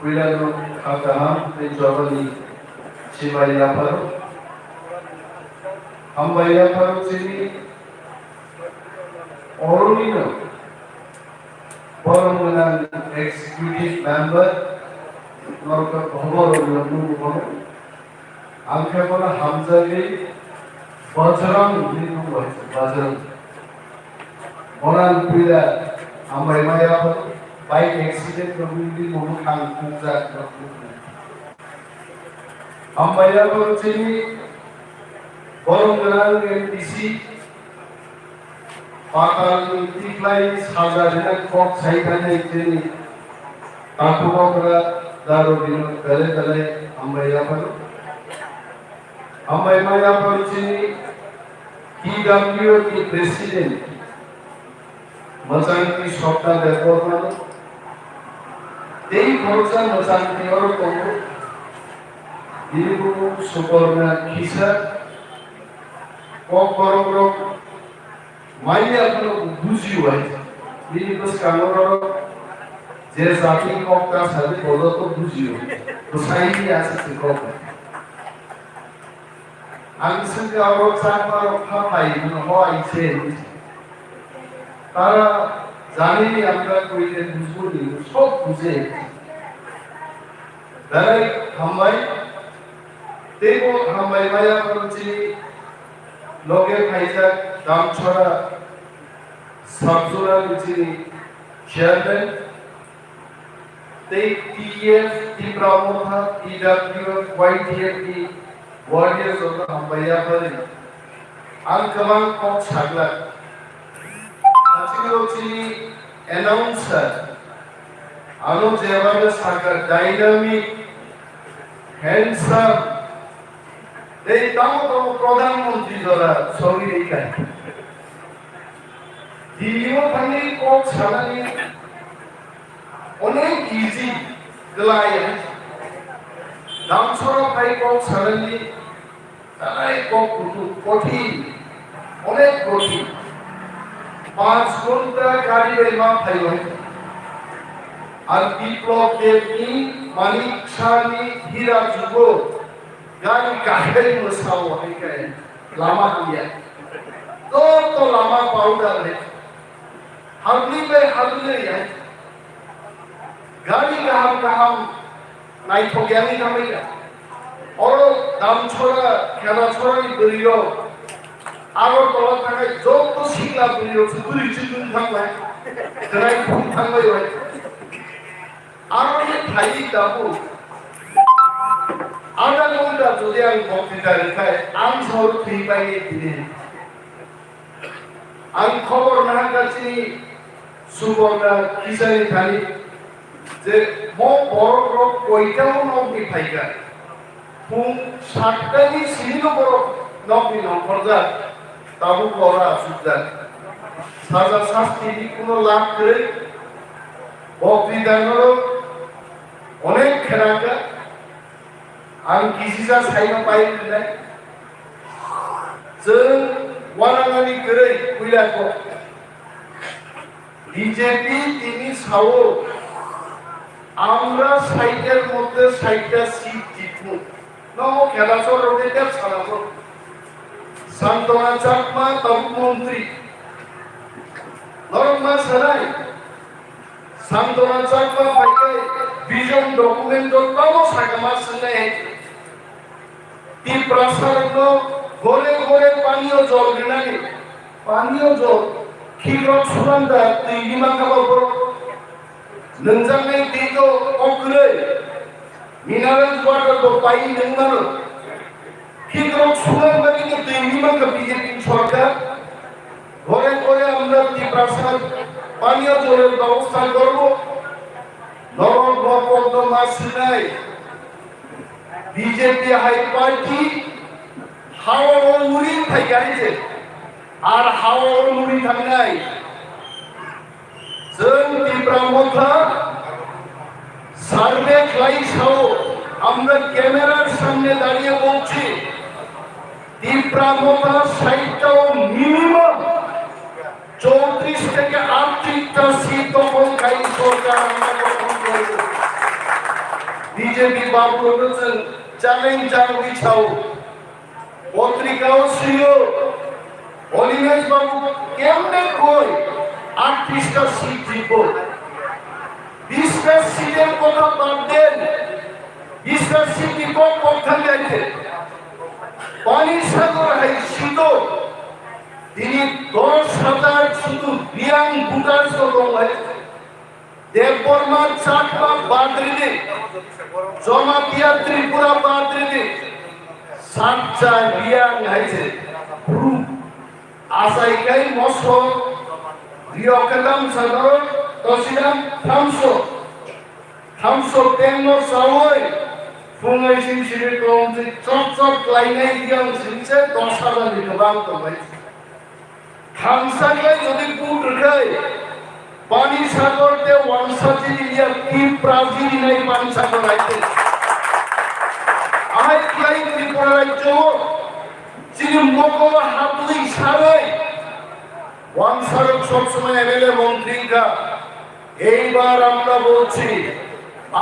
Speaker 6: উইলানো খাতাহাম এই জবানি শিবাইয়া ফারো হামবাইয়া ফারো চিনি অরুণিনো Permanent Executive Member Norka Bhomor Nubumono Angkepona Hamzagi Bajrang Ninu Bajrang Onan Pila Ambai Maya Bike Accident Community Mono Kang Kunza Ambaya Chini Borong NTC পাতাল টিকলাই সাজারিনা কক সাইখানে তিনি তাকুবকরা দারুদিন গলে গলে আমরাইয়া পালো আমরাইয়া পালো তিনি টিডব্লিউ কি প্রেসিডেন্ট মচান্তি সপ্তাহ দেখবো এই খরচা মচান্তি ওর কম দিনগুলো সুপর্ণা খিসা কক বড় মাইয়া কোনো বুঝি হয় তিনি তো কামড় যে জাতি কক্কা সাথে বলো তো বুঝিও তো সাইনি আছে কক আংশিক আরো চাকমার ফাফাই হওয়াইছে তারা জানি আমরা কইলে বুঝবনি সব বুঝে দাঁড়াই হামাই দেব হামাই মায়া করছি লগে খাইজাক দাম ছড়া সাবজোরা যিনি chairman TF, T-Pramodha, TWF, YTF, Warriors of the Hambaya Bari. Al-Kamal Kok Shaglat. Achinochini announcer. Ano Jevada Sagar, dynamic, handsome. They don't Pradhan Mantri Dora, sorry, they can't. Dilio Pani Kok Shaglat. অনেক easy glide Damchhara ভাই cock সারালি তারাই cock কঠিন অনেক কঠিন 5 ঘন্টা গাড়ি বেমা ভাই হয় আর বিপ্লব দেবনি মানিক শাহনি হীরা যুগ গাড়ি কাহের মসাও হয় কে লামা দিয়া তো লামা পাউডার है হারলি पे হারলি है গাড়ি কাহাম নাই ঠগিয়ানি কামাইয়া অর দাম ছড়া খেলা ছড়াই বলিও আগর তলা থাকাই যত শিলা বলিও সুদুরি চিতুন থাকলাই তাই খুব থাকলাই হয় আর আমি ভাই দাবু আধা ঘন্টা যদি আমি বক্তৃতা রেখায় আম শহর ফ্রি পাইয়ে দিলে আমি খবর না কাছি সুবর্ণা কিসানি খালি যে মো বড় বড় কইটাও নবনি ফাইগা ফুং সাতটানি সিনিনো বড় নবনি নফরজা তাবু করা সুজা সাজা শাস্তি কোনো লাভ করে বক্তৃতাগুলো অনেক খেলাকা আমি কিসিসা সাইনা পাইল নাই जों वानांगानि गरै कुइलाखौ বিজেপি তিনি সাও আমরা সাইটের মধ্যে 60টা সিট জিতবো নমো খেলাচর রোডের সালাচর সান্তনা চাকমা তব মন্ত্রী নরমা সারাই সান্তনা চাকমা পাইকে ভিজন ডকুমেন্ট তব সাগমা সনে তি প্রসারণ ঘরে ঘরে পানীয় জল গিনানি পানীয় জল খিরক সুরান্দা তুই বিমা খাবার नोंजांनाय दैखौ अख्रै मिनारेल वाटारखौ पाइ नोंनारो খিরক সুরান্দাকে তুই বিমা কা বিজেপি সরকার ঘরে ঘরে আমরা তি প্রসার পানীয় জলের ব্যবস্থা করব নরম ভপন্দ মাসিনাই বিজেপি হাই পার্টি হাওয়া মুড়ি খাই গাইছে আর হাওয়া মুড়ি থাকনাই जों তীব্রামথা সার্ভে ক্লাইসাও আমরা ক্যামেরার সামনে দাঁড়িয়ে বলছি তীব্রামথা সাইটটাও মিনিমাম 34 থেকে 38টা সিট দখল খাই সরকার আমরা গঠন করব বিজেপি বাবু বলেছেন চ্যালেঞ্জ জানাবি ছাও পত্রিকাও ছিল অনিমেষ বাবু কেমনে কই 38টা সিট জিতবো 20টা সিটের কথা বাদ দেন 20টা সিট কোন পক্ষে যাইতে পানির সাগর হাইছিল তিনি 10,000 শুধু বিয়াং ভুটার সঙ্গে হয়েছে দেববর্মা চাকমা বাদরিনে জমাতিয়া ত্রিপুরা বাদরিনে 7টা বিয়াং হয়েছে আসাইকাই মশো Riokalam Sador, Tosidam, Thamso, Tenno, Savoy, Fungai Siri Kong, Chop, Lainai, Young Sinse, Tosada, Nikabam, the way. Thamsaka, the good guy. Pani Sador, the one such in keep Prazi in a man Sador. I claim the Parajo, Sinimoko, Happily Sarai. One সড়ক সবসময় MLA মন্ত্রীরা এইবার আমরা বলছি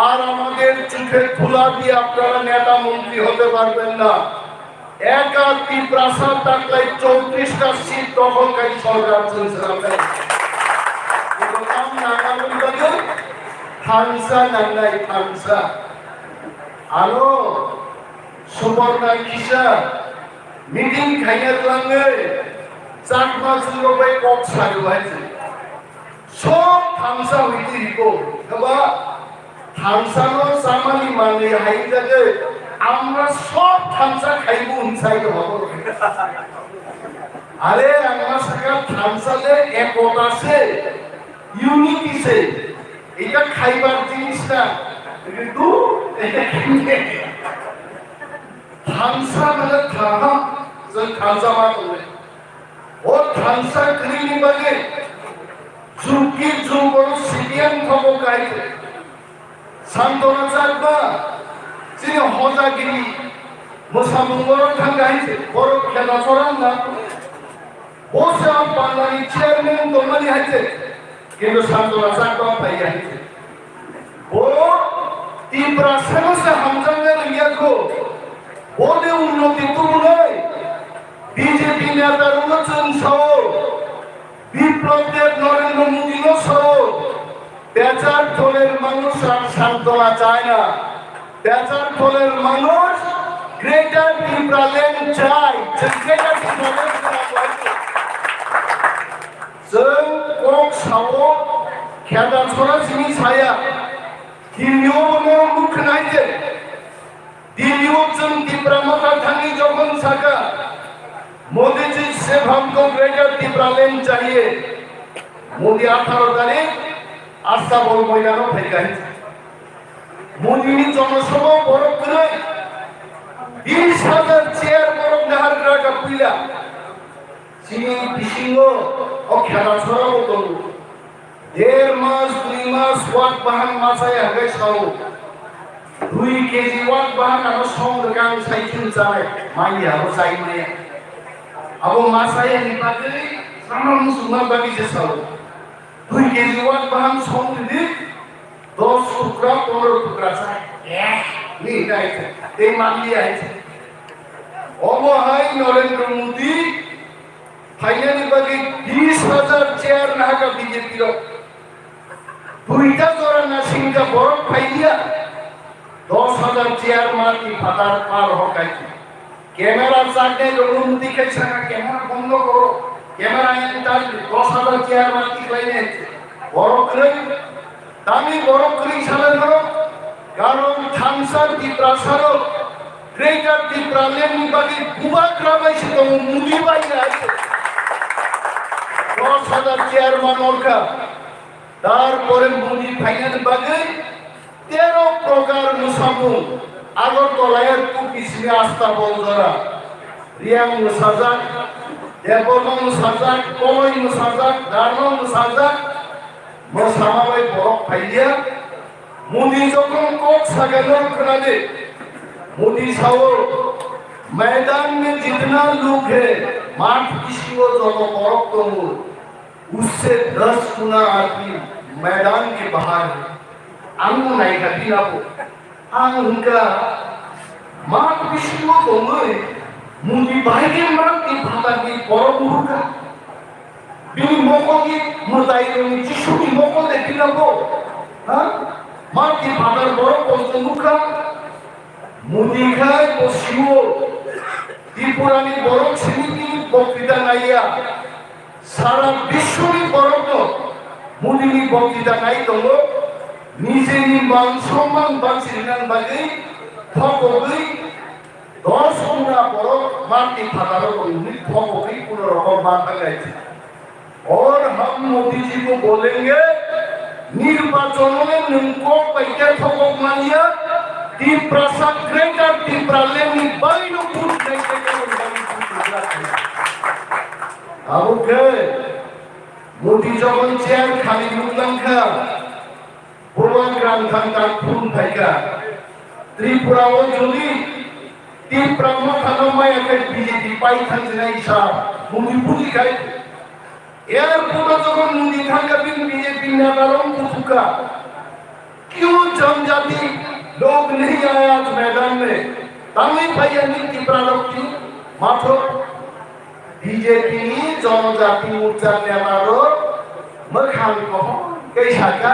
Speaker 6: আর আমাদের চোখে খোলা দিয়ে আপনারা নেতা মন্ত্রী হতে পারবেন না একা ত্রিপ্রাসাদ থাকলে 34টা সিট দখলকারী সরকার চলছে থামসা নাঙ্গাই থামসা আলো সুবর্ণা কিসা মিটিং খাইয়া লাঙ্গে চাকমা চুলবাই কক সারু হয়েছে সব থামসা হইতে দিব বাবা থামসানো সামানি মানে হাই জাগে আমরা সব থামসা খাইব উনসাইড হব আরে আমরা সাকা থামসালে একত আছে ইউনিক আছে এটা খাইবার জিনিস না কিন্তু থামসা মানে থামা যে থামসা মা করে ও থামসা ক্রিনি বাগে জুকি জুবড় সিডিয়ান খব গাইতে সান্তনা চাকবা যিনি হজাগিরি মোসামুঙ্গর ঠাং গাইছে বড় খেলা চড়ান না বসে আম বাঙালি চেয়ারম্যান দমানি হাইছে কিন্তু সান্তনা চাকবা পাই গাইছে ও তীব্রা সমস্যা হামজাঙ্গের ইয়াকো ওদের উন্নতি তুলনায় বিজেপি নেতার উন্নয়ন সহ বিপ্লবদের নরেন্দ্র মোদী সহ পেঁচার দলের মানুষ আর সান্ত্বনা চায় না পেঁচার দলের মানুষ গ্রেটার ত্রিপুরাল্যান্ড চায় গ্রেটার ত্রিপুরাল্যান্ড जों কক সাও খেদা ছড়া সিনি ছায়া দিল্লিও মুখ নাইতে दिल्लीओ जों त्रिपुरा माथा थांगी जखन साका मोदी जी से हमको ग्रेटर त्रिपुरालैंड चाहिए मोदी 18 तारीख आस्था बोल मैदान फैगा मोदी नि जनसभा बरफ करे 20,000 चेयर बरफ नहार ग्राका पिला सिनी पिसिंगो ओ खेला छरा मतो 1.5 मास 2 मास वाक बाहान मासाय हागै साउ 2 केजी वाक बाहान आरो संगां साइकिल जानाय माइयाबो जायमाया आबो मासाय नि बागै सामा मुसुमा बागै जे साउ 2 केजी वाक बाहान संगदि 10 टुकड़ा 15 टुकड़ा जाय नि गाइছে এই মানলি আইছে অবহাই নরেন্দ্র মোদি ফাইনালি বাকি 20,000 চেয়ার নাগা বিজেপি র দুইটা জোড়া না সিংহা বরফ খাই দিয়া 10,000 চেয়ার মাটি ফাটার পার হকাই ক্যামেরা চাকে মোদি খাইছা না ক্যামেরা বন্ধ করো ক্যামেরা এন্টার 10,000 চেয়ার মাটি খাইনে বরফ করে দামি বরফ করে সালে ধরো কারণ থামসার ত্রিপ্রাসার গ্রেটার ত্রিপুরাল্যান্ড বাকি গুবা গ্রামাইছে তো মুদি বাইরে আছে 10,000 চেয়ারম্যান ওরকা তারপরে মুদি ফাইনাল বাগে 13 প্রকার মুসামু আগরতলায় কুপিসিনে আস্থা বলদরা রিয়াং মুসাজাক দেববং মুসাজাক কলই মুসাজাক দারমং মুসাজাক মোসামাবাই বরফ ফাইলিয়া मोदी যখন কোক সাগানোর খনাদে मोदी साओ मैदान में जितना लोग है माठ किसी को जो बरफ तो उससे 10 गुना आदमी मैदान के बाहर है आंगू नहीं का बिना को आंगा माठ किसी को तो मोदी भाई के माठ की भाता की बरफ होगा बिन मोको की मुताई में जिसु की मोको दे बिना को हाँ माटी भातार बड़ পঞ্চমুখা মোদি খায় পশ্চিম ত্রিপুরানি বড় সিনিতি বক্তৃতা নাইয়া সারা বিশ্বনি বড় মোদিনি বক্তৃতা নাই দङ নিজেনি মান সম্মান বাঁচিনান বাগै ঠকগৈ 10 গুণা বড় মাটি ভাতার ঠকগৈ কোন রকম বাঁধা গেছে और हम मोदी जी को बोलेंगे निर्वाचन में नुको पैके ठोक मानिया ত্রিপ্রাসাদ গ্রেটার ত্রিপুরাল্যান্ড বাইনো ফুট দেখতে আবুকে মোদি যখন চেয়ার খালি মুলাঙ্কা ভগবান গ্রাম থাকার ফুল থাকা ত্রিপুরাও যদি ত্রিপুরা মাথানমায় একটা বিজেপি পাই থাকছে না হিসাব মোদি পুলি খাই एयरपोर्ट যখন মোদি থাকা बीजेपी नेतारों को चुका क्यों जनजाति लोग नहीं आए आज मैदान में तमिल भैया नीति प्रारंभ की মাত্র বিজেপি জনজাতি মোর্চার নেতারও मोखां को कई शाखा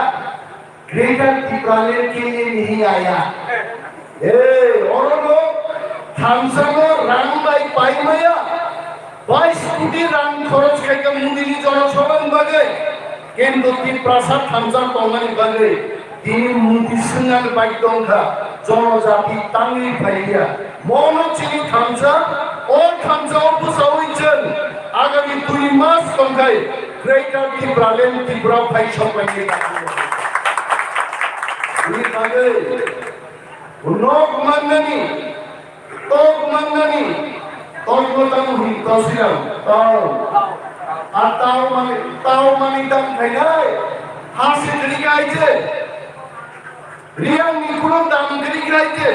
Speaker 6: ग्रेटर टिप्रालेन के लिए नहीं आया और लोग थामसागो रांग बाई पाई मया 22 कोटी रांग खरच खाइका मुदिनी जनसभान बागै केन्द्र टिप्रासा थामसा तंगानि बागै दिनि मुदि सुनान बाई दंखा जनजाति तांगि फाइया मनो चिनि थामसा ओ थामसा बुसावैचन आगामी 2 मास दंखाय Greater Tibralen Tibra Pai Chopai ini bagai unok mangani tok botang hui tosiam tau mani dam khainai hasi dari kaije riang nikulon dam dari kaije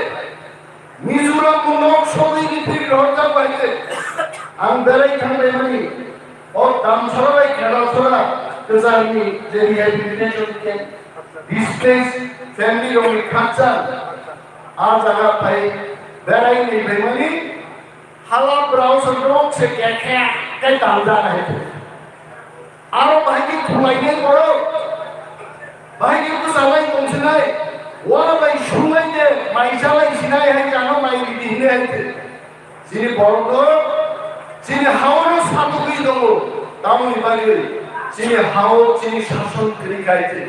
Speaker 6: Mizoram unok sobi ni pir rota kaije ang berai khanai mani और दामसराय खेलासरा गोजाननि जे rehabilitation Kemp displace family रंनि खाचा आ जागा फाय बेरायनि बेमानि हाला browse रोक से केखे के दालदा है आरो बायदि खुलायने करो बायदि कुसालाय दंसनाय वा बाय सुनायने माइजालाय सिनाय है जानो माइ बिदिने है जिनि बरगो जिनि हावनो सातुगै दङ दामनि बागै जिनि हाव जिनि शासन करिखायते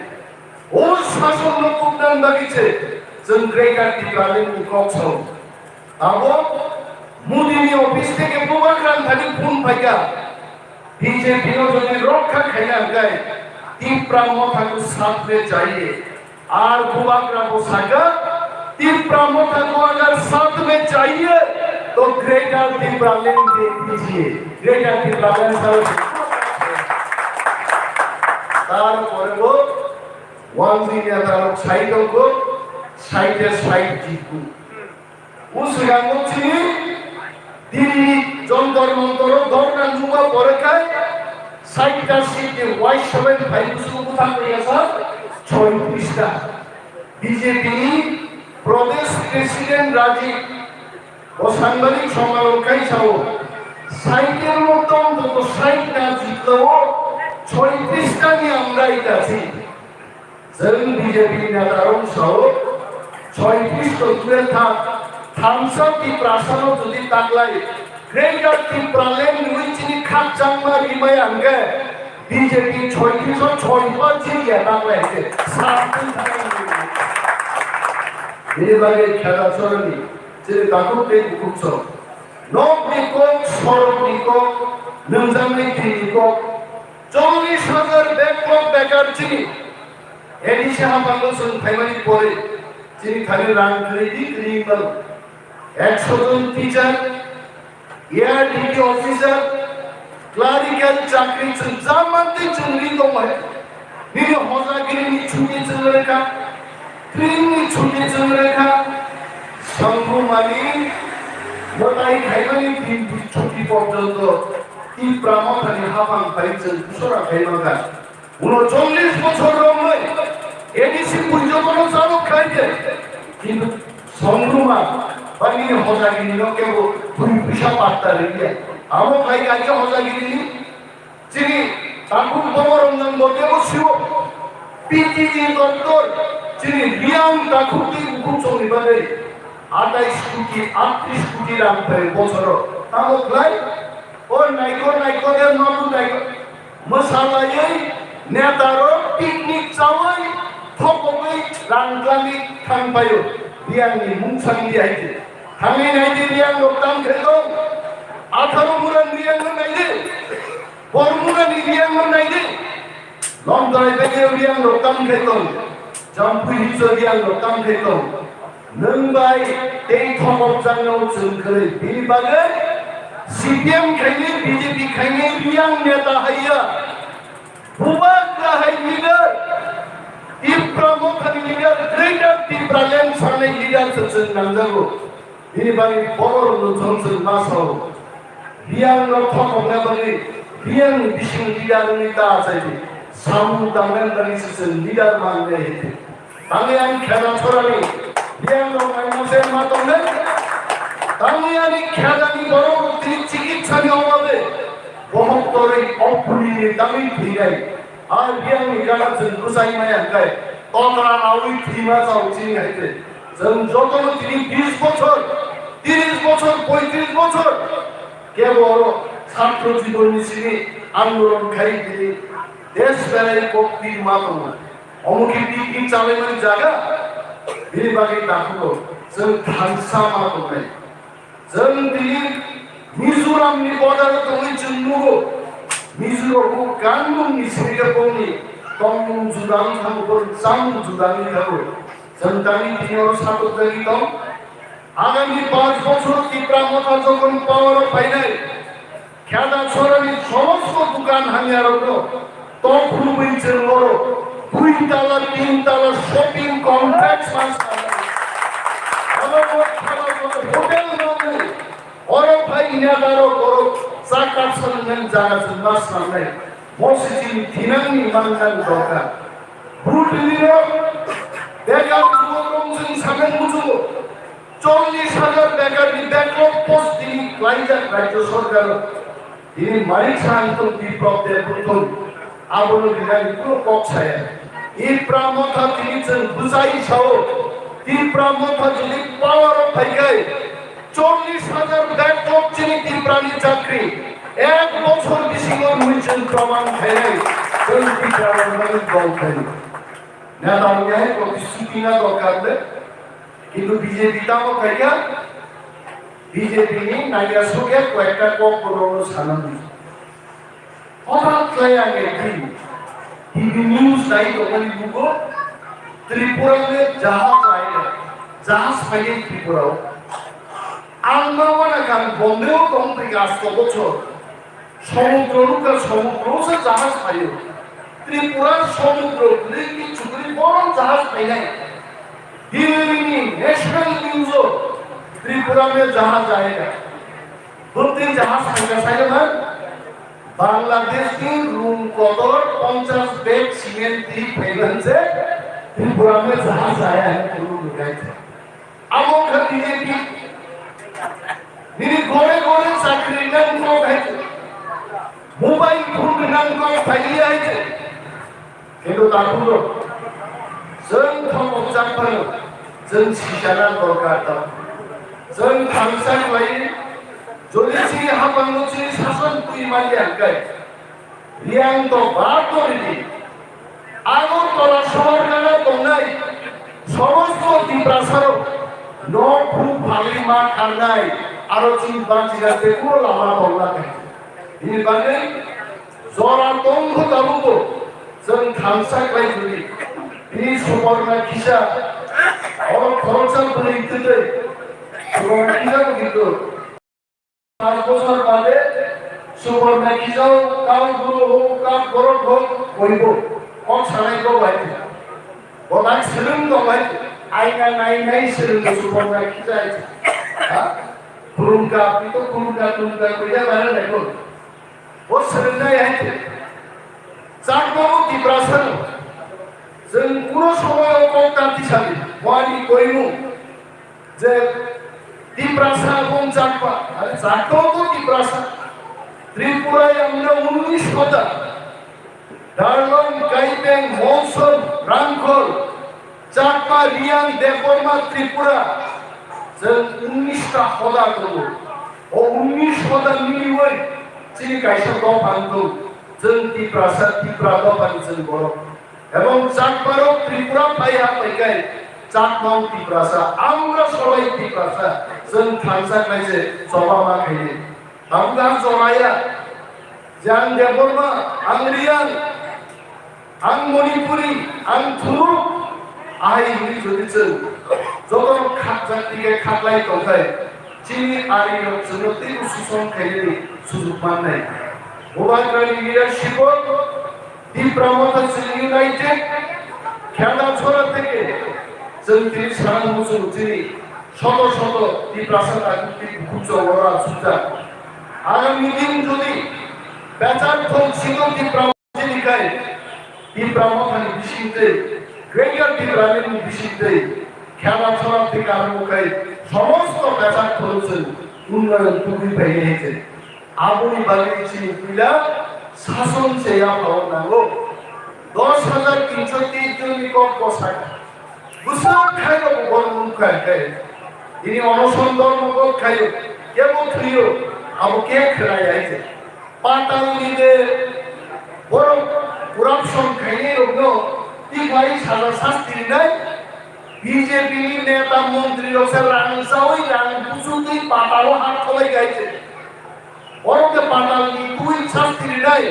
Speaker 6: ओ शासन नकुदान बागैसे जों ग्रेटार टिप्रालेननि कक्सौ आबो मुदिनि अफिस থেকে প্রবাগ্রাম থাকি ফোন পাইয়া বিজেপি नो যদি রক্ষা খাইনা গায় টিপ্রা মথাকু সাথে যাইয়ে আর প্রবাগ্রাম সাগা टिप्रा मथाकू अगर साथ में चाहिए तो ग्रेटर टिप्रालेन दे दीजिए ग्रेटर टिप्रालेन सर तार परेबो वानजिया तार साइडों को साइड जीतू उस गांगो चिनी दिल्ली जंतर मंतर दरकान जुमा परेखाय साइडटा सीटे Y75 सुबु थांबाय आसा 36 टा बीजेपी प्रदेश प्रेसिडेंट राजीव और सांबादिक सम्मेलन साव साइकेल मत अंत 60 टा जितलो 36 टा नि আমরাই আছি जों बीजेपी नेतारं साव 36 तो दूरे थाक थामसा टिप्रासानो जुदि तागलाय ग्रेटर टिप्रालेन नुइचिनि खाकजांमा रिमाय आंगे बीजेपी 36 जिया तागलायसे साथै ini bagi cara soroni jadi takut ke bukso nok nikok sorok nikok nunjang nikok 40,000 backlog bekar chini edi saha banglosun primary pore chini khali rang kredi criminal 100 জন teacher air duty officer clerical চাকরি জামাতে চুরি দমায় নিয়ে হজাগিরি নি ছুটি চলে কা ट्रेननि छुट्टी चल रेखा संघु मानि मोटाई खाइबानि दिन छुट्टी पर्यन्त टिप्रा मथानि हाफां फाइजों बुसरा खाइमागा 39 বছর রমে এডিসি পুঞ্জকন চালু খাইছে কিন্তু সংঘুমা বানি হজাগিরি নকেব দুই পিসা পাত্তা রেগে আমো খাই কাজে হজাগিরি যিনি তাকুন বমরঞ্জন বলতে বসিও পিটিজি দত্তর যিনি রিয়াং তাকুতি বুকুচনি বাদে 28 কোটি 38 কোটি রাম পায় বছর তামকলাই ও নাইকো দের মামু নাইকো মশালাই নেতারো পিকনিক চাওয়াই থকবই রাংগানি থাংপায়ো রিয়াংনি মুংসাংনি আইতে থাঙে নাইতে রিয়াং লোকদান খেলো 18 মুরান রিয়াং নাইতে বরমুরানি রিয়াং নাইতে লন্ডনে বেগে রিয়াং লোকদান খেলো jampu hiso diang lokam kheto nungbai tei thomok jangno chungkre bini bagai CPM khaine BJP khaine riang neta haiya bubak la hai leader ipramok khani leader greater Tibralen sane leader chung namjago bini bagai boror no chungchung naso riang no thomok na bagai riang bising leader ni ta achai samu dangan dari sesuatu leader mangga itu. Kami yang kena corani, yang orang manusia matang তামিয়ানি খেলানি পরবর্তী চিকিৎসানি অভাবে বহত্তরে অপুরিয়ে দামি ফিরাই আর বিয়ানি গালাছেন গুসাই মায়া গায় ততরা নাউই ফিমা যাও চিনি হাইতে যতন তিনি 20 বছর 30 বছর 35 বছর কেবল ছাত্র জীবন নিয়ে আন্দোলনকারী তিনি দেশ বেলায় পক্ষীর মাতম অমুকি কি চালে মানে জায়গা বিভাগে দাখলো जों थांसा मातोनाय जों दिनै मिजोरामनि बर्डार दङै जों नुगो मिजोरामखौ गानमुंनि सिरिगापनि तंमुं जुदानि थांगो जामुं जुदानि थांगो जों दानि दिनाव सातोदानि दं आगामी 5 বছর তীব্রা মতা যখন পাওয়ার ফাইনাল খেদা ছড়ানি সমস্ত দোকান হানিয়ারো তখন বইছেন বড় 2 তলা 3 তলা শপিং কমপ্লেক্স মাস্টার হোটেল মানে ওরা ভাই ইনাদারো করো জাকাত সন্ধান জাগাছেন মাস নাই মসজিদ দিনানি মানজান দরকার বুটলিরো বেকার যুবকজন সামেন বুঝো 40,000 বেকারনি ব্যাকলগ পোস্ট তিনি লাইজার রাজ্য সরকার তিনি মালিক শান্ত বিপ্লবদের প্রথম আবরণ বিধান পুরো কক্ষায় এই প্রামথা তিনি বুঝাই সহ তীব্রামথা যদি পাওয়ার ফাইকায় 40,000 ব্যাকলগ চিনি তীব্রানি চাকরি 1 বছর বেশি হয়েছেন প্রমাণ খাই জলদি কারণে দল খাই নেতা নিয়ে প্রতিশ্রুতি না দরকার কিন্তু বিজেপি তাও খাইয়া বিজেপি নি নাইয়া সঙ্গে কয়েকটা কম করোনো সানান দিছে হঠাৎ করে আগে টিভি নিউজ নাই তখন বুকো त्रिपुरा में जहाज आएगा जहाज पाइए त्रिपुरा आंदामान का बंदेও कम থেকে 8 বছর সমুদ্ররূপে সমুদ্রসে জাহাজ পাইও ত্রিপুরার সমুদ্র কি চুকরি বড় জাহাজ পাই নাই দিল্লি ন্যাশনাল নিউজ त्रिपुरा में जहाज आएगा প্রতি জাহাজ আएगा সাইবা বাংলাদেশ की रूम कदर 50 बैग सीमेंट दी फाइनेंस त्रिपुरा में जहाज आया है गुरु लगाए थे अब वो बीजेपी मेरी गोरे गोरे चाकरी नाम को है मोबाइल फोन नाम को फाइलिया है কিন্তু তারপর जों थमजाफोर जों सिशाना दरकार दं जों थांसा लाय जलिसि हाबांगोसि शासन तुइमानि आंगाय रियां तो बातोरिदि আগরতলা শহরখানা দংনাই সমস্ত তীব্রাসার নখু ভালিমা খানাই আরো চিনবাচিরাতে কোনো লামা দংনা থাকে এই মানে জরা দংঘ দাবুকো जों थांसाय जुदि बे सुबर्णा किसा और खरचाल बलिते सुबर्णा किसा किन्तु 5 বছর বাদে सुबर्णा किसाও কাল গুরু হোক কাল গরম হোক কইব কম সারাইগো বাইতে বলা ছিলুম তো ভাই আইনা নাই নাই ছিলুম সুবর্ণা কিসা হ্যাঁ পুরুনকা আপনি তো পুরুনকা কইয়া বাইরে দেখো ও ছিলুম আইতে চাকবাবু তীব্রাসন जों পুরো সময় কলকাতাশালী ওয়ানি কইমু যে তীব্রাসা এবং চাকবা আরে চাকবাবু তো তীব্রাসা ত্রিপুরায় আমরা 19 হাজার ডারলং গাইবেং মনসন রাংখল চাকমা রিয়াং দেববর্মা ত্রিপুরা जों 19টা হদা করব ও 19 হদা মিলিওই চিনি কাইসা দফ আনতো जों তীব্রাসা তীব্রা দফানি जों বড় এবং চাকমারও ত্রিপুরা পাইয়া পাইকাই চাকমাও তীব্রাসা আমরা সবাই তীব্রাসা जों থানসা কাইছে জবামা খাইয়ে আমরা জমায়া জান দেববর্মা আং রিয়াং আং মণিপুরি আং থুরু আই হিলি যদি जों যত খাতজাতিকে খাতলাই দখাই চিনি আরি রচনতে সুসং খাইয়ে সুযোগ মাননাই ওবাগ্রানি লিডারশিপ তীব্রামতা ইউনাইটেড খেলা ছড়া থেকে जों তিনি সারা বছর চিনি শত শত তীব্রাসা তাকুতি খুঁজো ওরা সুজা আগামী দিন যদি বেচার ফল ছিল তীব্রামতা লিখায় তীব্রামতানি বিশিতে গ্রেগার তীব্রামের বিশিতে খেলাধুলা থেকে আরম্ভ করে সমস্ত পেশা করেছেন উন্নয়ন টুকুই পেয়ে গেছে আগুন বাগিয়েছি পিলা শাসন চেয়া পাওয়া না গো 10,330 জন নিকট বসায় বুঝলাম খাইল বড় মুখ খায় ini অনসন্দর মগল খাইল কেমন থিও আবু কে খেলাই আইছে পাতাল নিতে বড় করাপশন খাইয়ে রগ্ন তিগাই সাদা শাস্তি নাই বিজেপি নেতা মন্ত্রী লোকের রাংসা ওই রাং পুসুতি পাতালো হাত খোলাই গাইছে বড়কে পাতাল নি তুই শাস্তি নাই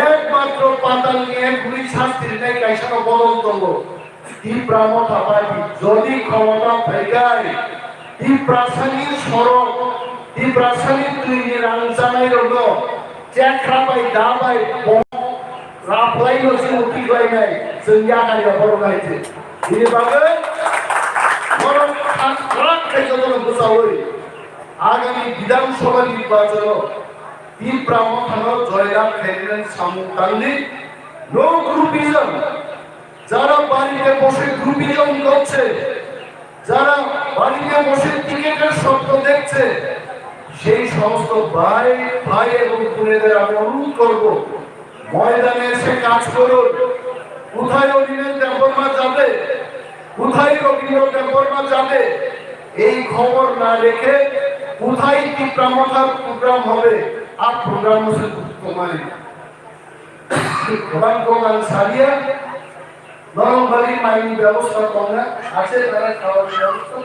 Speaker 6: একমাত্র পাতাল নিয়ে পুলিশ শাস্তি নাই কাইসানো বদল তঙ্গ তীব্রামতা পার্টি যদি ক্ষমতা পাইগায় তীব্রাসানিক সড়ক তীব্রাসানিক তুই রাংসানাই রগ্ন চেকরাবাই দাবাই রাফলাই হচ্ছে উঠি গাই নাই সঞ্জাকারী বড় গাইছে ini bagai orang খারাপ থেকে যখন বোঝা হই আগামী বিধানসভা নির্বাচন তীব্রামথানো জয়লাভ খাইলেন সামুকান্দি নো গ্রুপিজম যারা বাড়িতে বসে গ্রুপিজম করছে যারা বাড়িতে বসে টিকেটের স্বপ্ন দেখছে সেই সমস্ত ভাই ভাই এবং বোনেদের আমি অনুরোধ করব ময়দানে এসে কাজ করুন কোথায় অভিনয় দেববর্মা যাবে কোথায় রবীন্দ্র দেববর্মা যাবে এই খবর না রেখে কোথায় তীব্রামথার প্রোগ্রাম হবে আর প্রোগ্রাম হচ্ছে তোমারই প্রধান সারিয়া নরমবাড়ি মাইনি ব্যবস্থা করা আছে তারা খাওয়ার ব্যবস্থা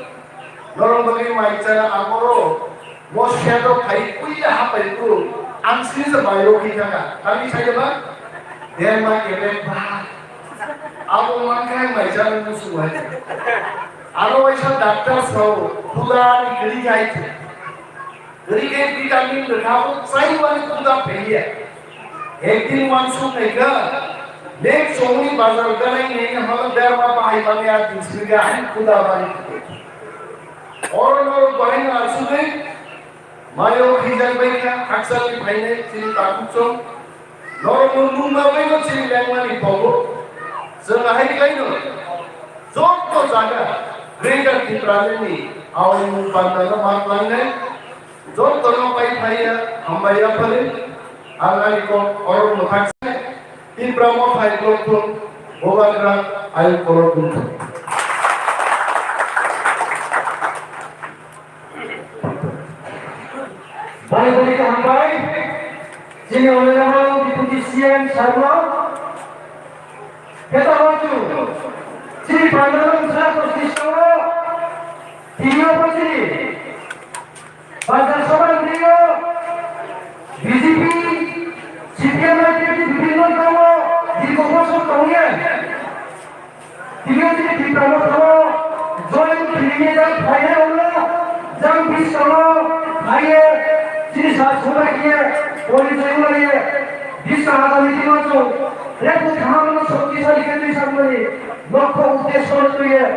Speaker 6: নরমবাড়ি মাই চারা আমারও মশিয়াটো খাই কুইলা হাপাইতো আনসিনিসে বাইরো কি থাকা আমি চাইবা দেমা কেবে বা আবো মানখাই মাইজান মুসুয়াই আরো ऐसा ডাক্তার সব খুদানি গলি গাইছে গলি के विटामिन रखाओ सही वाली खुदा फेलिया एक दिन मानसून नहीं का लेक सोनी बाजार का नहीं हम देर में पाई बने आ दूसरी का है खुदा वाली और बहन आसुदे मायो खिजन भाई का अक्सर भाई ने चिल काकुचो नॉर्मल मुंबई में को चिल लैंग्वेज बोलो जों हाइलाइनो जोत तो जागा ग्रेटर तीब्रानि आवनि मुंबांना मातलांने जोत तो न पाई फाइया हमबाया फले आगानि को और मुखासे তীব্রামো ফাইলক ভোগাগ্রা আয়ু করুন
Speaker 2: Balik ke Hambai, sini oleh nama Deputi CM Sarwa. Kita maju, sini pandangan saya posisinya, dia posisi, pasal soal dia, BJP, CPM itu বিভিন্ন kamu di komposos kamunya, dia sini di kamu kamu, join pilihnya dan kaya Allah, jangan bisa kaya. जिस साक्षरता किए police वाले जिस आगामी दिनों में rape धामन शक्तिशाली केंद्र शामिल लक्ष्य उद्देश्य होते हैं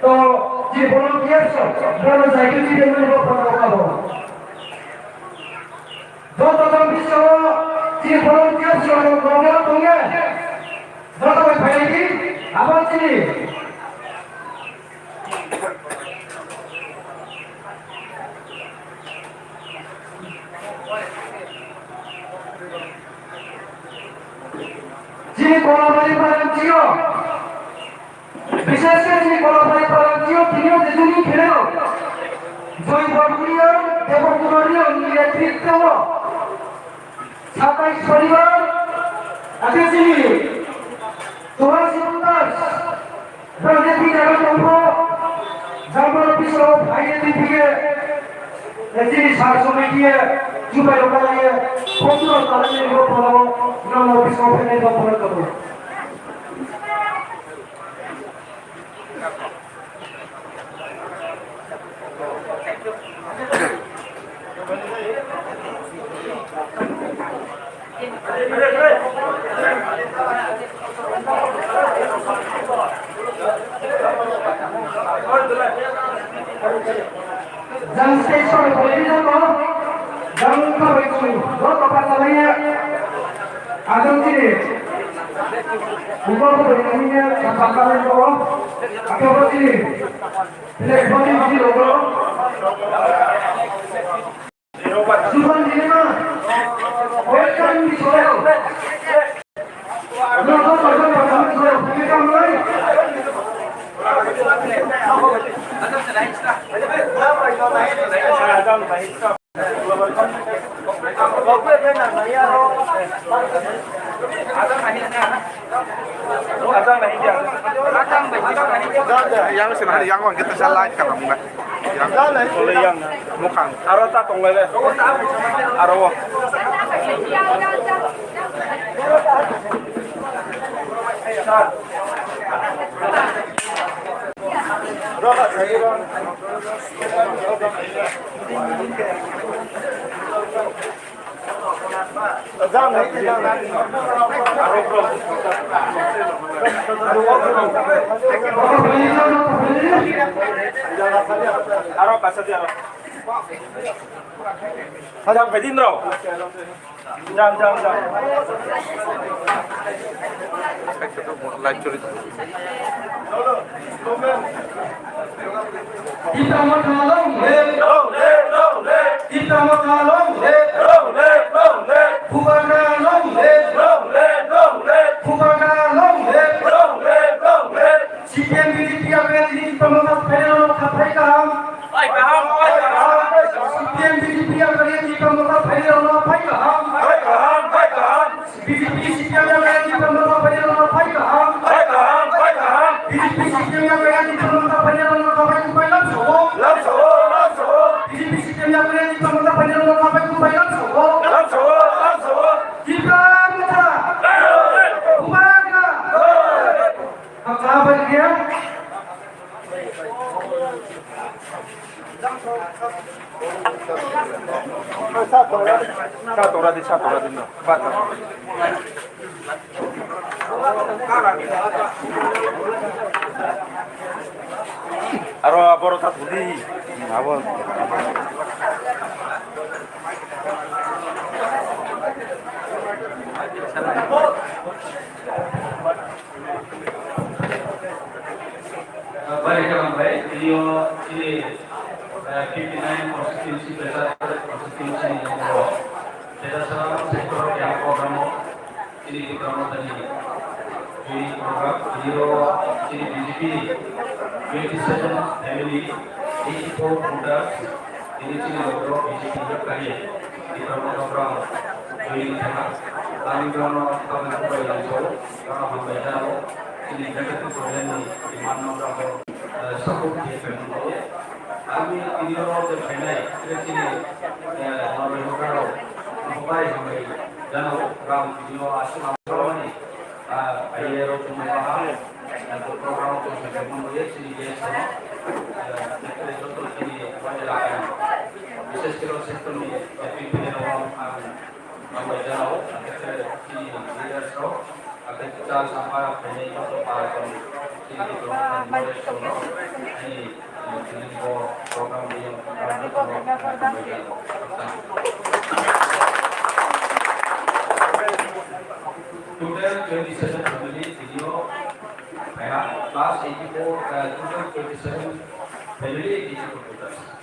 Speaker 2: तो जी वॉलंटियर सब बड़ा साइकिल की देने को पड़ता हो जो तो हम विश्व जी वॉलंटियर सब लोग होंगे जो तो भाई आवाज जी যিনি কলাবাড়ি প্রান্তীয় বিশেষ করে যিনি কলাবাড়ি প্রান্তীয় তিনিও যেদিনই খেলেও জয় বর্মীয় দেবকুমারীয় নেতৃত্ব 27 পরিবার আগে যিনি তোরাসি দাস রাজনীতি জগৎ জামার বিশ্ব ভাইয়ের দিকে যিনি শাসনে গিয়ে যুবাই ওকালিয়ে প্রচুর তালের উপর নাম বিশ্ব ফেলে দখল করবে Jangan stay sorry kalau ini jangan jangan kau itu, kau apa salahnya? Adam sini, Bukan berikannya sampai kalau apa sih? Teleponin di logo. Sudah di mana? Welcome di soal. Logo kita mulai.
Speaker 1: Yang senang yang orang kita salah kan mungkin. Yang boleh yang mukan. Aro tak tunggu le. Aro. Aro pasal dia. Sajang bedin ro. Jam.
Speaker 2: Kita makalong kita makalong bukanalong CPM BJP akan ini pemerintah federal kapai kaham CPM BJP akan ini pemerintah federal kapai kaham BJP CPM akan ini pemerintah federal kapai kaham BJP CPM akan ini pemerintah federal kapai kupai langsung BJP CPM akan ini pemerintah federal kapai kupai langsung kita muda umaga apa dia
Speaker 1: Satu radit no. Bata. Aro aboro tak budi. Abon.
Speaker 5: Baik kawan baik, video ini 59 konstitusi besar konstitusi yang kita serang sektor yang program ini program tadi di program video ini BJP 27 family 84 products ini sini program BJP berkarya di program ini sangat kami berano kami yang jauh karena membayar ini jaga kemudian di mana orang support di family kami video terkenai sini orang lokal mobile kami dan program video asal ini ayero cuma dan program untuk kemudian sini dia sama kita contoh sini pada bisnis kalau sistem ini tapi punya orang mobile jauh kita sini dia so akan kita sampai punya itu para sini program knowledge ini program yang total 27 family video class 84 total 27 family 84 products.